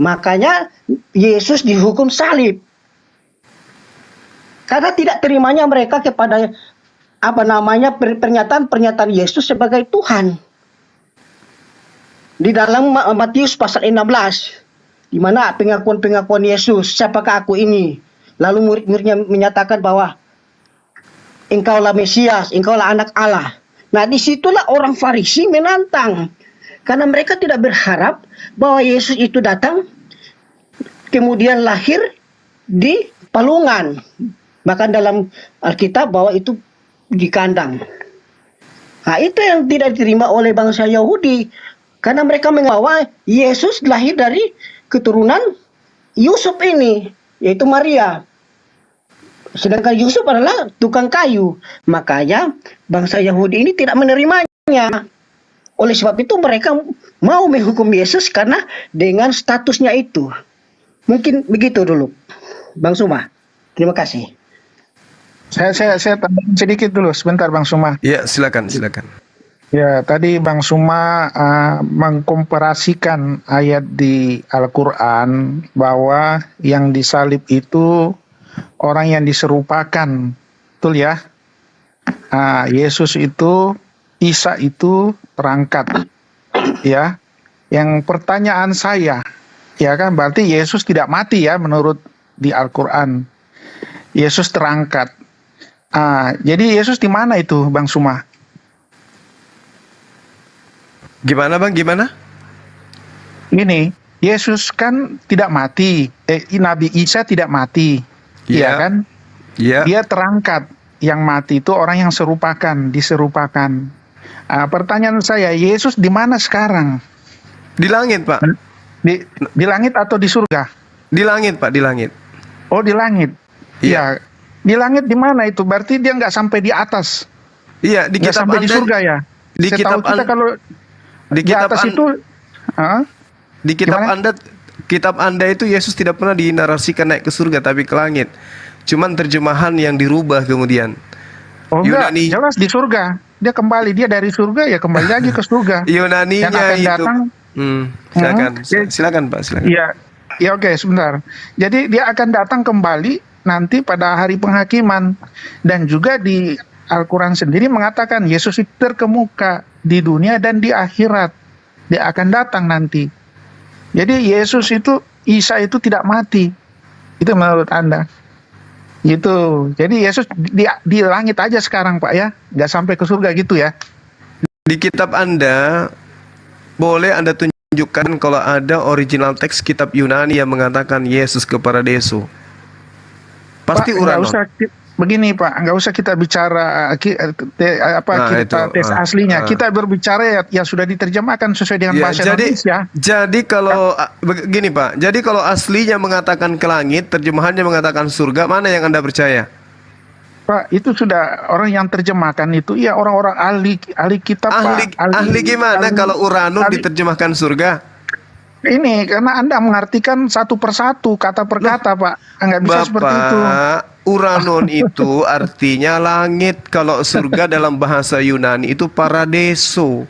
Speaker 4: Makanya Yesus dihukum salib. Karena tidak terimanya mereka kepada pernyataan Yesus sebagai Tuhan. Di dalam Matius pasal 16, di mana pengakuan Yesus, siapakah aku ini? Lalu murid-muridnya menyatakan bahwa engkaulah Mesias, engkaulah anak Allah. Nah, disitulah orang Farisi menantang. Karena mereka tidak berharap bahwa Yesus itu datang, kemudian lahir di palungan. Bahkan dalam Alkitab bahwa itu di kandang. Nah, itu yang tidak diterima oleh bangsa Yahudi. Karena mereka mengawa Yesus lahir dari keturunan Yusuf ini, yaitu Maria. Sedangkan Yusuf adalah tukang kayu. Makanya bangsa Yahudi ini tidak menerimanya. Oleh sebab itu mereka mau menghukum Yesus karena dengan statusnya itu. Mungkin begitu dulu, Bang Suma. Terima kasih.
Speaker 2: Saya tambahin sedikit dulu, sebentar Bang Suma.
Speaker 7: Ya, silakan.
Speaker 2: Ya, tadi Bang Suma mengkomparasikan ayat di Al-Quran bahwa yang disalib itu orang yang diserupakan, betul ya? Yesus itu, Isa itu terangkat, ya. Yang pertanyaan saya, ya kan, berarti Yesus tidak mati ya menurut di Al-Quran. Yesus terangkat. Jadi Yesus di mana itu, Bang Suma?
Speaker 7: Gimana Bang? Gimana?
Speaker 2: Ini Yesus kan tidak mati. Nabi Isa tidak mati. Iya kan?
Speaker 7: Iya.
Speaker 2: Dia terangkat. Yang mati itu orang yang diserupakan. Pertanyaan saya, Yesus di mana sekarang?
Speaker 7: Di langit, Pak.
Speaker 2: Di langit atau di surga?
Speaker 7: Di langit, Pak, di langit.
Speaker 2: Oh, di langit. Iya. Di langit di mana itu? Berarti dia nggak sampai di atas.
Speaker 7: Iya, di kitab
Speaker 2: sampai di surga ya.
Speaker 7: Di kitab
Speaker 2: kita kalau
Speaker 7: di
Speaker 2: di
Speaker 7: kitab
Speaker 2: atas itu
Speaker 7: di kitab
Speaker 2: gimana?
Speaker 7: Anda kitab Anda itu Yesus tidak pernah dinarasikan naik ke surga tapi ke langit. Cuman terjemahan yang dirubah kemudian.
Speaker 2: Oh enggak, jelas di surga. Dia kembali, dia dari surga ya kembali lagi ke surga.
Speaker 7: Yunaninya
Speaker 2: yang akan
Speaker 7: itu.
Speaker 2: datang.
Speaker 7: Silakan, silakan Pak, silakan.
Speaker 2: Iya, ya oke, sebentar. Jadi dia akan datang kembali nanti pada hari penghakiman, dan juga di Al-Quran sendiri mengatakan Yesus itu terkemuka di dunia dan di akhirat. Dia akan datang nanti. Jadi Yesus itu, Isa itu tidak mati. Itu menurut Anda. Gitu. Jadi Yesus di langit aja sekarang Pak ya, nggak sampai ke surga gitu ya.
Speaker 7: Di kitab Anda boleh Anda tunjukkan kalau ada original teks kitab Yunani yang mengatakan Yesus ke Paradiso. Pasti
Speaker 2: Pak,
Speaker 7: Uranon.
Speaker 2: nggak usah, begini Pak, nggak usah kita bicara tes aslinya. Kita berbicara ya sudah diterjemahkan sesuai dengan bahasa Indonesia.
Speaker 7: Jadi kalau begini Pak, jadi kalau aslinya mengatakan ke langit, terjemahannya mengatakan surga, mana yang Anda percaya?
Speaker 2: Pak, itu sudah orang yang terjemahkan itu ya orang-orang ahli kitab
Speaker 7: Ahli,
Speaker 2: Pak.
Speaker 7: ahli gimana kalau Uranon diterjemahkan surga?
Speaker 2: Ini karena Anda mengartikan satu persatu, kata per kata, Pak. Nggak bisa seperti itu.
Speaker 7: Uranon itu artinya langit. Kalau surga dalam bahasa Yunani itu Paradiso.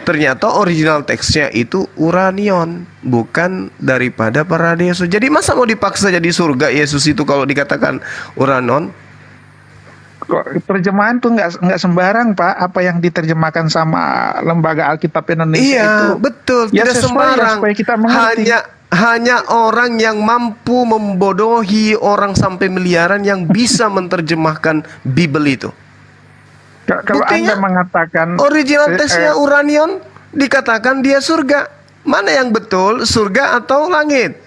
Speaker 7: Ternyata original teksnya itu Uranion, bukan daripada Paradiso. Jadi masa mau dipaksa jadi surga Yesus itu kalau dikatakan Uranon?
Speaker 2: Kok terjemahan tuh nggak sembarang Pak, apa yang diterjemahkan sama lembaga Alkitab Indonesia itu
Speaker 7: betul,
Speaker 2: ya
Speaker 7: tidak sembarang.
Speaker 2: supaya kita mengerti.
Speaker 7: Hanya orang yang mampu membodohi orang sampai miliaran yang bisa menerjemahkan Bible itu.
Speaker 2: Kalau
Speaker 7: Buktinya,
Speaker 2: Anda mengatakan
Speaker 7: original teksnya Uranion dikatakan dia surga. Mana yang betul, surga atau langit?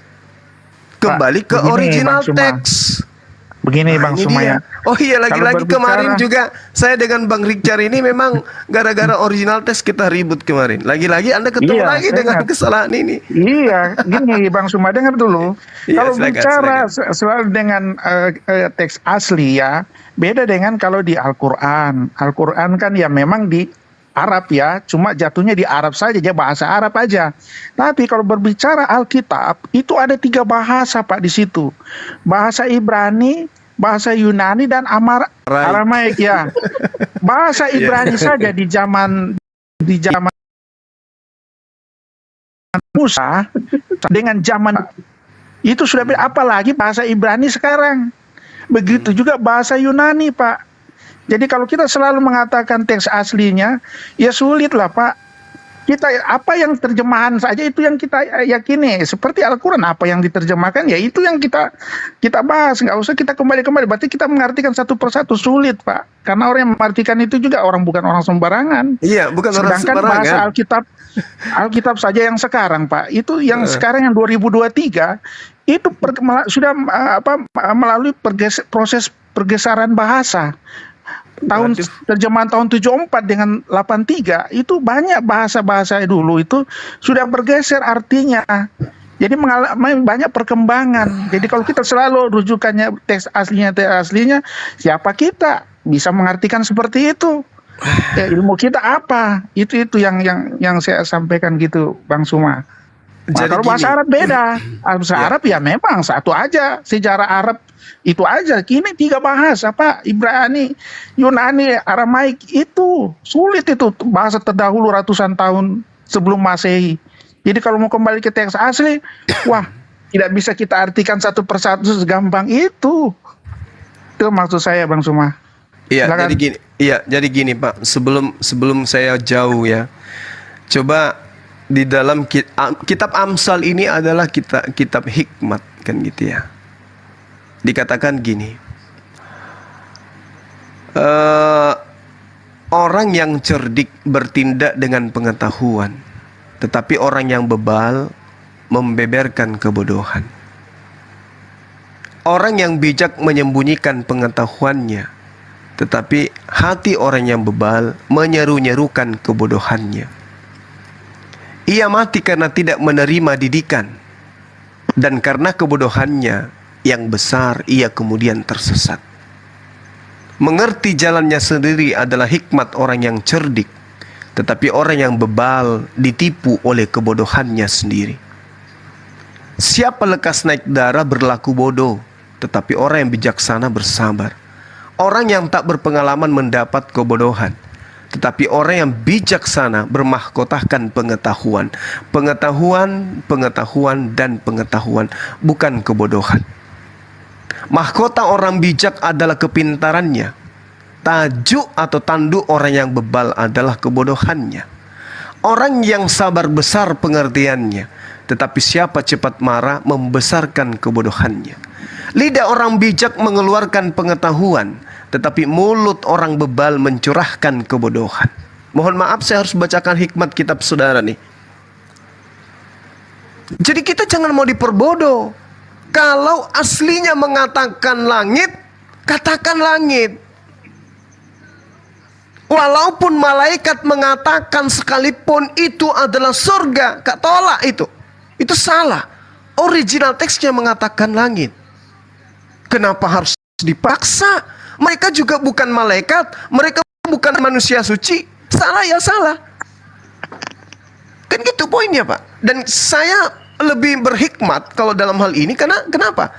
Speaker 7: Kembali ke original teks.
Speaker 2: Begini Bang Sumaya.
Speaker 7: Oh iya, lagi-lagi kemarin juga saya dengan Bang Richard ini memang gara-gara original teks kita ribut kemarin. Lagi-lagi Anda ketemu lagi dengan kesalahan ini.
Speaker 2: Iya, gini Bang Sumaya, dengar dulu. Kalau bicara soal dengan teks asli ya, beda dengan kalau di Al-Quran. Al-Quran kan ya memang di Arab ya, cuma jatuhnya di Arab saja, dia bahasa Arab aja. Tapi kalau berbicara Alkitab, itu ada 3 bahasa Pak di situ. Bahasa Ibrani, bahasa Yunani, dan Aramaik ya. Bahasa Ibrani saja di zaman Musa dengan zaman itu sudah beda, apalagi bahasa Ibrani sekarang. Begitu juga bahasa Yunani Pak. Jadi kalau kita selalu mengatakan teks aslinya, ya sulit lah Pak. Kita apa yang terjemahan saja itu yang kita yakini. Seperti Al-Quran, apa yang diterjemahkan ya itu yang kita bahas. Nggak usah kita kembali-kembali. Berarti kita mengartikan satu persatu sulit Pak. Karena orang yang mengartikan itu juga bukan orang sembarangan.
Speaker 7: Iya, bukan orang sembarangan.
Speaker 2: Sedangkan bahasa Alkitab saja yang sekarang Pak, itu yang sekarang yang 2023 itu sudah melalui proses pergeseran bahasa. Terjemahan tahun 74 dengan 83 itu banyak bahasa-bahasa dulu itu sudah bergeser artinya. Jadi mengalami banyak perkembangan. Jadi kalau kita selalu rujukannya teks aslinya, siapa kita bisa mengartikan seperti itu? Ya, ilmu kita apa? Itu yang saya sampaikan gitu, Bang Suma. Nah, kalau bahasa Arab beda. Bahasa Arab ya memang satu aja, sejarah Arab itu aja. Kini 3 bahasa Ibrani, Yunani, Aramaik, itu sulit, itu bahasa terdahulu ratusan tahun sebelum Masehi. Jadi kalau mau kembali ke teks asli, tidak bisa kita artikan satu persatu segampang itu. Itu maksud saya Bang Suma.
Speaker 7: Iya, jadi gini Pak, sebelum saya jauh ya. Coba di dalam kitab Amsal ini adalah kitab hikmat kan gitu ya. Dikatakan gini, orang yang cerdik bertindak dengan pengetahuan, tetapi orang yang bebal membeberkan kebodohan. Orang yang bijak menyembunyikan pengetahuannya, tetapi hati orang yang bebal menyeru-nyerukan kebodohannya. Ia mati karena tidak menerima didikan, dan karena kebodohannya yang besar ia kemudian tersesat. Mengerti jalannya sendiri adalah hikmat orang yang cerdik, tetapi orang yang bebal ditipu oleh kebodohannya sendiri. Siapa lekas naik darah berlaku bodoh, tetapi orang yang bijaksana bersabar. Orang yang tak berpengalaman mendapat kebodohan, tetapi orang yang bijaksana bermahkotakan pengetahuan. Pengetahuan, pengetahuan, dan pengetahuan, bukan kebodohan. Mahkota orang bijak adalah kepintarannya. Tajuk atau tanduk orang yang bebal adalah kebodohannya. Orang yang sabar besar pengertiannya, tetapi siapa cepat marah membesarkan kebodohannya. Lidah orang bijak mengeluarkan pengetahuan, tetapi mulut orang bebal mencurahkan kebodohan. Mohon maaf, saya harus bacakan hikmat kitab saudara nih. Jadi kita jangan mau diperbodoh. Kalau aslinya mengatakan langit, katakan langit. Walaupun malaikat mengatakan sekalipun itu adalah surga, kak tolak itu. Itu salah. Original teksnya mengatakan langit. Kenapa harus dipaksa? Mereka juga bukan malaikat, mereka bukan manusia suci. Salah ya salah. Kan gitu poinnya, Pak. Dan saya lebih berhikmat kalau dalam hal ini, karena kenapa?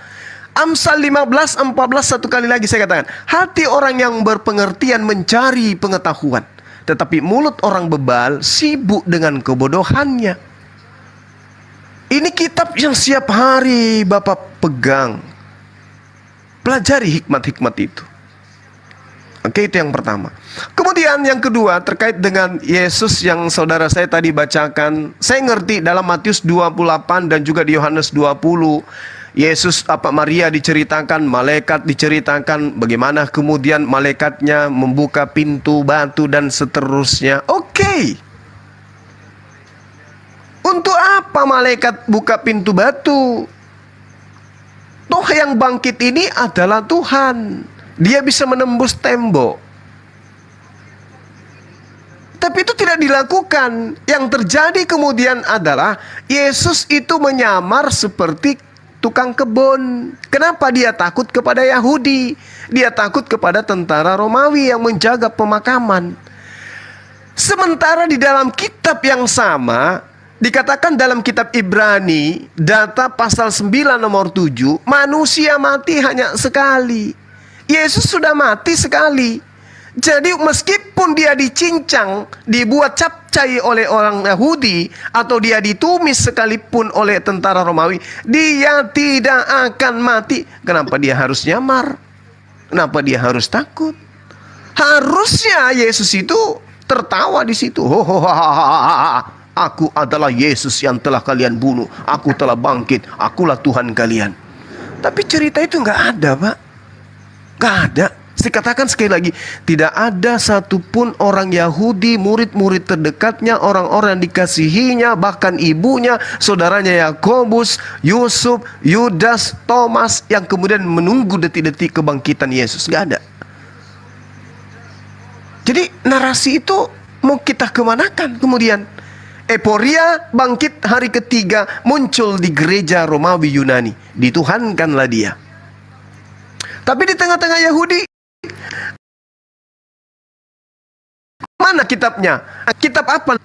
Speaker 7: Amsal 15, 14, satu kali lagi saya katakan, hati orang yang berpengertian mencari pengetahuan, tetapi mulut orang bebal sibuk dengan kebodohannya. Ini kitab yang setiap hari Bapak pegang. Pelajari hikmat-hikmat itu. Oke, itu yang pertama. Kemudian yang kedua terkait dengan Yesus yang saudara saya tadi bacakan. Saya ngerti dalam Matius 28 dan juga di Yohanes 20. Yesus Maria diceritakan, malaikat diceritakan bagaimana kemudian malaikatnya membuka pintu batu dan seterusnya. Oke. Untuk apa malaikat buka pintu batu? Toh yang bangkit ini adalah Tuhan. Dia bisa menembus tembok. Tapi itu tidak dilakukan. Yang terjadi kemudian adalah Yesus itu menyamar seperti tukang kebun. Kenapa dia takut kepada Yahudi? Dia takut kepada tentara Romawi yang menjaga pemakaman. Sementara di dalam kitab yang sama, dikatakan dalam kitab Ibrani, data pasal 9 nomor 7, manusia mati hanya sekali. Yesus sudah mati sekali. Jadi meskipun dia dicincang, dibuat capcai oleh orang Yahudi, atau dia ditumis sekalipun oleh tentara Romawi, dia tidak akan mati. Kenapa dia harus nyamar? Kenapa dia harus takut? Harusnya Yesus itu tertawa di situ. Aku adalah Yesus yang telah kalian bunuh. Aku telah bangkit. Akulah Tuhan kalian. Tapi cerita itu nggak ada, Pak. Nggak ada. Saya katakan sekali lagi, tidak ada satupun orang Yahudi, murid-murid terdekatnya, orang-orang yang dikasihinya, bahkan ibunya, saudaranya Yakobus, Yusuf, Yudas, Thomas, yang kemudian menunggu detik-detik kebangkitan Yesus. Nggak ada. Jadi narasi itu mau kita kemanakan kemudian? Eporia bangkit hari ketiga, muncul di gereja Romawi Yunani. Dituhankanlah dia. Tapi di tengah-tengah Yahudi, mana kitabnya? Kitab apa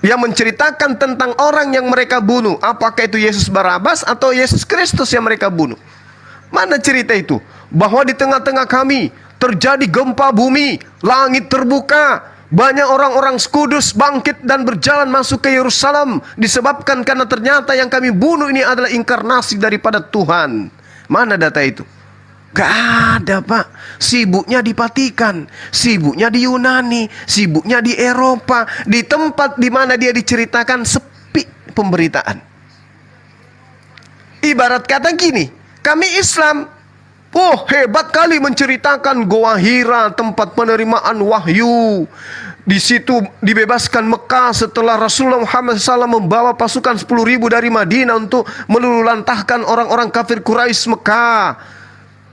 Speaker 7: yang menceritakan tentang orang yang mereka bunuh? Apakah itu Yesus Barabas atau Yesus Kristus yang mereka bunuh? Mana cerita itu? Bahwa di tengah-tengah kami terjadi gempa bumi, langit terbuka, banyak orang-orang kudus bangkit dan berjalan masuk ke Yerusalem, disebabkan karena ternyata yang kami bunuh ini adalah inkarnasi daripada Tuhan. Mana data itu? Gak ada, Pak. Sibuknya di Vatikan, sibuknya di Yunani, sibuknya di Eropa, di tempat di mana dia diceritakan sepi pemberitaan. Ibarat kata gini, kami Islam, oh hebat kali menceritakan Goa Hira, tempat penerimaan wahyu. Di situ dibebaskan Mekah setelah Rasulullah Muhammad SAW membawa pasukan 10.000 dari Madinah untuk meluluhlantahkan orang-orang kafir Quraisy Mekah.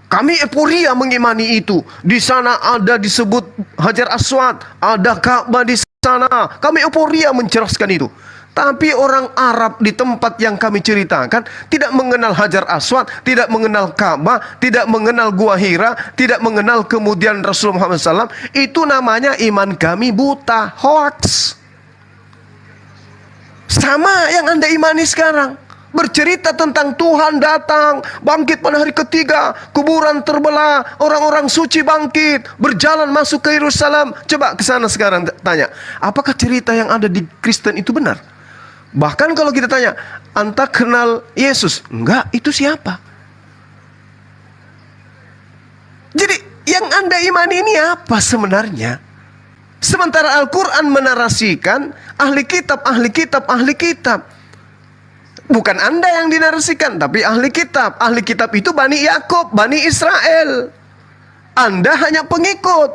Speaker 7: Kami euforia mengimani itu. Di sana ada disebut Hajar Aswad, ada Ka'bah di sana. Kami euforia menceraskan itu. Tapi orang Arab di tempat yang kami ceritakan tidak mengenal Hajar Aswad, tidak mengenal Ka'bah, tidak mengenal Gua Hira, tidak mengenal kemudian Rasulullah Muhammad SAW. Itu namanya iman kami buta, hoax. Sama yang Anda imani sekarang. bercerita tentang Tuhan datang, bangkit pada hari ketiga, kuburan terbelah, orang-orang suci bangkit, berjalan masuk ke Yerusalem. Coba ke sana sekarang tanya, apakah cerita yang ada di Kristen itu benar? Bahkan kalau kita tanya, anta kenal Yesus? Enggak, itu siapa? Jadi yang anda imani ini apa sebenarnya? Sementara Al-Quran menarasikan ahli kitab, ahli kitab, ahli kitab. Bukan anda yang dinarasikan, tapi ahli kitab. Ahli kitab itu Bani Yakub, Bani Israel. Anda hanya pengikut,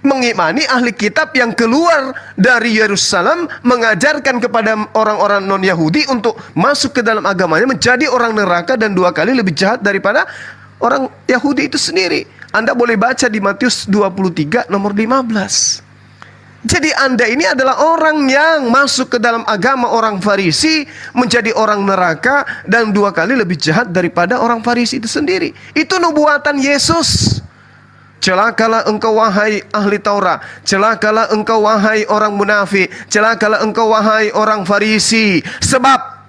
Speaker 7: mengimani ahli kitab yang keluar dari Yerusalem, mengajarkan kepada orang-orang non-Yahudi untuk masuk ke dalam agamanya, menjadi orang neraka dan 2 kali lebih jahat daripada orang Yahudi itu sendiri. Anda boleh baca di Matius 23 nomor 15. Jadi Anda ini adalah orang yang masuk ke dalam agama orang Farisi, menjadi orang neraka dan 2 kali lebih jahat daripada orang Farisi itu sendiri. Itu nubuatan Yesus. Celakalah engkau wahai ahli Taurat, celakalah engkau wahai orang munafik, celakalah engkau wahai orang Farisi, sebab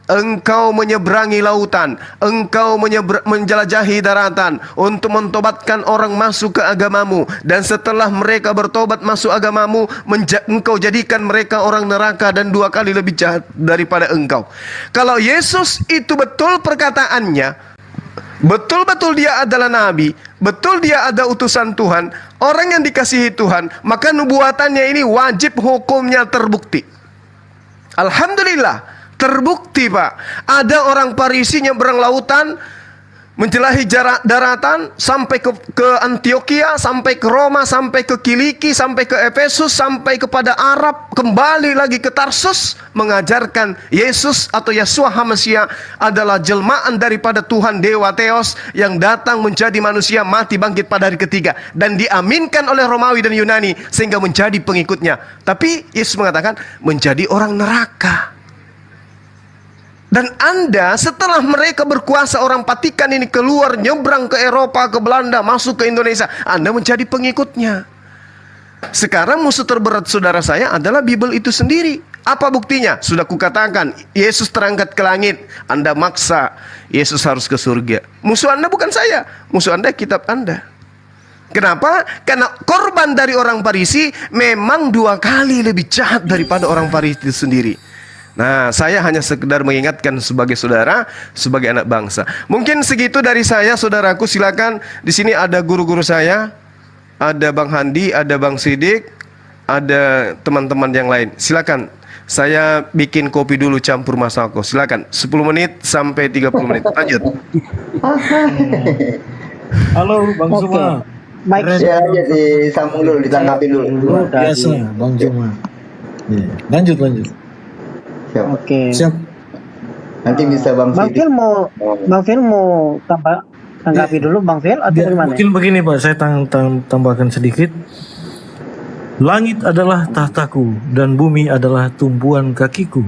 Speaker 7: engkau menyeberangi lautan, engkau menjelajahi daratan untuk mentobatkan orang masuk ke agamamu, dan setelah mereka bertobat masuk agamamu, engkau jadikan mereka orang neraka dan 2 kali lebih jahat daripada engkau. Kalau Yesus itu betul perkataannya, betul-betul dia adalah nabi, betul dia ada utusan Tuhan, orang yang dikasihi Tuhan, maka nubuatannya ini wajib hukumnya terbukti. Alhamdulillah, terbukti Pak. Ada orang Farisi nyebrang lautan, menjelahi daratan, sampai ke Antioquia, sampai ke Roma, sampai ke Kiliki, sampai ke Efesus, sampai kepada Arab, kembali lagi ke Tarsus, mengajarkan Yesus atau Yeshua HaMashiach adalah jelmaan daripada Tuhan Dewa Theos yang datang menjadi manusia, mati bangkit pada hari ketiga, dan diaminkan oleh Romawi dan Yunani sehingga menjadi pengikutnya. Tapi Yesus mengatakan menjadi orang neraka. Dan Anda setelah mereka berkuasa, orang Vatikan ini keluar, nyebrang ke Eropa, ke Belanda, masuk ke Indonesia, Anda menjadi pengikutnya. Sekarang musuh terberat saudara saya adalah Bible itu sendiri. Apa buktinya? Sudah kukatakan, Yesus terangkat ke langit, Anda maksa Yesus harus ke surga. Musuh Anda bukan saya, musuh Anda kitab Anda. Kenapa? Karena korban dari orang Farisi memang 2 kali lebih jahat daripada orang Farisi itu sendiri. Nah, saya hanya sekedar mengingatkan sebagai saudara, sebagai anak bangsa. Mungkin segitu dari saya, saudaraku. Silakan. Di sini ada guru-guru saya, ada Bang Handi, ada Bang Sidik, ada teman-teman yang lain. Silakan. Saya bikin kopi dulu campur masako. Silakan. 10 menit sampai 30 menit. Lanjut.
Speaker 5: Halo Bang Zuma.
Speaker 4: Baik.
Speaker 3: Ya aja disambung dulu, ditangkapin dulu.
Speaker 5: Biasa Bang Zuma. Ya. Lanjut.
Speaker 3: Siap.
Speaker 4: Oke.
Speaker 5: Siap.
Speaker 3: Nanti bisa Bang
Speaker 4: Bang
Speaker 3: Sidik.
Speaker 4: Phil mau tanggapi dulu Bang Phil atau
Speaker 5: Ya,
Speaker 4: gimana?
Speaker 5: mungkin begini Pak, saya tambahkan sedikit. Langit adalah tahtaku dan bumi adalah tumpuan kakiku.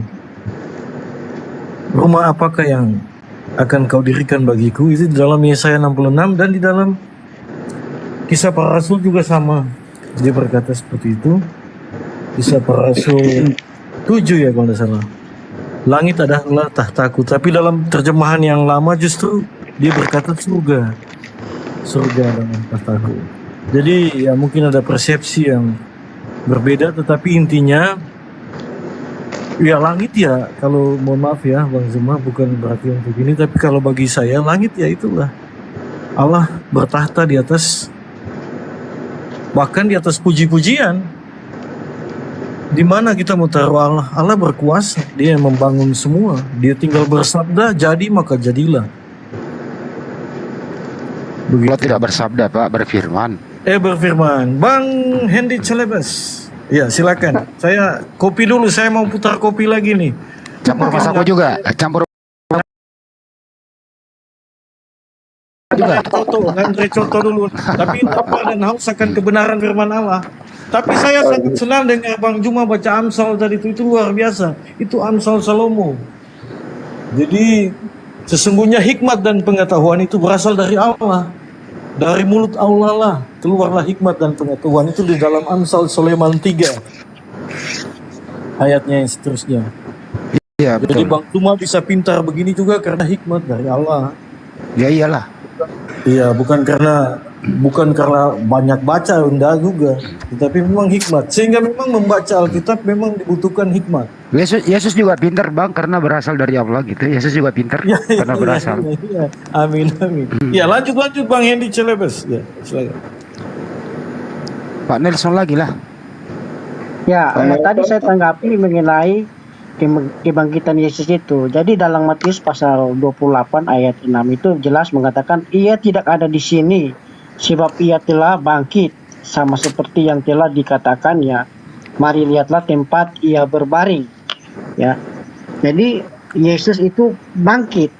Speaker 5: Rumah apakah yang akan kau dirikan bagiku? Itu di dalam Yesaya 66 dan di dalam Kisah Para Rasul juga sama. Dia berkata seperti itu. Kisah Para Rasul 7 ya kalau tidak salah. Langit adalah tahtaku, tapi dalam terjemahan yang lama justru dia berkata surga. Surga adalah tahtaku. Jadi ya mungkin ada persepsi yang berbeda, tetapi intinya ya langit ya, kalau mohon maaf ya Bang Zuma, bukan berarti untuk ini, tapi kalau bagi saya langit ya itulah Allah bertahta di atas, bahkan di atas puji-pujian. Di mana kita mau taruh Allah? Allah berkuasa, dia yang membangun semua. Dia tinggal bersabda, jadi maka jadilah. Begitu.
Speaker 10: Allah tidak bersabda Pak, berfirman.
Speaker 5: Berfirman. Bang Hendy Celebes. Ya silakan. Saya kopi dulu, saya mau putar kopi lagi nih.
Speaker 10: Campur masako juga, campur
Speaker 5: juga. Ngantri contoh dulu. Tapi lapar dan haus akan kebenaran firman Allah. Tapi saya sangat senang dengar Bang Juma baca Amsal tadi, itu luar biasa. Itu Amsal Salomo. Jadi sesungguhnya hikmat dan pengetahuan itu berasal dari Allah. Dari mulut Allah lah keluarlah hikmat dan pengetahuan. Itu di dalam Amsal Sulaiman 3 ayatnya yang seterusnya.
Speaker 10: Iya
Speaker 5: Jadi
Speaker 10: betul.
Speaker 5: Bang Tuma bisa pintar begini juga karena hikmat dari Allah.
Speaker 10: Ya iyalah.
Speaker 5: Iya, bukan karena banyak baca, enggak juga, tetapi memang hikmat. Sehingga memang membaca Alkitab memang dibutuhkan hikmat.
Speaker 10: Yesus juga pintar bang karena berasal dari Allah gitu. Yesus juga pintar
Speaker 5: Ya,
Speaker 10: karena berasal.
Speaker 5: iya. Amin, amin. Ya, lanjut Bang Hendy Celebes. Ya, silakan.
Speaker 10: Pak Nelson lagi lah.
Speaker 4: Ya, tadi saya tanggapi mengenai kebangkitan Yesus itu. Jadi dalam Matius pasal 28 ayat 6 itu jelas mengatakan ia tidak ada di sini sebab ia telah bangkit sama seperti yang telah dikatakannya. Mari lihatlah tempat ia berbaring. Ya. Jadi Yesus itu bangkit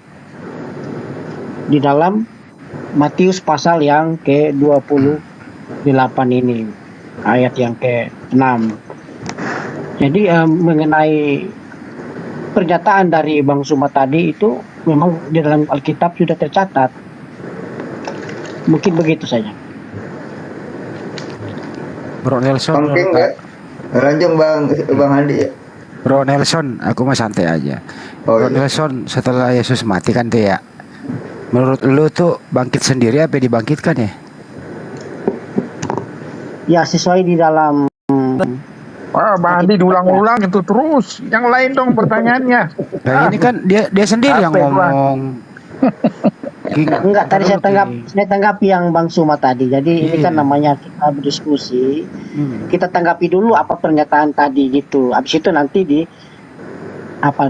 Speaker 4: di dalam Matius pasal yang ke-28 ini, ayat yang ke-6. Jadi mengenai pernyataan dari Bang Suma tadi itu memang di dalam Alkitab sudah tercatat. Mungkin begitu saja.
Speaker 10: Bro Nelson.
Speaker 3: Pangking nggak? Ranjang Bang Andi ya.
Speaker 10: Bro Nelson, aku mah santai aja.
Speaker 3: Oh,
Speaker 10: Bro
Speaker 3: iya.
Speaker 10: Nelson, setelah Yesus mati kan tuh ya. Menurut lu tuh bangkit sendiri apa dibangkitkan ya?
Speaker 4: Ya, sesuai di dalam
Speaker 11: Wah, Bang Andi diulang-ulang itu terus. Yang lain dong pertanyaannya.
Speaker 10: Nah, ini kan dia sendiri yang
Speaker 11: Apa itu, Bang?
Speaker 10: ngomong.
Speaker 4: enggak tadi saya tanggapi yang Bang Suma tadi. Jadi ini kan
Speaker 10: Iya.
Speaker 4: namanya kita berdiskusi. Kita tanggapi dulu apa pernyataan tadi gitu. Habis itu nanti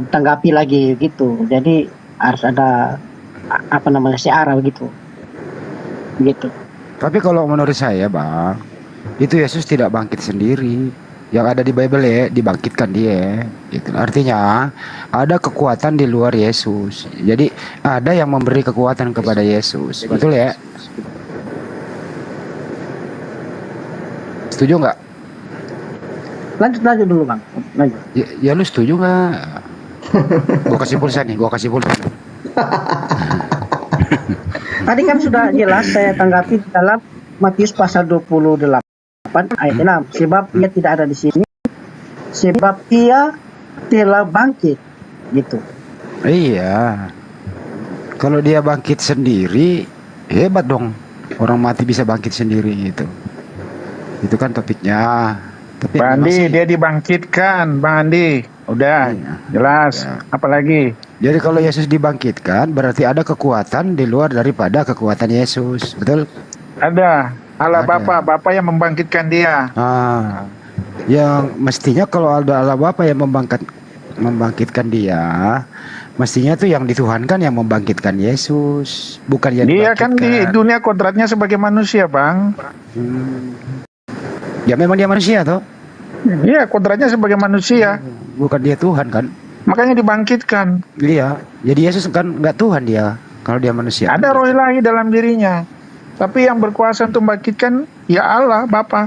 Speaker 4: tanggapi lagi gitu. Jadi harus ada searah begitu. Begitu.
Speaker 10: Tapi kalau menurut saya bang, itu Yesus tidak bangkit sendiri. Yang ada di Bible ya dibangkitkan dia. Gitu. Artinya ada kekuatan di luar Yesus. Jadi ada yang memberi kekuatan kepada Yesus. Betul ya? Setuju nggak?
Speaker 4: Lanjut dulu Bang. Lanjut.
Speaker 10: Ya lu setuju nggak? Gua kasih pulsa nih.
Speaker 4: Tadi kan sudah jelas saya tanggapi dalam Matius pasal 28 ayat 6. Sebab ia tidak ada di sini. Sebab ia telah bangkit. Gitu.
Speaker 10: Iya. Kalau dia bangkit sendiri, hebat dong. Orang mati bisa bangkit sendiri gitu. Itu kan topiknya. Tapi
Speaker 11: Bang Andi,
Speaker 10: masih-
Speaker 11: dia dibangkitkan, Bang Andi. Udah,
Speaker 10: Iya.
Speaker 11: jelas.
Speaker 10: Ya.
Speaker 11: Apalagi?
Speaker 10: Jadi kalau Yesus dibangkitkan berarti ada kekuatan di luar daripada kekuatan Yesus. Betul?
Speaker 11: Ada. Allah
Speaker 10: Ada.
Speaker 11: Bapa yang membangkitkan dia.
Speaker 10: Yang mestinya kalau ada Allah Bapa yang membangkitkan dia, mestinya tuh yang dituhankan yang membangkitkan Yesus, bukan yang
Speaker 11: Dia kan di
Speaker 10: dibangkitkan.
Speaker 11: dunia kodratnya sebagai manusia, Bang.
Speaker 10: Ya memang dia manusia toh,
Speaker 11: Iya, kodratnya sebagai manusia.
Speaker 10: bukan dia Tuhan kan?
Speaker 11: Makanya dibangkitkan.
Speaker 10: Iya. Jadi Yesus kan nggak Tuhan dia, kalau dia manusia.
Speaker 11: Ada roh ilahi dalam dirinya. Tapi yang berkuasa untuk membangkitkan ya Allah Bapa.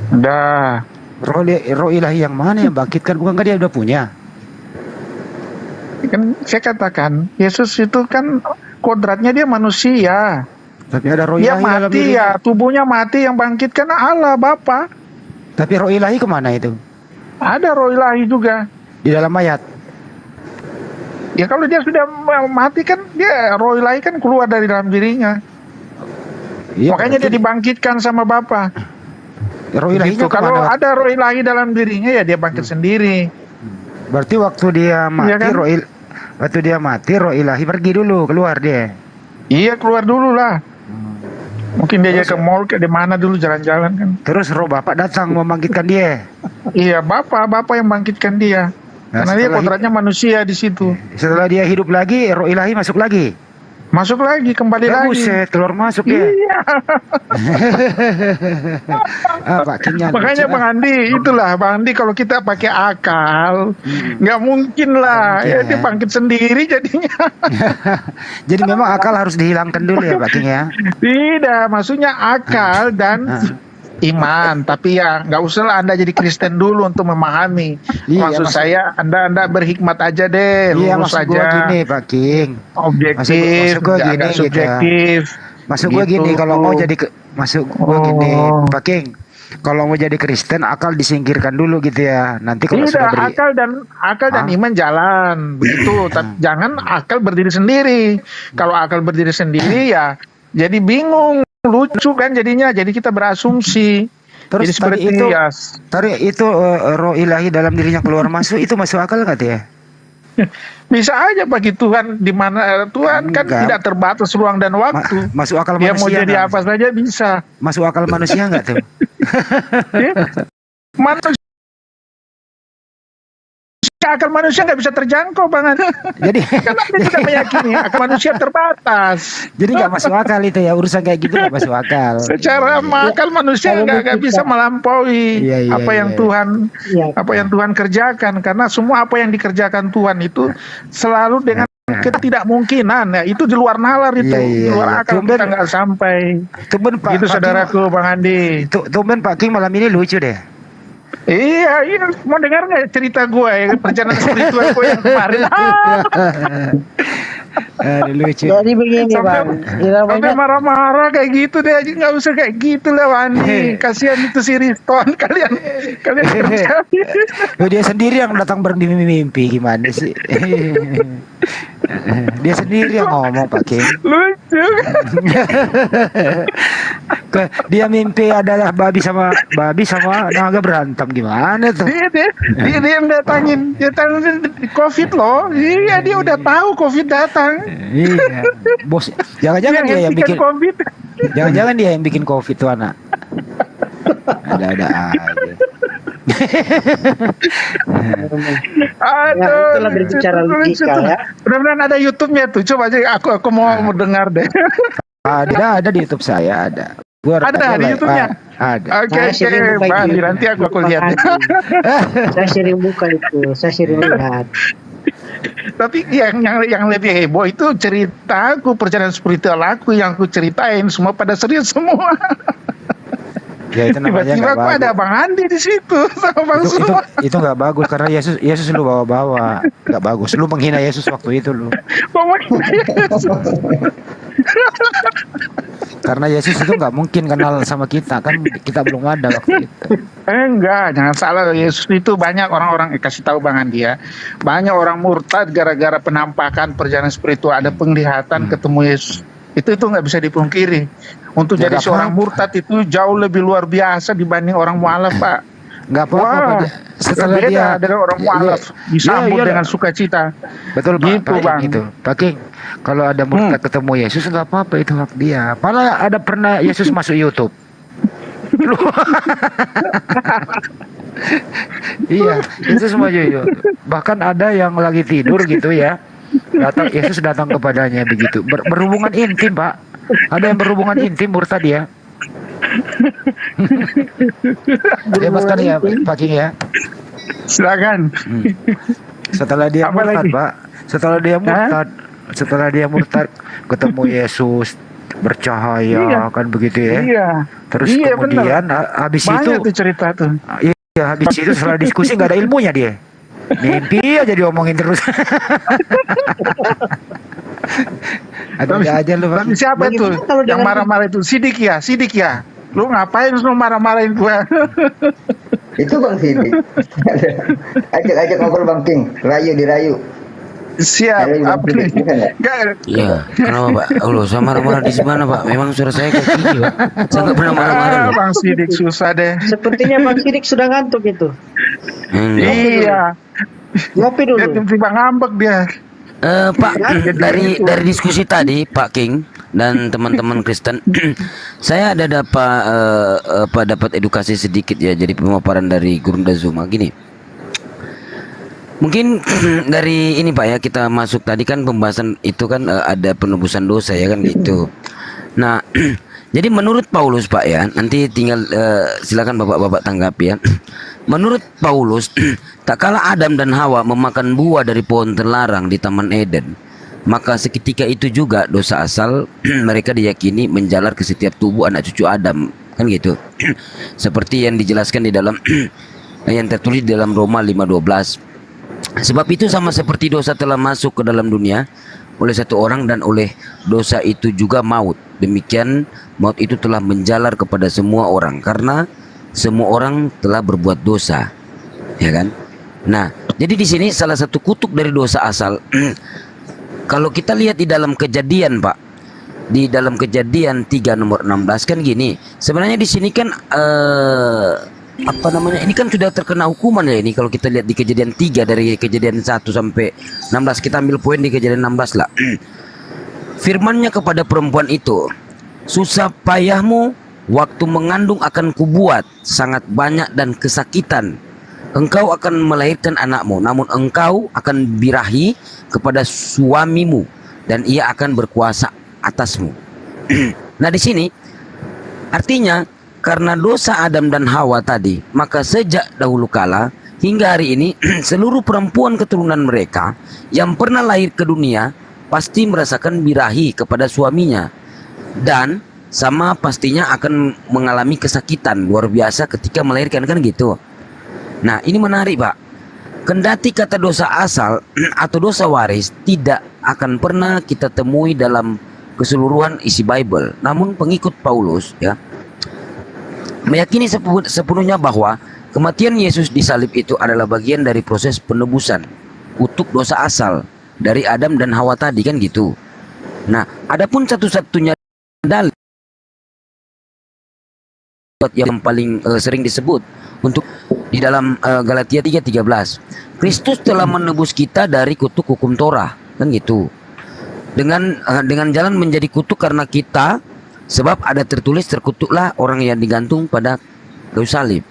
Speaker 11: Udah.
Speaker 10: Roh ilahi yang mana yang bangkitkan? Bukankah dia udah punya?
Speaker 11: Kan saya katakan Yesus itu kan kodratnya dia manusia.
Speaker 10: Tapi ada roh
Speaker 11: Dia
Speaker 10: ilahi dalam
Speaker 11: mati
Speaker 10: dirinya.
Speaker 11: ya, tubuhnya mati, yang bangkitkan Allah Bapa.
Speaker 10: Tapi roh ilahi kemana itu?
Speaker 11: Ada roh ilahi juga.
Speaker 10: Di dalam mayat.
Speaker 11: Ya kalau dia sudah mati kan dia roh ilahi kan keluar dari dalam dirinya.
Speaker 10: Iya,
Speaker 11: Makanya dia
Speaker 10: berarti
Speaker 11: dibangkitkan sama Bapa.
Speaker 10: roh ilahinya
Speaker 11: Gitu. Kalau
Speaker 10: kemana?
Speaker 11: ada roh ilahi dalam dirinya ya dia bangkit sendiri.
Speaker 10: Berarti waktu dia mati,
Speaker 11: Iya kan?
Speaker 10: waktu dia mati roh ilahi pergi dulu keluar dia.
Speaker 11: Iya keluar dulu lah. Mungkin dia ke mall ke di mana dulu jalan-jalan kan.
Speaker 10: Terus roh Bapak datang membangkitkan dia.
Speaker 11: Iya Bapa yang bangkitkan dia.
Speaker 10: Nah,
Speaker 11: Karena dia
Speaker 10: setelah
Speaker 11: kodratnya manusia di situ.
Speaker 10: Setelah dia hidup lagi, roh ilahi masuk lagi.
Speaker 11: Masuk lagi, kembali lagi.
Speaker 10: Buset, keluar masuk dia.
Speaker 11: Iya.
Speaker 10: Pak King
Speaker 11: Makanya Bang Andi, itulah Bang Andi kalau kita pakai akal, nggak mungkin lah.
Speaker 10: Nggak mungkin,
Speaker 11: Ya, dia
Speaker 10: ya.
Speaker 11: bangkit sendiri jadinya.
Speaker 10: Jadi memang akal harus dihilangkan dulu ya Pak King ya.
Speaker 11: Tidak, maksudnya akal dan iman. Tapi ya nggak usah lah Anda jadi Kristen dulu untuk memahami.
Speaker 10: Iya,
Speaker 11: Maksud
Speaker 10: maksud-
Speaker 11: saya Anda berhikmat aja deh,
Speaker 10: Iya
Speaker 11: lurus
Speaker 10: maksud gua
Speaker 11: aja.
Speaker 10: gini Pak King.
Speaker 11: Objektif,
Speaker 10: Maksud gua gini
Speaker 11: agak
Speaker 10: gitu.
Speaker 11: subjektif.
Speaker 10: Maksud gua
Speaker 11: Gitu.
Speaker 10: gini kalau mau jadi masuk gua gini
Speaker 11: Oh.
Speaker 10: Pak King. kalau mau jadi Kristen akal disingkirkan dulu gitu ya. Nanti kalau sudah
Speaker 11: Tidak, akal dan iman jalan begitu. Tapi jangan akal berdiri sendiri. Kalau akal berdiri sendiri ya jadi bingung, lucu kan jadinya. Jadi kita berasumsi.
Speaker 10: Terus
Speaker 11: Jadi seperti
Speaker 10: tadi itu roh ilahi dalam dirinya keluar masuk itu masuk akal nggak tuh ya?
Speaker 11: bisa aja bagi Tuhan di mana Tuhan kan
Speaker 10: Enggak.
Speaker 11: tidak terbatas ruang dan waktu.
Speaker 10: Masuk akal
Speaker 11: Dia mau
Speaker 10: manusia
Speaker 11: jadi
Speaker 10: nggak?
Speaker 11: apa saja bisa.
Speaker 10: Masuk akal manusia nggak tuh?
Speaker 11: Manusia akal manusia nggak bisa terjangkau banget.
Speaker 10: Jadi
Speaker 11: Karena dia tidak meyakini akal manusia terbatas.
Speaker 10: jadi nggak masuk akal itu ya, urusan kayak gitu nggak masuk akal.
Speaker 11: Secara akal manusia nggak bisa melampaui
Speaker 10: Iya,
Speaker 11: apa yang Tuhan
Speaker 4: Ya,
Speaker 11: apa yang Tuhan kerjakan, karena semua apa yang dikerjakan Tuhan itu selalu dengan ketidakmungkinan ya, itu di luar nalar itu,
Speaker 10: Iya, iya,
Speaker 11: di luar
Speaker 10: iya.
Speaker 11: akal
Speaker 10: Tumben-
Speaker 11: kita nggak sampai.
Speaker 10: Tumben Pak
Speaker 11: Gitu
Speaker 10: King-
Speaker 11: saudaraku Bang Andi.
Speaker 10: Tumben Pak King malam ini lucu deh.
Speaker 11: Iya, mau dengar nggak cerita gue ya, perjalanan spiritual gue yang kemarin?
Speaker 10: Lucu.
Speaker 4: jadi begini
Speaker 11: Sampai-
Speaker 4: Bang,
Speaker 11: Sampai
Speaker 4: namanya
Speaker 11: marah-marah kayak gitu deh, nggak usah kayak gitu lah Wandi. Kasihan itu si Riston, kalian kerja.
Speaker 10: Dia sendiri yang datang bermimpi gimana sih? Dia sendiri yang ngomong Pak King.
Speaker 11: Lucu.
Speaker 10: Dia mimpi adalah babi sama naga berantem gimana tuh?
Speaker 11: Dia yang datangin COVID loh. Iya, dia udah tahu COVID datang.
Speaker 10: Iya, bos. Jangan-jangan dia yang bikin.
Speaker 11: COVID.
Speaker 10: Jangan-jangan dia yang bikin COVID tuh anak. Ada-ada aja.
Speaker 11: Aduh,
Speaker 4: Ya, itulah berbicara logika ya.
Speaker 11: Benar-benar ada YouTube-nya tuh. Coba aja aku mau dengar deh.
Speaker 10: Ada di YouTube saya ada. Gua
Speaker 11: Ada di YouTube-nya?
Speaker 10: Ada.
Speaker 11: Oke,
Speaker 4: Nah, sering buka
Speaker 11: Bang,
Speaker 4: itu.
Speaker 11: nanti aku lihat.
Speaker 4: Saya sering buka itu, saya sering lihat.
Speaker 11: Tapi yang lebih heboh itu ceritaku, perjalanan spiritual aku yang aku ceritain semua pada serius semua.
Speaker 10: Ya itu namanya
Speaker 11: Tiba-tiba
Speaker 10: nggak
Speaker 11: aku ada
Speaker 10: bagus.
Speaker 11: Bang Andi di situ sama Bang
Speaker 10: Itu
Speaker 11: Suma.
Speaker 10: itu nggak bagus karena Yesus lu bawa-bawa. Nggak bagus. Lu menghina Yesus waktu itu lu. Karena Yesus itu nggak mungkin kenal sama kita kan, kita belum ada waktu itu.
Speaker 11: Enggak, jangan salah. Yesus itu banyak orang-orang, kasih tahu Bang Andi ya. Banyak orang murtad gara-gara penampakan perjalanan spiritual, ada penglihatan ketemu Yesus. Itu nggak bisa dipungkiri. Untuk
Speaker 10: Ya,
Speaker 11: jadi
Speaker 10: nggak
Speaker 11: seorang
Speaker 10: apa-apa.
Speaker 11: murtad itu jauh lebih luar biasa dibanding orang mualaf, Pak.
Speaker 10: Nggak apa-apa.
Speaker 11: Wah,
Speaker 10: Pak. Setelah
Speaker 11: beda
Speaker 10: dia
Speaker 11: dari orang mualaf, disambut
Speaker 10: iya,
Speaker 11: dengan sukacita.
Speaker 10: betul Pak.
Speaker 11: Gitu,
Speaker 10: Pak,
Speaker 11: Bang.
Speaker 10: Gitu. Pak King, kalau ada murtad ketemu Yesus nggak apa-apa, itu hak dia. Malah ada pernah Yesus masuk YouTube. Iya, Yesus masuk YouTube. Bahkan ada yang lagi tidur gitu ya. Yesus datang kepadanya begitu. Berhubungan intim, Pak. Ada yang berhubungan intim murtad ya. Hebat kan ya Pak King ya.
Speaker 11: Silakan.
Speaker 10: Setelah dia
Speaker 11: Apa
Speaker 10: murtad
Speaker 11: lagi?
Speaker 10: Pak, setelah dia murtad ketemu Yesus bercahaya
Speaker 11: Iya.
Speaker 10: kan begitu ya.
Speaker 11: Iya.
Speaker 10: Terus
Speaker 11: Iya,
Speaker 10: kemudian habis itu
Speaker 11: Banyak tuh cerita tuh.
Speaker 10: iya habis itu setelah diskusi nggak ada ilmunya dia. Mimpi aja diomongin terus. Ada aja lu Pak.
Speaker 11: Tapi siapa
Speaker 4: Bagaimana
Speaker 11: tuh
Speaker 4: kalau
Speaker 11: yang
Speaker 4: dengan-
Speaker 11: marah-marah itu? Sidik ya. Lu ngapain lu marah-marahin gua?
Speaker 3: Itu Bang Sidik. Ajak ngobrol Bang King, dirayu.
Speaker 11: Siap.
Speaker 3: Rayu Bang
Speaker 11: Apa
Speaker 3: Sidik,
Speaker 11: nih?
Speaker 3: bukan ya?
Speaker 11: Enggak.
Speaker 1: Iya, kenapa Pak? Allah, saya marah-marah di mana Pak? Memang suara saya kayak gini Pak. Saya nggak pernah marah-marah loh.
Speaker 11: Bang Sidik susah deh.
Speaker 4: Sepertinya Bang Sidik sudah ngantuk itu.
Speaker 1: Enggak.
Speaker 11: Iya.
Speaker 4: Ngopi dulu.
Speaker 11: Dia tiba-tiba ngambek dia.
Speaker 1: Pak, dari diskusi tadi Pak King dan teman-teman Kristen, saya ada dapat edukasi sedikit ya, jadi pemaparan dari Gurunda Zuma gini. Mungkin dari ini Pak ya, kita masuk tadi kan pembahasan itu kan ada penebusan dosa ya kan gitu. Nah, jadi menurut Paulus Pak ya, nanti tinggal silakan Bapak-bapak tanggapi ya. Menurut Paulus, tak kala Adam dan Hawa memakan buah dari pohon terlarang di Taman Eden, maka seketika itu juga dosa asal mereka diyakini menjalar ke setiap tubuh anak cucu Adam, kan gitu. Seperti yang dijelaskan di dalam yang tertulis di dalam Roma 5:12. Sebab itu sama seperti dosa telah masuk ke dalam dunia oleh satu orang dan oleh dosa itu juga maut. Demikian maut itu telah menjalar kepada semua orang karena semua orang telah berbuat dosa, ya kan? Nah, jadi di sini salah satu kutuk dari dosa asal kalau kita lihat di dalam Kejadian, Pak, di dalam Kejadian 3 nomor 16 kan gini. Sebenarnya di sini kan apa namanya? Ini kan sudah terkena hukuman ya ini kalau kita lihat di Kejadian 3 dari Kejadian 1 sampai 16. Kita ambil poin di Kejadian 16 lah. Firman-Nya kepada perempuan itu, susah payahmu waktu mengandung akan kubuat sangat banyak dan kesakitan. Engkau akan melahirkan anakmu, namun engkau akan birahi kepada suamimu dan ia akan berkuasa atasmu. Nah, di sini artinya karena dosa Adam dan Hawa tadi, maka sejak dahulu kala hingga hari ini seluruh perempuan keturunan mereka yang pernah lahir ke dunia pasti merasakan birahi kepada suaminya dan sama pastinya akan mengalami kesakitan luar biasa ketika melahirkan, kan gitu. Nah, ini menarik, Pak. Kendati kata dosa asal atau dosa waris tidak akan pernah kita temui dalam keseluruhan isi Bible. Namun pengikut Paulus ya meyakini sepenuhnya bahwa kematian Yesus di salib itu adalah bagian dari proses penebusan kutuk dosa asal dari Adam dan Hawa tadi, kan gitu. Nah, adapun satu-satunya dalil yang paling sering disebut untuk di dalam Galatia 3:13, Kristus telah menebus kita dari kutuk hukum Torah, kan gitu. Dengan jalan menjadi kutuk karena kita, sebab ada tertulis terkutuklah orang yang digantung pada kayu salib.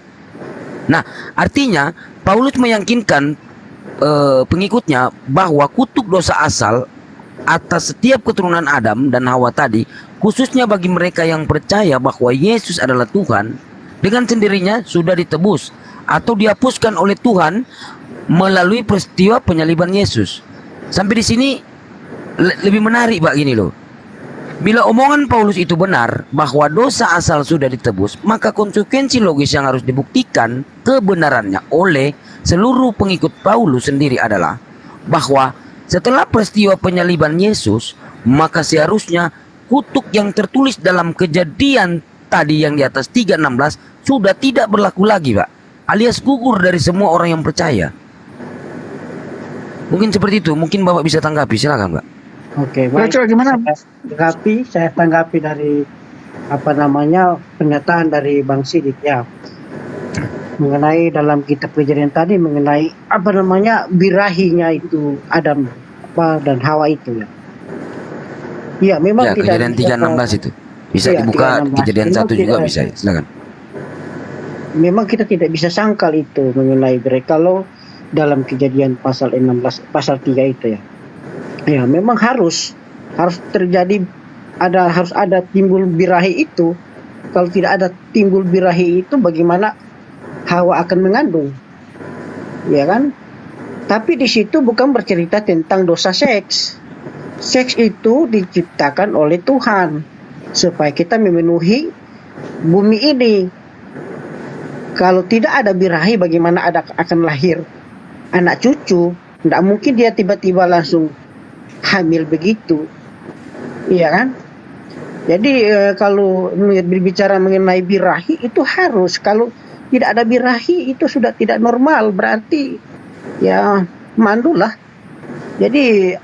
Speaker 1: Nah, artinya Paulus meyakinkan pengikutnya bahwa kutuk dosa asal atas setiap keturunan Adam dan Hawa tadi, khususnya bagi mereka yang percaya bahwa Yesus adalah Tuhan, dengan sendirinya sudah ditebus atau dihapuskan oleh Tuhan melalui peristiwa penyaliban Yesus. Sampai di sini lebih menarik, Pak, gini loh. Bila omongan Paulus itu benar bahwa dosa asal sudah ditebus, maka konsekuensi logis yang harus dibuktikan kebenarannya oleh seluruh pengikut Paulus sendiri adalah bahwa setelah peristiwa penyaliban Yesus, maka seharusnya kutuk yang tertulis dalam Kejadian tadi yang di atas 3:16 sudah tidak berlaku lagi, Pak, alias gugur dari semua orang yang percaya. Mungkin seperti itu. Mungkin Bapak bisa tanggapi, silakan, Pak.
Speaker 4: Oke, baik.
Speaker 11: Coba gimana?
Speaker 4: Saya tanggapi dari pernyataan dari Bang Sidik ya. Mengenai dalam kitab Kejadian tadi mengenai birahinya itu Adam dan Hawa itu ya. Iya, memang
Speaker 1: Ya,
Speaker 4: tidak
Speaker 1: Kejadian 3:16 itu. Bisa
Speaker 4: Iya,
Speaker 1: dibuka
Speaker 4: 3:16.
Speaker 1: Kejadian
Speaker 4: Memang
Speaker 1: 1 juga
Speaker 4: tidak-
Speaker 1: bisa, silakan.
Speaker 4: Memang kita tidak bisa sangkal itu mengenai mereka kalau dalam Kejadian pasal 16 pasal 3 itu ya. Ya, memang harus terjadi harus ada timbul birahi itu. Kalau tidak ada timbul birahi itu, bagaimana Hawa akan mengandung? Ya kan? Tapi di situ bukan bercerita tentang dosa seks. Seks itu diciptakan oleh Tuhan supaya kita memenuhi bumi ini. Kalau tidak ada birahi, bagaimana akan lahir anak cucu? Tidak mungkin dia tiba-tiba langsung hamil begitu, iya kan? Jadi kalau berbicara mengenai birahi itu harus, kalau tidak ada birahi itu sudah tidak normal, berarti ya mandulah. Jadi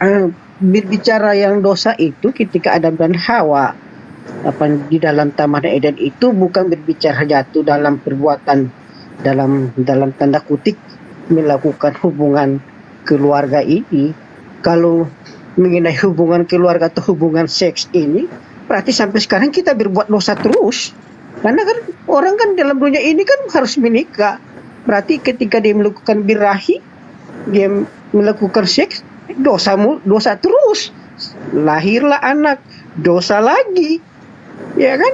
Speaker 4: berbicara yang dosa itu ketika Adam dan Hawa di dalam Taman Eden itu bukan berbicara jatuh dalam perbuatan dalam tanda kutip melakukan hubungan keluarga ini. Kalau mengenai hubungan keluarga atau hubungan seks ini, berarti sampai sekarang kita berbuat dosa terus. Karena kan orang kan dalam dunia ini kan harus menikah. Berarti ketika dia melakukan birahi, dia melakukan seks, dosa terus. Lahirlah anak, dosa lagi. Ya kan?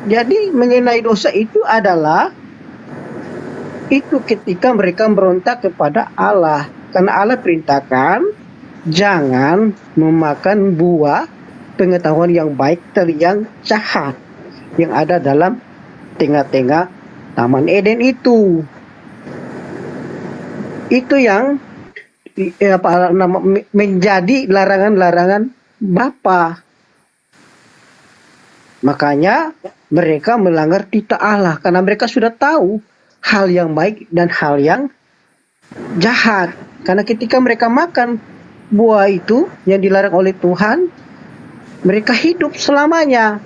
Speaker 4: Jadi mengenai dosa itu adalah itu ketika mereka berontak kepada Allah. Karena Allah perintahkan jangan memakan buah pengetahuan yang baik dari yang jahat yang ada dalam tengah-tengah Taman Eden itu. Itu yang menjadi larangan-larangan Bapa. Makanya mereka melanggar titah Allah karena mereka sudah tahu hal yang baik dan hal yang jahat. Karena ketika mereka makan buah itu yang dilarang oleh Tuhan, mereka hidup selamanya.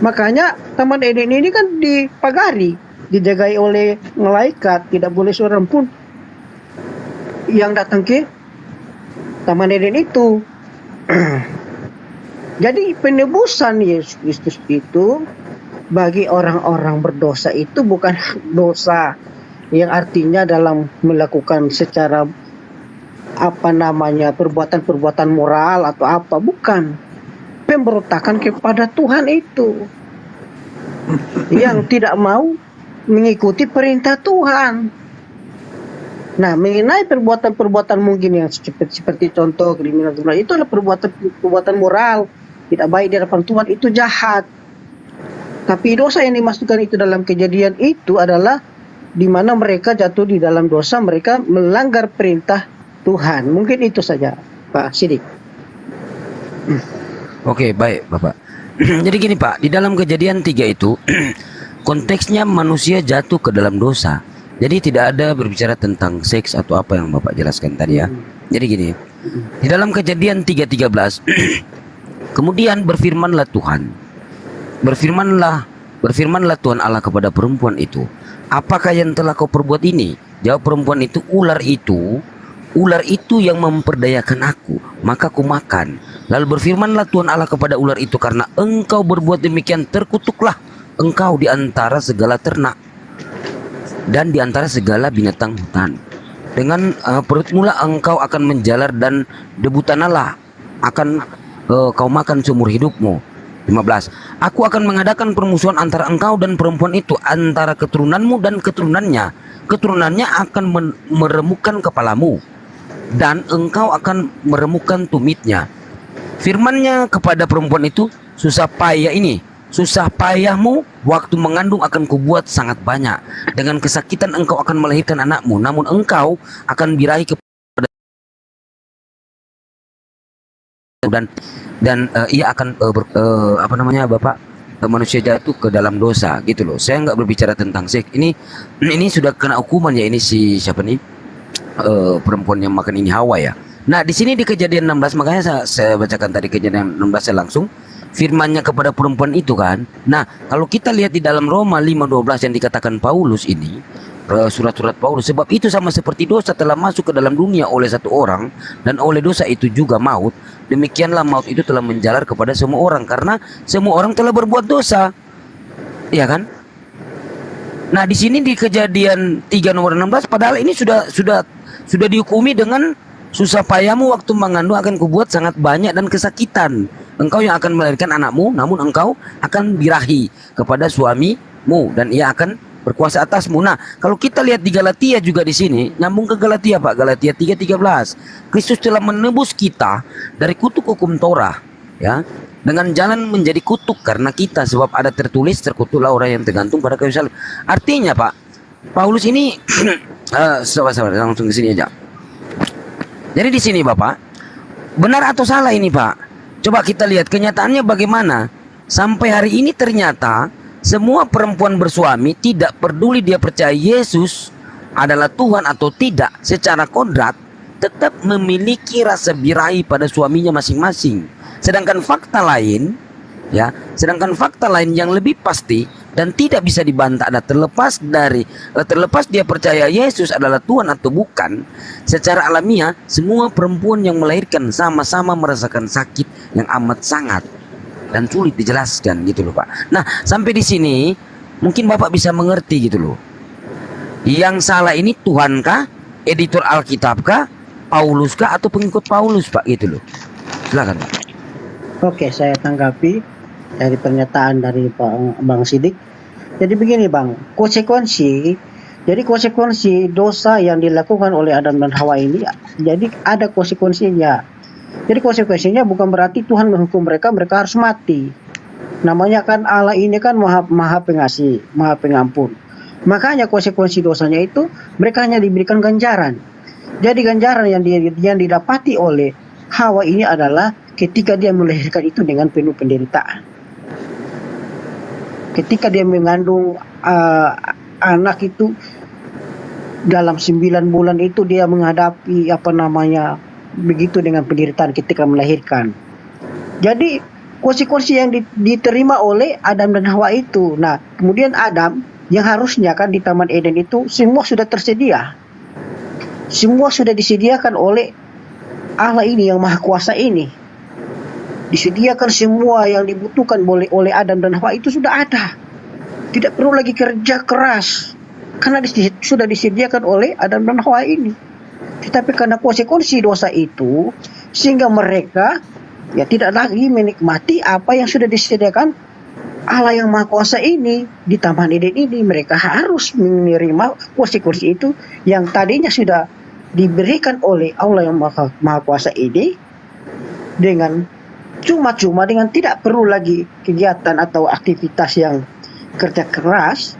Speaker 4: Makanya Taman Eden ini kan dipagari, dijagai oleh malaikat, tidak boleh seorang pun yang datang ke Taman Eden itu. Jadi penebusan Yesus Kristus itu bagi orang-orang berdosa itu bukan dosa yang artinya dalam melakukan secara perbuatan-perbuatan moral atau apa, bukan. Pemberontakan kepada Tuhan itu yang tidak mau mengikuti perintah Tuhan. Nah, mengenai perbuatan-perbuatan mungkin yang seperti contoh kriminal itu adalah perbuatan moral tidak baik di hadapan Tuhan, itu jahat. Tapi dosa yang dimasukkan itu dalam kejadian itu adalah di mana mereka jatuh di dalam dosa, mereka melanggar perintah Tuhan. Mungkin itu saja, Pak Sidik.
Speaker 1: Oke, baik Bapak. Jadi gini Pak, di dalam kejadian 3 itu konteksnya manusia jatuh ke dalam dosa. Jadi tidak ada berbicara tentang seks atau apa yang Bapak jelaskan tadi ya. Jadi gini, di dalam kejadian 3:13 kemudian berfirmanlah Tuhan. Berfirmanlah Tuhan Allah kepada perempuan itu, apakah yang telah kau perbuat ini? Jawab perempuan itu, ular itu yang memperdayakan aku, maka aku makan. Lalu berfirmanlah Tuhan Allah kepada ular itu, karena engkau berbuat demikian, terkutuklah engkau di antara segala ternak dan di antara segala binatang hutan. Dengan perutmu lah engkau akan menjalar, dan debu tanahlah akan kau makan seumur hidupmu. 15. Aku akan mengadakan permusuhan antara engkau dan perempuan itu, antara keturunanmu dan keturunannya. Keturunannya akan meremukkan kepalamu, dan engkau akan meremukkan tumitnya. Firmannya kepada perempuan itu, susah payahmu waktu mengandung akan kubuat sangat banyak. Dengan kesakitan engkau akan melahirkan anakmu, namun engkau akan birahi kepada dan ia akan manusia jatuh ke dalam dosa gitu loh. Saya nggak berbicara tentang seks. Ini sudah kena hukuman ya, ini si siapa nih? Perempuan yang makan ini, Hawa ya. Nah, di sini di kejadian 16, makanya saya bacakan tadi kejadian 16 saya langsung firmannya kepada perempuan itu kan. Nah, kalau kita lihat di dalam Roma 5:12 yang dikatakan Paulus ini, surat-surat Paulus, sebab itu sama seperti dosa telah masuk ke dalam dunia oleh satu orang, dan oleh dosa itu juga maut, demikianlah maut itu telah menjalar kepada semua orang, karena semua orang telah berbuat dosa. Iya kan? Nah, di sini di kejadian 3 nomor 16, padahal ini sudah dihukumi dengan susah payahmu waktu mengandung akan kubuat sangat banyak dan kesakitan. Engkau yang akan melahirkan anakmu, namun engkau akan birahi kepada suamimu, dan ia akan berkuasa atasmu. Nah, kalau kita lihat di Galatia juga di sini, nyambung ke Galatia Pak, Galatia 3:13. Kristus telah menebus kita dari kutuk hukum Torah, ya, dengan jalan menjadi kutuk karena kita, sebab ada tertulis, terkutuklah orang yang tergantung pada kayu salib. Artinya Pak, Paulus ini sabar, langsung ke sini aja. Jadi di sini Bapak, benar atau salah ini Pak? Coba kita lihat kenyataannya bagaimana. Sampai hari ini ternyata semua perempuan bersuami, tidak peduli dia percaya Yesus adalah Tuhan atau tidak, secara kodrat tetap memiliki rasa birahi pada suaminya masing-masing. Sedangkan fakta lain yang lebih pasti dan tidak bisa dibantah, ada terlepas dia percaya Yesus adalah Tuhan atau bukan, secara alamiah semua perempuan yang melahirkan sama-sama merasakan sakit yang amat sangat dan sulit dijelaskan gitu loh Pak. Nah, sampai di sini mungkin Bapak bisa mengerti gitu loh. Yang salah ini Tuhan kah, editor Alkitab kah, Paulus kah, atau pengikut Paulus Pak gitu loh. Silakan Pak.
Speaker 4: Oke, saya tanggapi dari pernyataan dari Bang Sidik. Jadi begini Bang, konsekuensi dosa yang dilakukan oleh Adam dan Hawa ini, jadi ada konsekuensinya. Jadi konsekuensinya bukan berarti Tuhan menghukum mereka harus mati. Namanya kan Allah ini kan maha pengasih, maha pengampun. Makanya konsekuensi dosanya itu mereka hanya diberikan ganjaran. Jadi ganjaran yang didapati oleh Hawa ini adalah ketika dia melahirkan itu dengan penuh penderitaan. ketika dia mengandung anak itu dalam 9 bulan itu dia menghadapi begitu dengan penderitaan ketika melahirkan. Jadi konsekuensi yang diterima oleh Adam dan Hawa itu. Nah, kemudian Adam yang harusnya kan di Taman Eden itu semua sudah tersedia. Semua sudah disediakan oleh Allah ini yang Maha Kuasa ini. Disediakan semua yang dibutuhkan oleh Adam dan Hawa itu sudah ada. Tidak perlu lagi kerja keras. Karena sudah disediakan oleh Adam dan Hawa ini. Tetapi karena konsekuensi dosa itu, sehingga mereka ya tidak lagi menikmati apa yang sudah disediakan Allah yang Maha Kuasa ini. Di Taman Eden ini mereka harus menerima konsekuensi itu yang tadinya sudah diberikan oleh Allah yang Maha Kuasa ini dengan cuma-cuma, dengan tidak perlu lagi kegiatan atau aktivitas yang kerja keras.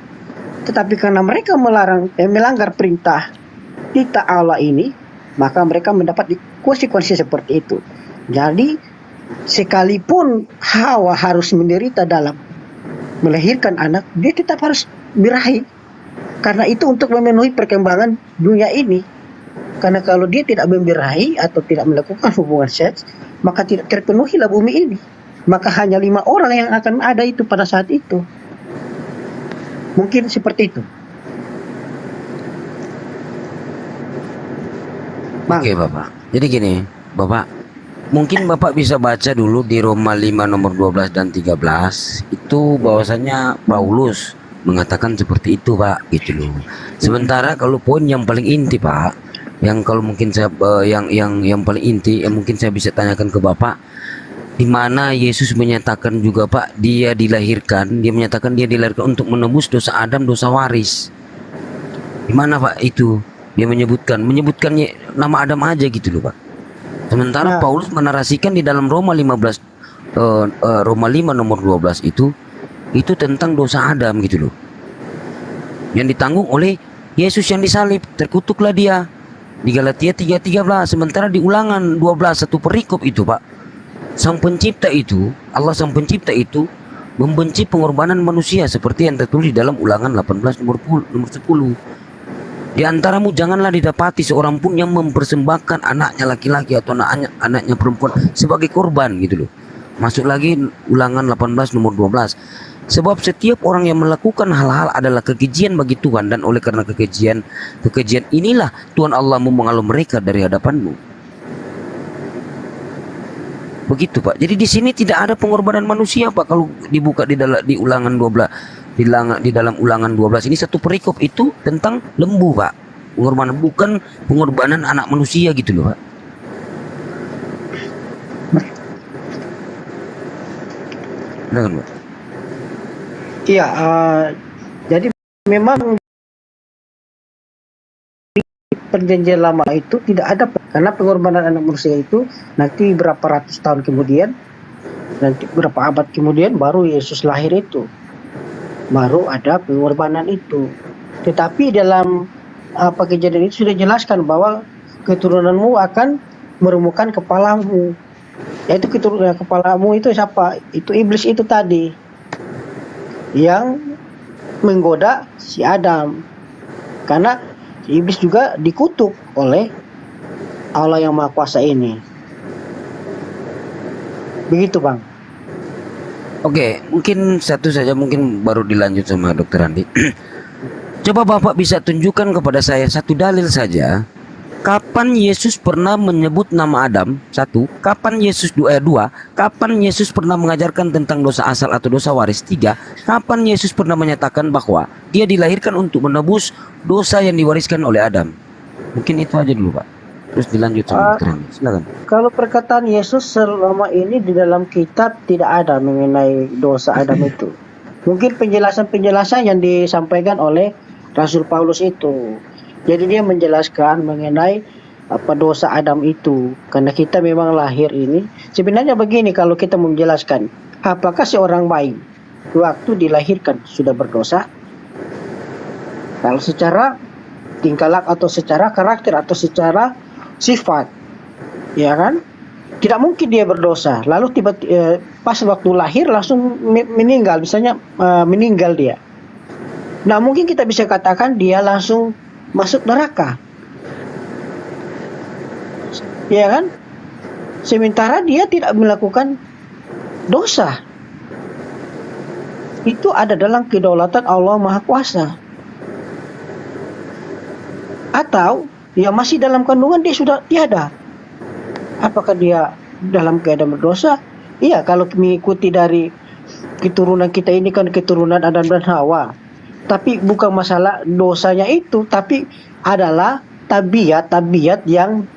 Speaker 4: Tetapi karena mereka melanggar perintah kita Allah ini, maka mereka mendapat konsekuensi seperti itu. Jadi sekalipun Hawa harus menderita dalam melahirkan anak, dia tetap harus birahi. Karena itu untuk memenuhi perkembangan dunia ini. Karena kalau dia tidak membirahi atau tidak melakukan hubungan seks, maka tidak terpenuhilah bumi ini. Maka hanya 5 orang yang akan ada itu pada saat itu. Mungkin seperti itu.
Speaker 1: Oke Bapak. Jadi gini, Bapak, mungkin Bapak bisa baca dulu di Roma 5 nomor 12 dan 13. Itu bahwasanya Paulus mengatakan seperti itu, Pak, gitu loh. Sementara kalau poin yang paling inti, Pak, yang kalau mungkin saya yang paling inti yang mungkin saya bisa tanyakan ke Bapak, di mana Yesus menyatakan juga, Pak, dia menyatakan dia dilahirkan untuk menebus dosa Adam, dosa waris. Di mana, Pak, itu? Dia menyebutkannya nama Adam aja gitu loh, Pak. Sementara Paulus menarasikan di dalam Roma 5 nomor 12 itu tentang dosa Adam gitu loh. Yang ditanggung oleh Yesus yang disalib, terkutuklah dia. Di Galatia 3:13, sementara di Ulangan 12 satu perikop itu, Pak, Allah Sang Pencipta itu membenci pengorbanan manusia seperti yang tertulis dalam Ulangan 18 nomor 10. Di antaramu janganlah didapati seorang pun yang mempersembahkan anaknya laki-laki atau anaknya perempuan sebagai korban gitu loh. Masuk lagi Ulangan 18 nomor 12. Sebab setiap orang yang melakukan hal-hal adalah kekejian bagi Tuhan, dan oleh karena kekejian inilah Tuhan Allahmu mengalau mereka dari hadapanmu. Begitu, Pak. Jadi di sini tidak ada pengorbanan manusia, Pak. Kalau dibuka di Ulangan 12, di dalam Ulangan 12 ini satu perikop itu tentang lembu, Pak. Pengorbanan, bukan pengorbanan anak manusia gitu loh, Pak. Benar kan, Pak?
Speaker 4: Iya, jadi memang perjanjian lama itu tidak ada, karena pengorbanan anak manusia itu nanti berapa ratus tahun kemudian, nanti berapa abad kemudian baru Yesus lahir itu, baru ada pengorbanan itu. Tetapi dalam kejadian itu sudah jelaskan bahwa keturunanmu akan merumukan kepalamu. Yaitu keturunan kepalamu itu siapa? Itu iblis itu tadi yang menggoda si Adam. Karena iblis juga dikutuk oleh Allah yang Maha Kuasa ini. Begitu, Bang.
Speaker 1: Oke, mungkin satu saja, mungkin baru dilanjut sama Dokter Andi. Coba Bapak bisa tunjukkan kepada saya satu dalil saja. Kapan Yesus pernah menyebut nama Adam? Satu. Kapan Yesus dua? Kapan Yesus pernah mengajarkan tentang dosa asal atau dosa waris? 3. Kapan Yesus pernah menyatakan bahwa dia dilahirkan untuk menebus dosa yang diwariskan oleh Adam? Mungkin itu aja dulu, Pak. Terus dilanjut sama Dokter Andi. Silakan.
Speaker 4: Kalau perkataan Yesus selama ini di dalam kitab tidak ada mengenai dosa Adam itu. Mungkin penjelasan-penjelasan yang disampaikan oleh Rasul Paulus itu. Jadi dia menjelaskan mengenai apa dosa Adam itu. Karena kita memang lahir ini. Sebenarnya begini, kalau kita menjelaskan, apakah seorang bayi waktu dilahirkan sudah berdosa? Kalau secara tingkah laku atau secara karakter atau secara sifat, ya kan? Tidak mungkin dia berdosa. Lalu tiba-tiba pas waktu lahir langsung meninggal, misalnya meninggal dia. Nah, mungkin kita bisa katakan dia langsung masuk neraka. Ya kan? Sementara dia tidak melakukan dosa. Itu ada dalam kedaulatan Allah Maha Kuasa. Atau dia masih dalam kandungan dia sudah tiada. Apakah dia dalam keadaan berdosa? Iya, kalau mengikuti dari keturunan kita ini kan keturunan Adam dan Hawa. Tapi bukan masalah dosanya itu, tapi adalah tabiat yang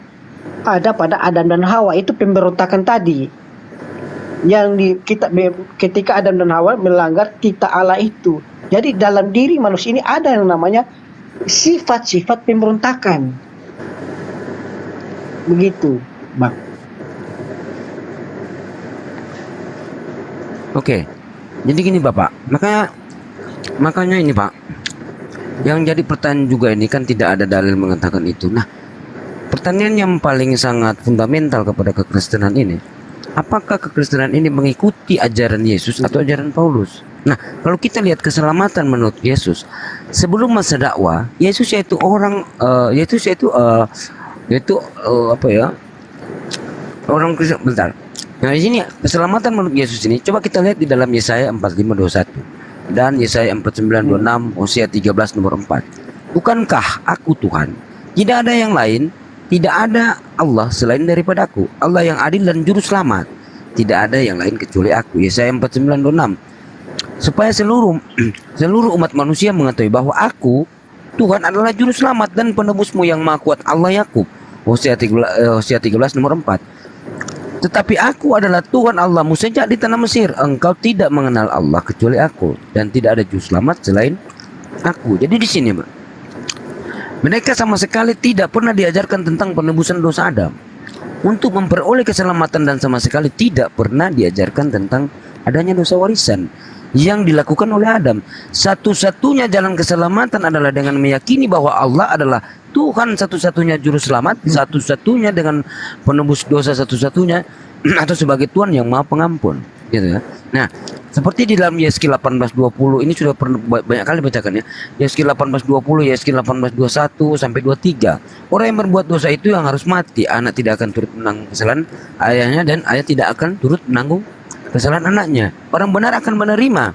Speaker 4: ada pada Adam dan Hawa, itu pemberontakan tadi. Ketika Adam dan Hawa melanggar titah Allah itu. Jadi dalam diri manusia ini ada yang namanya sifat-sifat pemberontakan. Begitu, Bang.
Speaker 1: Oke. Jadi gini Bapak, makanya ini Pak, yang jadi pertanyaan juga ini kan tidak ada dalil mengatakan itu. Nah, pertanyaan yang paling sangat fundamental kepada kekristenan ini, apakah kekristenan ini mengikuti ajaran Yesus atau ajaran Paulus? Nah, kalau kita lihat keselamatan menurut Yesus, sebelum masa dakwah, Yesus yaitu orang Kristen. Bentar. Nah, di sini keselamatan menurut Yesus ini coba kita lihat di dalam Yesaya 45:21 dan Yesaya 49:26, Hosea 13 nomor 4. Bukankah aku Tuhan? Tidak ada yang lain, tidak ada Allah selain daripada aku. Allah yang adil dan juru selamat. Tidak ada yang lain kecuali aku. Yesaya 49:26. Supaya seluruh umat manusia mengetahui bahwa aku Tuhan adalah juru selamat dan penebusmu yang maha kuat, Allah Yakub. Hosea 13 nomor 4. Tetapi aku adalah Tuhan Allahmu sejak di tanah Mesir. Engkau tidak mengenal Allah kecuali aku, dan tidak ada juru selamat selain aku. Jadi di sini, Pak, mereka sama sekali tidak pernah diajarkan tentang penebusan dosa Adam. Untuk memperoleh keselamatan, dan sama sekali tidak pernah diajarkan tentang adanya dosa warisan yang dilakukan oleh Adam. Satu-satunya jalan keselamatan adalah dengan meyakini bahwa Allah adalah Tuhan satu-satunya juru selamat, satu-satunya dengan penebus dosa satu-satunya, atau sebagai Tuhan yang maha pengampun, gitu ya. Nah, seperti di dalam Yeskiel 18:20 ini sudah pernah banyak kali bacakan ya. Yeskiel 18:20, Yeskiel 18:21 sampai 23. Orang yang berbuat dosa itu yang harus mati. Anak tidak akan turut menanggung kesalahan ayahnya, dan ayah tidak akan turut menanggung kesalahan anaknya. Orang benar akan menerima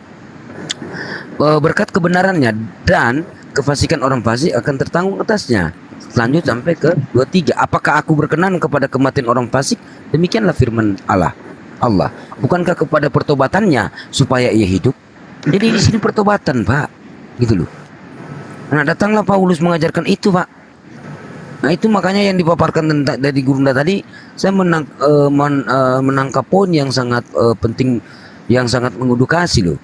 Speaker 1: berkat kebenarannya, dan kefasikan orang fasik akan tertanggung atasnya. Lanjut sampai ke 23. Apakah aku berkenan kepada kematian orang fasik? Demikianlah firman Allah. Bukankah kepada pertobatannya supaya ia hidup? Jadi di sini pertobatan, Pak. Gitu loh. Nah, datanglah Paulus mengajarkan itu, Pak. Nah, itu makanya yang dipaparkan tentang dari Gurunda tadi, saya menangkap poin yang sangat penting, yang sangat mengedukasi loh.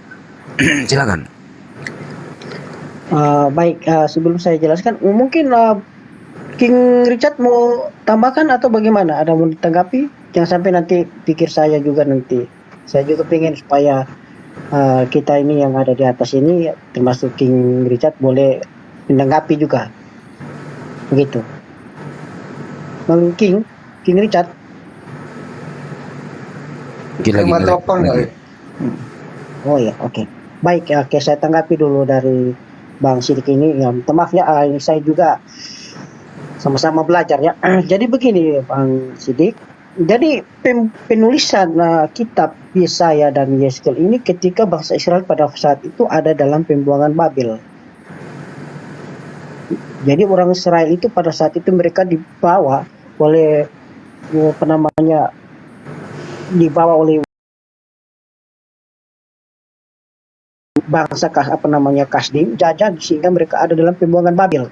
Speaker 1: Silakan.
Speaker 4: Baik, sebelum saya jelaskan, mungkin King Richard mau tambahkan atau bagaimana? Ada mau ditanggapi? Jangan sampai nanti pikir saya juga nanti. Saya juga pengen supaya kita ini yang ada di atas ini, termasuk King Richard, boleh menanggapi juga. Begitu. Bang King Richard. Oh ya, oke. Baik, oke, saya tanggapi dulu dari Bang Sidik ini. Ya, maaf ya, ini saya juga sama-sama belajar ya. Jadi begini Bang Sidik. Jadi penulisan kitab Yesaya dan Yeskiel ini ketika bangsa Israel pada saat itu ada dalam pembuangan Babel. Jadi orang Israel itu pada saat itu mereka dibawa oleh bangsa Kasdim, jajah, sehingga mereka ada dalam pembuangan Babel.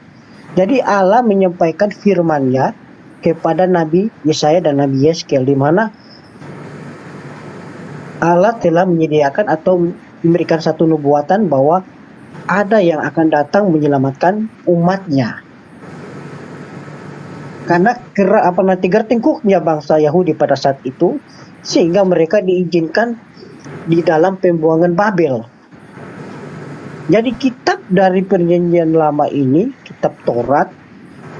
Speaker 4: Jadi Allah menyampaikan firman-Nya kepada Nabi Yesaya dan Nabi Yeskiel, di mana Allah telah menyediakan atau memberikan satu nubuatan bahwa ada yang akan datang menyelamatkan umatnya. Karena tiga tengkuknya bangsa Yahudi pada saat itu, sehingga mereka diizinkan di dalam pembuangan Babel. Jadi kitab dari perjanjian lama ini, kitab Taurat,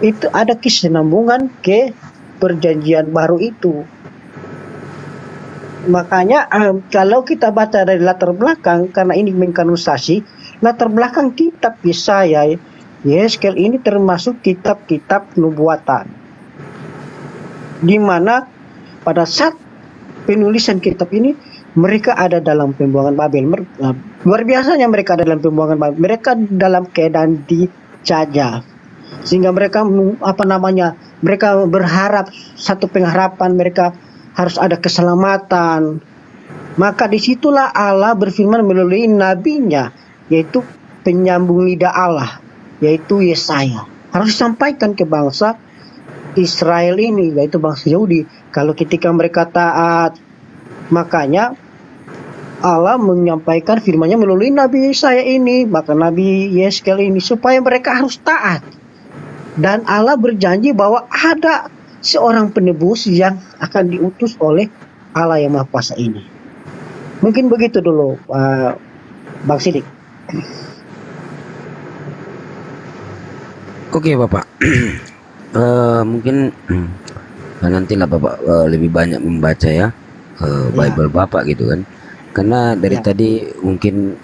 Speaker 4: itu ada kesinambungan ke perjanjian baru itu. Makanya kalau kita baca dari latar belakang, karena ini mengkanonisasi, latar belakang kitab Yesaya, Yeskel ini termasuk kitab-kitab nubuatan, di mana pada saat penulisan kitab ini mereka ada dalam pembuangan Babel. Luar biasanya mereka ada dalam pembuangan Babel. Mereka dalam keadaan dijajah, sehingga mereka mereka berharap satu pengharapan, mereka harus ada keselamatan. Maka disitulah Allah berfirman melalui nabinya, yaitu penyambung lidah Allah, yaitu Yesaya. Harus disampaikan ke bangsa Israel ini, yaitu bangsa Yahudi. Kalau ketika mereka taat, makanya Allah menyampaikan firman-Nya melalui Nabi Yesaya ini, maka Nabi Yeskel ini, supaya mereka harus taat. Dan Allah berjanji bahwa ada seorang penebus yang akan diutus oleh Allah yang Maha Kuasa ini. Mungkin begitu dulu, Bang Sidik.
Speaker 1: Oke Bapak. Mungkin nantilah Bapak lebih banyak membaca ya Bible Bapak gitu kan. Karena dari tadi mungkin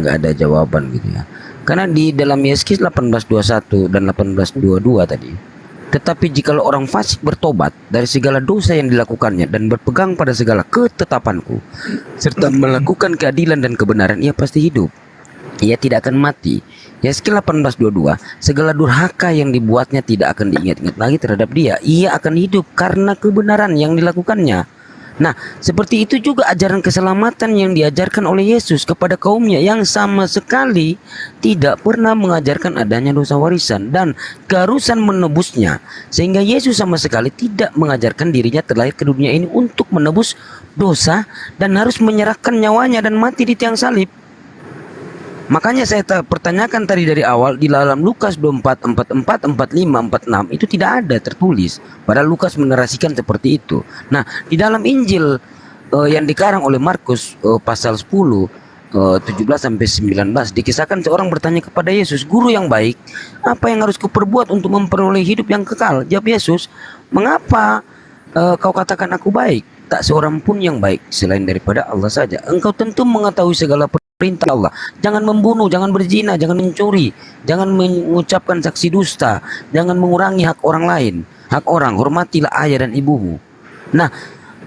Speaker 1: nggak ada jawaban gitu ya. Karena di dalam Yeskis 18:21 dan 18:22 tadi. Tetapi jikalau orang fasik bertobat dari segala dosa yang dilakukannya dan berpegang pada segala ketetapanku serta melakukan keadilan dan kebenaran, ia pasti hidup. Ia tidak akan mati. Yeskil 18:22, segala durhaka yang dibuatnya tidak akan diingat-ingat lagi terhadap dia. Ia akan hidup karena kebenaran yang dilakukannya. Nah, seperti itu juga ajaran keselamatan yang diajarkan oleh Yesus kepada kaumnya yang sama sekali tidak pernah mengajarkan adanya dosa warisan dan keharusan menebusnya. Sehingga Yesus sama sekali tidak mengajarkan dirinya terlahir ke dunia ini untuk menebus dosa dan harus menyerahkan nyawanya dan mati di tiang salib. Makanya saya pertanyakan tadi dari awal, di dalam Lukas 24, 44, 45, 46 itu tidak ada tertulis. Padahal Lukas menarasikan seperti itu. Nah, di dalam Injil yang dikarang oleh Markus pasal 10, 17-19 dikisahkan seorang bertanya kepada Yesus, "Guru yang baik, apa yang harus kuperbuat untuk memperoleh hidup yang kekal?" Jawab Yesus, "Mengapa kau katakan aku baik? Tak seorang pun yang baik selain daripada Allah saja. Engkau tentu mengetahui segala perintah Allah. Jangan membunuh, jangan berzina, jangan mencuri, jangan mengucapkan saksi dusta, jangan mengurangi hak orang lain. Hak orang, hormatilah ayah dan ibumu." Nah,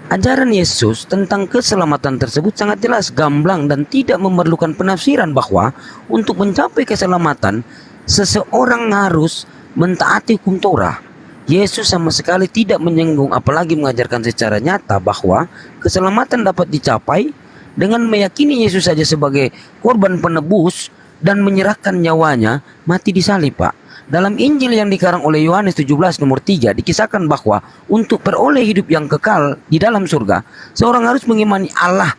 Speaker 1: ajaran Yesus tentang keselamatan tersebut sangat jelas, gamblang, dan tidak memerlukan penafsiran bahwa untuk mencapai keselamatan, seseorang harus mentaati hukum Torah. Yesus sama sekali tidak menyinggung apalagi mengajarkan secara nyata bahwa keselamatan dapat dicapai dengan meyakini Yesus saja sebagai korban penebus dan menyerahkan nyawanya mati di salib, Pak. Dalam Injil yang dikarang oleh Yohanes 17 nomor 3 dikisahkan bahwa untuk peroleh hidup yang kekal di dalam surga, seorang harus mengimani Allah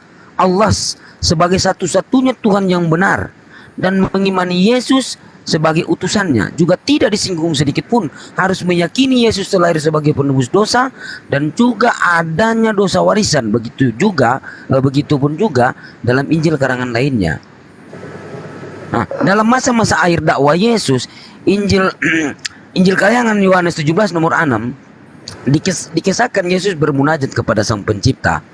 Speaker 1: sebagai satu-satunya Tuhan yang benar dan mengimani Yesus sebagai utusannya. Juga tidak disinggung sedikit pun harus meyakini Yesus terlahir sebagai penebus dosa dan juga adanya dosa warisan. Begitupun juga dalam Injil karangan lainnya. Nah, dalam masa-masa akhir dakwah Yesus, Injil karangan Yohanes 17 nomor 6 dikisahkan Yesus bermunajat kepada Sang Pencipta.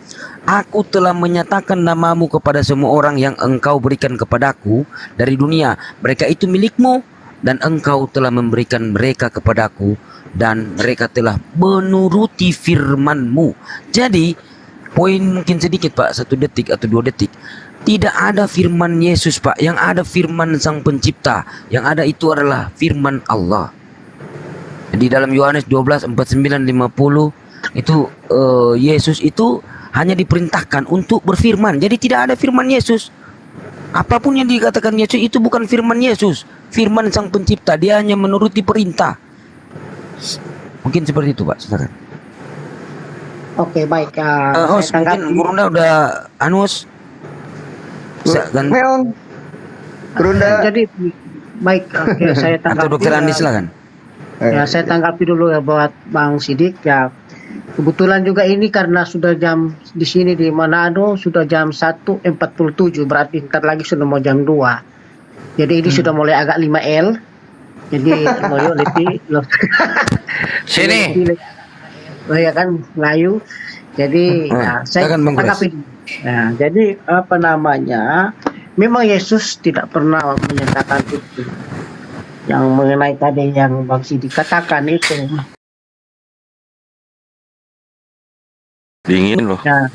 Speaker 1: "Aku telah menyatakan namamu kepada semua orang yang engkau berikan kepadaku dari dunia. Mereka itu milikmu dan engkau telah memberikan mereka kepadaku dan mereka telah menuruti firmanmu." Jadi, poin mungkin sedikit Pak, 1 detik atau 2 detik. Tidak ada firman Yesus Pak, yang ada firman Sang Pencipta. Yang ada itu adalah firman Allah. Di dalam Yohanes 12, 49, 50 itu Yesus itu hanya diperintahkan untuk berfirman. Jadi tidak ada firman Yesus. Apapun yang dikatakan Yesus itu bukan firman Yesus, firman Sang Pencipta. Dia hanya menuruti perintah. Mungkin seperti itu Pak, silakan.
Speaker 4: Oke, baik.
Speaker 1: Host, mungkin Gurunda udah anus.
Speaker 3: Gurunda.
Speaker 4: Jadi baik, oke, saya tanggapi.
Speaker 1: Atau Dokter Andi silakan.
Speaker 4: Ya, saya tanggapi dulu ya buat Bang Sidik ya. Kebetulan juga ini karena sudah jam di sini di Manado sudah jam 1.47, berarti ntar lagi sudah mau jam 2. Jadi ini sudah mulai agak 5L. Jadi loyo lebih
Speaker 1: Sini.
Speaker 4: ya kan Melayu. Jadi saya
Speaker 1: silakan, Bang Gores.
Speaker 4: tanggapi. Nah, jadi apa namanya? Memang Yesus tidak pernah menyatakan itu. Yang mengenai tadi yang Bang Sidi katakan itu.
Speaker 8: Dingin loh.
Speaker 4: Nah,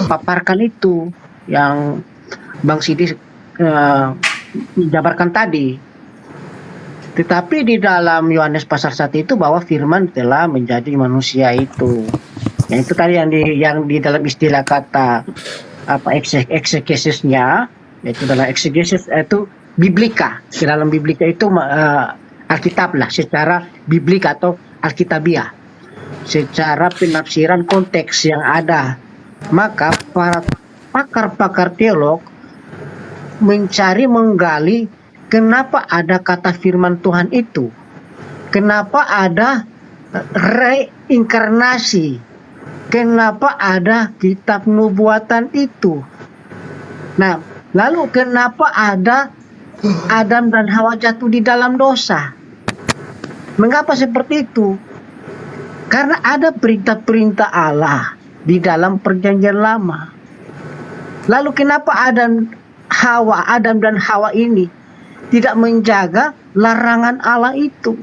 Speaker 4: paparkan itu yang Bang Sidi jabarkan tadi. Tetapi di dalam Yohanes pasal 1 itu bahwa firman telah menjadi manusia itu. Yang itu tadi yang di dalam istilah kata apa exegesisnya, yaitu dalam exegesis itu biblika. Di dalam biblika itu Alkitab lah secara biblika atau alkitabiah. Secara penafsiran konteks yang ada. Maka para pakar-pakar teolog menggali kenapa ada kata firman Tuhan itu, kenapa ada reinkarnasi, kenapa ada kitab nubuatan itu. Nah, lalu kenapa ada Adam dan Hawa jatuh di dalam dosa? Mengapa seperti itu? Karena ada perintah-perintah Allah di dalam perjanjian lama. Lalu kenapa Adam dan Hawa ini tidak menjaga larangan Allah itu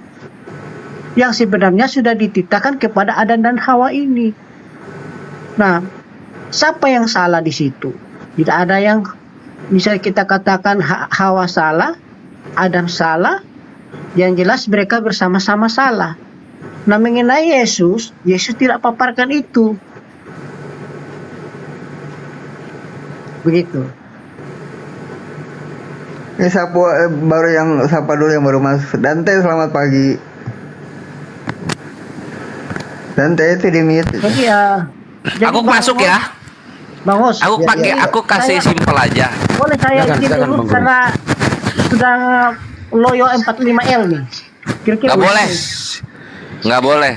Speaker 4: yang sebenarnya sudah dititahkan kepada Adam dan Hawa ini? Nah, siapa yang salah di situ? Tidak ada yang bisa kita katakan Hawa salah, Adam salah. Yang jelas mereka bersama-sama salah. Nah, mengenai Yesus tidak paparkan itu. Begitu.
Speaker 3: Ini siapa dulu yang baru masuk. Dante, selamat pagi. Dante itu di mute.
Speaker 4: Jadi
Speaker 8: Aku masuk ya.
Speaker 4: Bang Hos,
Speaker 8: Aku kasih simpel aja.
Speaker 4: boleh saya izin dulu
Speaker 1: Bang
Speaker 4: karena sudah loyo 45L nih. Kira-kira
Speaker 8: Nggak boleh. Nggak boleh.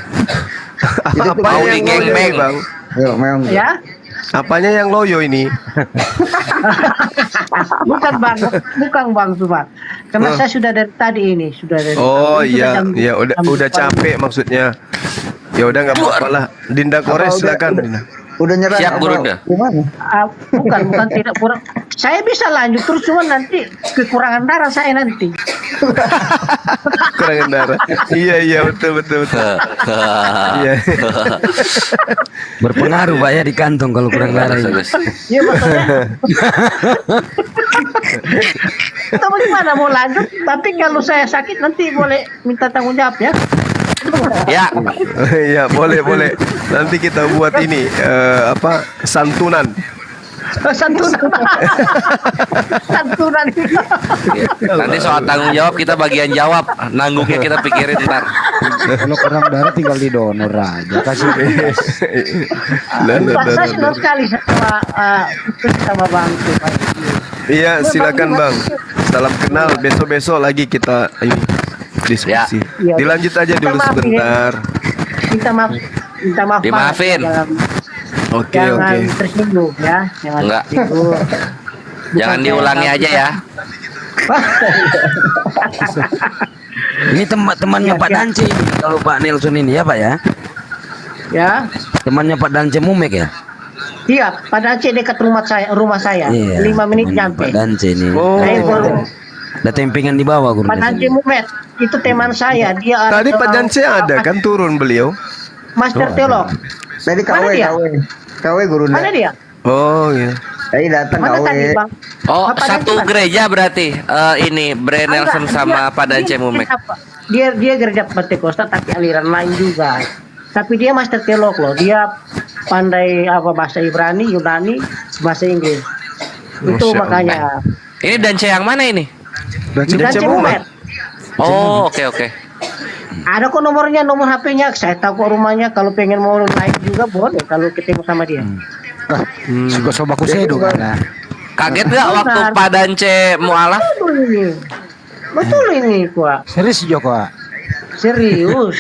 Speaker 8: Mau di geng-geng.
Speaker 7: Bang?
Speaker 3: Yuk, meong.
Speaker 4: Ya,
Speaker 7: Apanya yang loyo ini?
Speaker 4: bukan Bang Sumar. Karena saya sudah dari tadi ini, sudah dari
Speaker 7: Oh
Speaker 4: tadi.
Speaker 7: iya,
Speaker 4: Sudah
Speaker 7: ya udah capek maksudnya. Ya udah nggak apa-apa lah. Dinda Kores silakan. Dinda.
Speaker 3: Udah nyerah.
Speaker 8: Siap, Guru, udah.
Speaker 3: Gimana?
Speaker 4: Bukan tidak kurang. Saya bisa lanjut terus, cuma nanti kekurangan darah saya nanti.
Speaker 7: Kurangan darah. Iya betul. Iya.
Speaker 1: Berpengaruh Pak ya di kantong kalau kurang darah ini.
Speaker 4: Iya maksudnya. Atau bagaimana mau lanjut? Tapi kalau saya sakit nanti boleh minta tanggung jawab ya.
Speaker 8: Ya.
Speaker 7: Iya boleh. Nanti kita buat ini santunan.
Speaker 4: Santunan.
Speaker 8: Nanti soal tanggung jawab kita bagian jawab. Nanggungnya kita pikirin ntar.
Speaker 10: Kalau kurang darah tinggal di donor aja kasih.
Speaker 4: Saya senang sekali sama Bang.
Speaker 7: Iya silakan Bang. Salam kenal. Besok lagi kita ini diskusi.
Speaker 4: Ya.
Speaker 7: Dilanjut aja dulu sebentar.
Speaker 4: Minta maaf.
Speaker 8: Dimaafin.
Speaker 7: Oke.
Speaker 4: Jangan tersinggung ya.
Speaker 8: Enggak.
Speaker 4: tersinggung.
Speaker 8: Jangan diulangi aja ya.
Speaker 1: Ini temannya Pak Dance ini, kalau Pak Nelson ini ya Pak ya.
Speaker 4: Ya.
Speaker 1: Temannya Pak Dance Mumek ya.
Speaker 4: Iya, pada Aceh dekat rumah saya.
Speaker 1: Iya,
Speaker 4: 5 menit
Speaker 1: teman
Speaker 4: nyampe.
Speaker 1: Pak Dance ini.
Speaker 4: Saya baru
Speaker 1: Ada tempingan di bawah Guru.
Speaker 4: Pak Dance Mumet itu teman saya. Dia
Speaker 7: Tadi Pak Dance ada kan turun beliau.
Speaker 4: Master teolog.
Speaker 3: Tadi
Speaker 4: Mana dia?
Speaker 3: KW guru.
Speaker 4: Mana dia?
Speaker 7: Oh iya.
Speaker 3: Tadi datang
Speaker 4: Mana
Speaker 3: KW.
Speaker 4: tadi, Bang?
Speaker 8: Oh,
Speaker 4: Apa
Speaker 8: satu
Speaker 4: tadi, Bang?
Speaker 8: gereja berarti. Ini Bre Nelson sama Pak Dance Mumek.
Speaker 4: Dia gereja Pentakosta tapi aliran lain juga. Tapi dia master teolog loh. Dia pandai bahasa Ibrani, Yunani, bahasa Inggris. Itu
Speaker 7: Masya
Speaker 4: makanya.
Speaker 8: Ini Dance yang mana ini?
Speaker 4: Dance Mumet.
Speaker 8: Oh, oke.
Speaker 4: Ada kok nomor HP-nya. Saya tahu kok rumahnya. Kalau pengen mau naik juga boleh kalau ketemu sama dia.
Speaker 10: Suka sobaku sedo kan.
Speaker 8: Kaget gak waktu Pak Dance mualaf?
Speaker 4: Betul ini kuat.
Speaker 10: Serius Joko.
Speaker 4: Serius.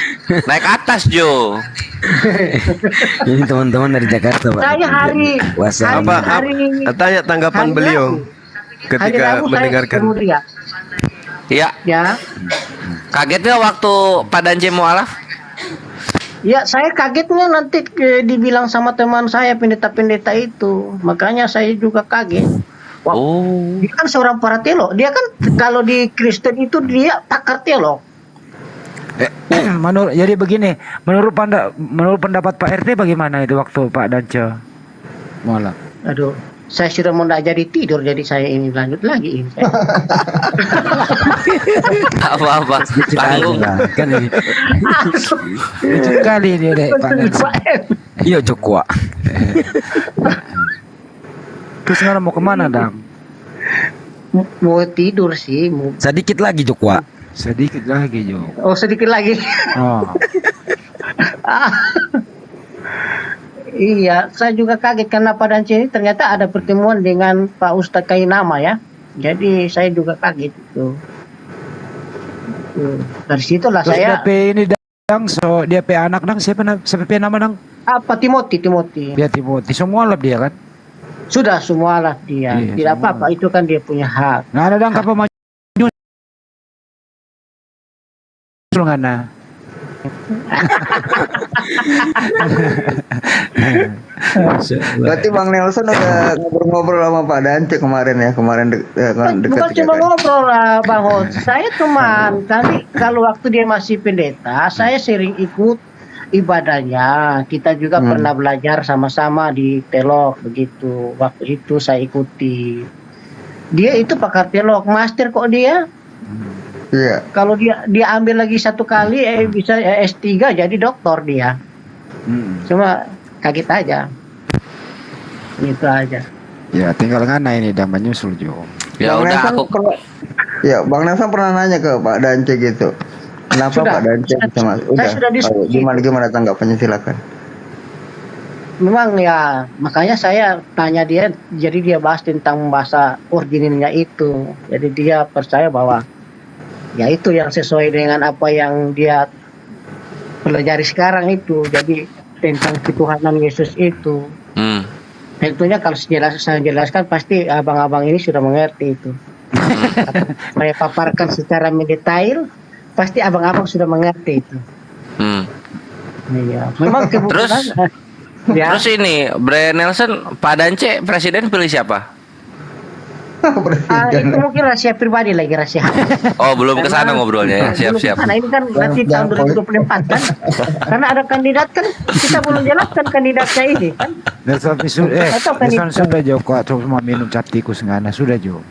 Speaker 8: Naik atas Jo.
Speaker 1: Ini teman-teman dari Jakarta Pak.
Speaker 4: Saya hari
Speaker 7: Tanya tanggapan
Speaker 4: hari
Speaker 7: beliau
Speaker 4: hari
Speaker 7: ketika
Speaker 4: Rabu
Speaker 7: mendengarkan.
Speaker 4: saya ketemu dia.
Speaker 8: Iya.
Speaker 4: Ya.
Speaker 8: Kaget gak waktu Pak Dance mualaf?
Speaker 4: Ya, saya kagetnya nanti dibilang sama teman saya pendeta-pendeta itu. Makanya saya juga kaget. Wah, dia kan seorang paratelog. Dia kan kalau di Kristen itu dia pakar teolog.
Speaker 10: Jadi begini, menurut pendapat Pak RT bagaimana itu waktu Pak Dance malam?
Speaker 4: Aduh, saya sudah mau nggak jadi tidur, jadi saya ini lanjut lagi.
Speaker 8: Apa-apa. Tanggung.
Speaker 10: Kan ini. Lucu kali ini deh Pak Dance. Iya Jokwa. Terus sekarang mau kemana Dam?
Speaker 4: Mau tidur sih.
Speaker 1: Sedikit lagi Jokwa.
Speaker 10: Sedikit lagi Jok.
Speaker 4: Oh, sedikit lagi.
Speaker 10: Oh.
Speaker 4: Iya, saya juga kaget karena pada sini ternyata ada pertemuan dengan Pak Ustadz Kainama ya. Jadi saya juga kaget itu. Dari situlah
Speaker 10: Terus
Speaker 4: saya.
Speaker 10: DP ini Dang, so dia pe anak Dang, siapa nama Dang?
Speaker 4: Apa Timothy?
Speaker 10: Dia Timothy, semua lab dia kan?
Speaker 4: Sudah semua lah dia.
Speaker 10: Iya,
Speaker 4: Tidak
Speaker 10: semua.
Speaker 4: apa-apa, itu kan dia punya hak.
Speaker 10: Nah ada Dang kapal maju. Ngana.
Speaker 3: Berarti Bang Nelson udah ngobrol-ngobrol sama Pak Dance kemarin ya,
Speaker 4: Bukan
Speaker 3: dekat
Speaker 4: cuma
Speaker 3: kan?
Speaker 4: ngobrol lah Bang Hot. Saya teman. Tapi kalau waktu dia masih pendeta, saya sering ikut ibadahnya. Kita juga pernah belajar sama-sama di telok begitu. Waktu itu saya ikuti. Dia itu pakar telok, master kok dia.
Speaker 3: Iya.
Speaker 4: Kalau dia ambil lagi satu kali bisa S3 jadi doktor dia. Cuma kaget aja. Itu aja.
Speaker 10: Ya tinggal ngana ini Dang menyusul Jo.
Speaker 8: Ya
Speaker 3: Bang
Speaker 8: udah
Speaker 3: Nelson
Speaker 8: aku
Speaker 3: pernah- Ya, Bang Nelson pernah nanya ke Pak Dance gitu. Kenapa
Speaker 4: Sudah.
Speaker 3: Pak Dance bisa masuk?
Speaker 4: Saya sudah diskusi.
Speaker 3: Gimana tanggapannya, silakan.
Speaker 4: Memang ya, makanya saya tanya dia, jadi dia bahas tentang bahasa originalnya itu. Jadi dia percaya bahwa ya itu yang sesuai dengan apa yang dia pelajari sekarang itu. Jadi tentang ketuhanan Yesus itu. Tentunya kalau saya jelaskan pasti abang-abang ini sudah mengerti itu. Saya paparkan secara mendetail, pasti abang-abang sudah mengerti itu. Iya, memang kebetulan. Ya.
Speaker 8: Terus ini Brian Nelson, Pak Dance presiden pilih siapa?
Speaker 4: Itu mungkin rahasia pribadi lagi, rahasia.
Speaker 8: Oh, belum ke sana ngobrolnya ya. Siap-siap.
Speaker 4: Nah, ini kan nanti tahun 2024 kan. Karena ada kandidat kan, kita belum jelaskan kandidatnya ini kan.
Speaker 10: Nelson
Speaker 4: Atau kandidat.
Speaker 10: sudah Jo, kok cuma minum cap tikus ngana sudah Jo.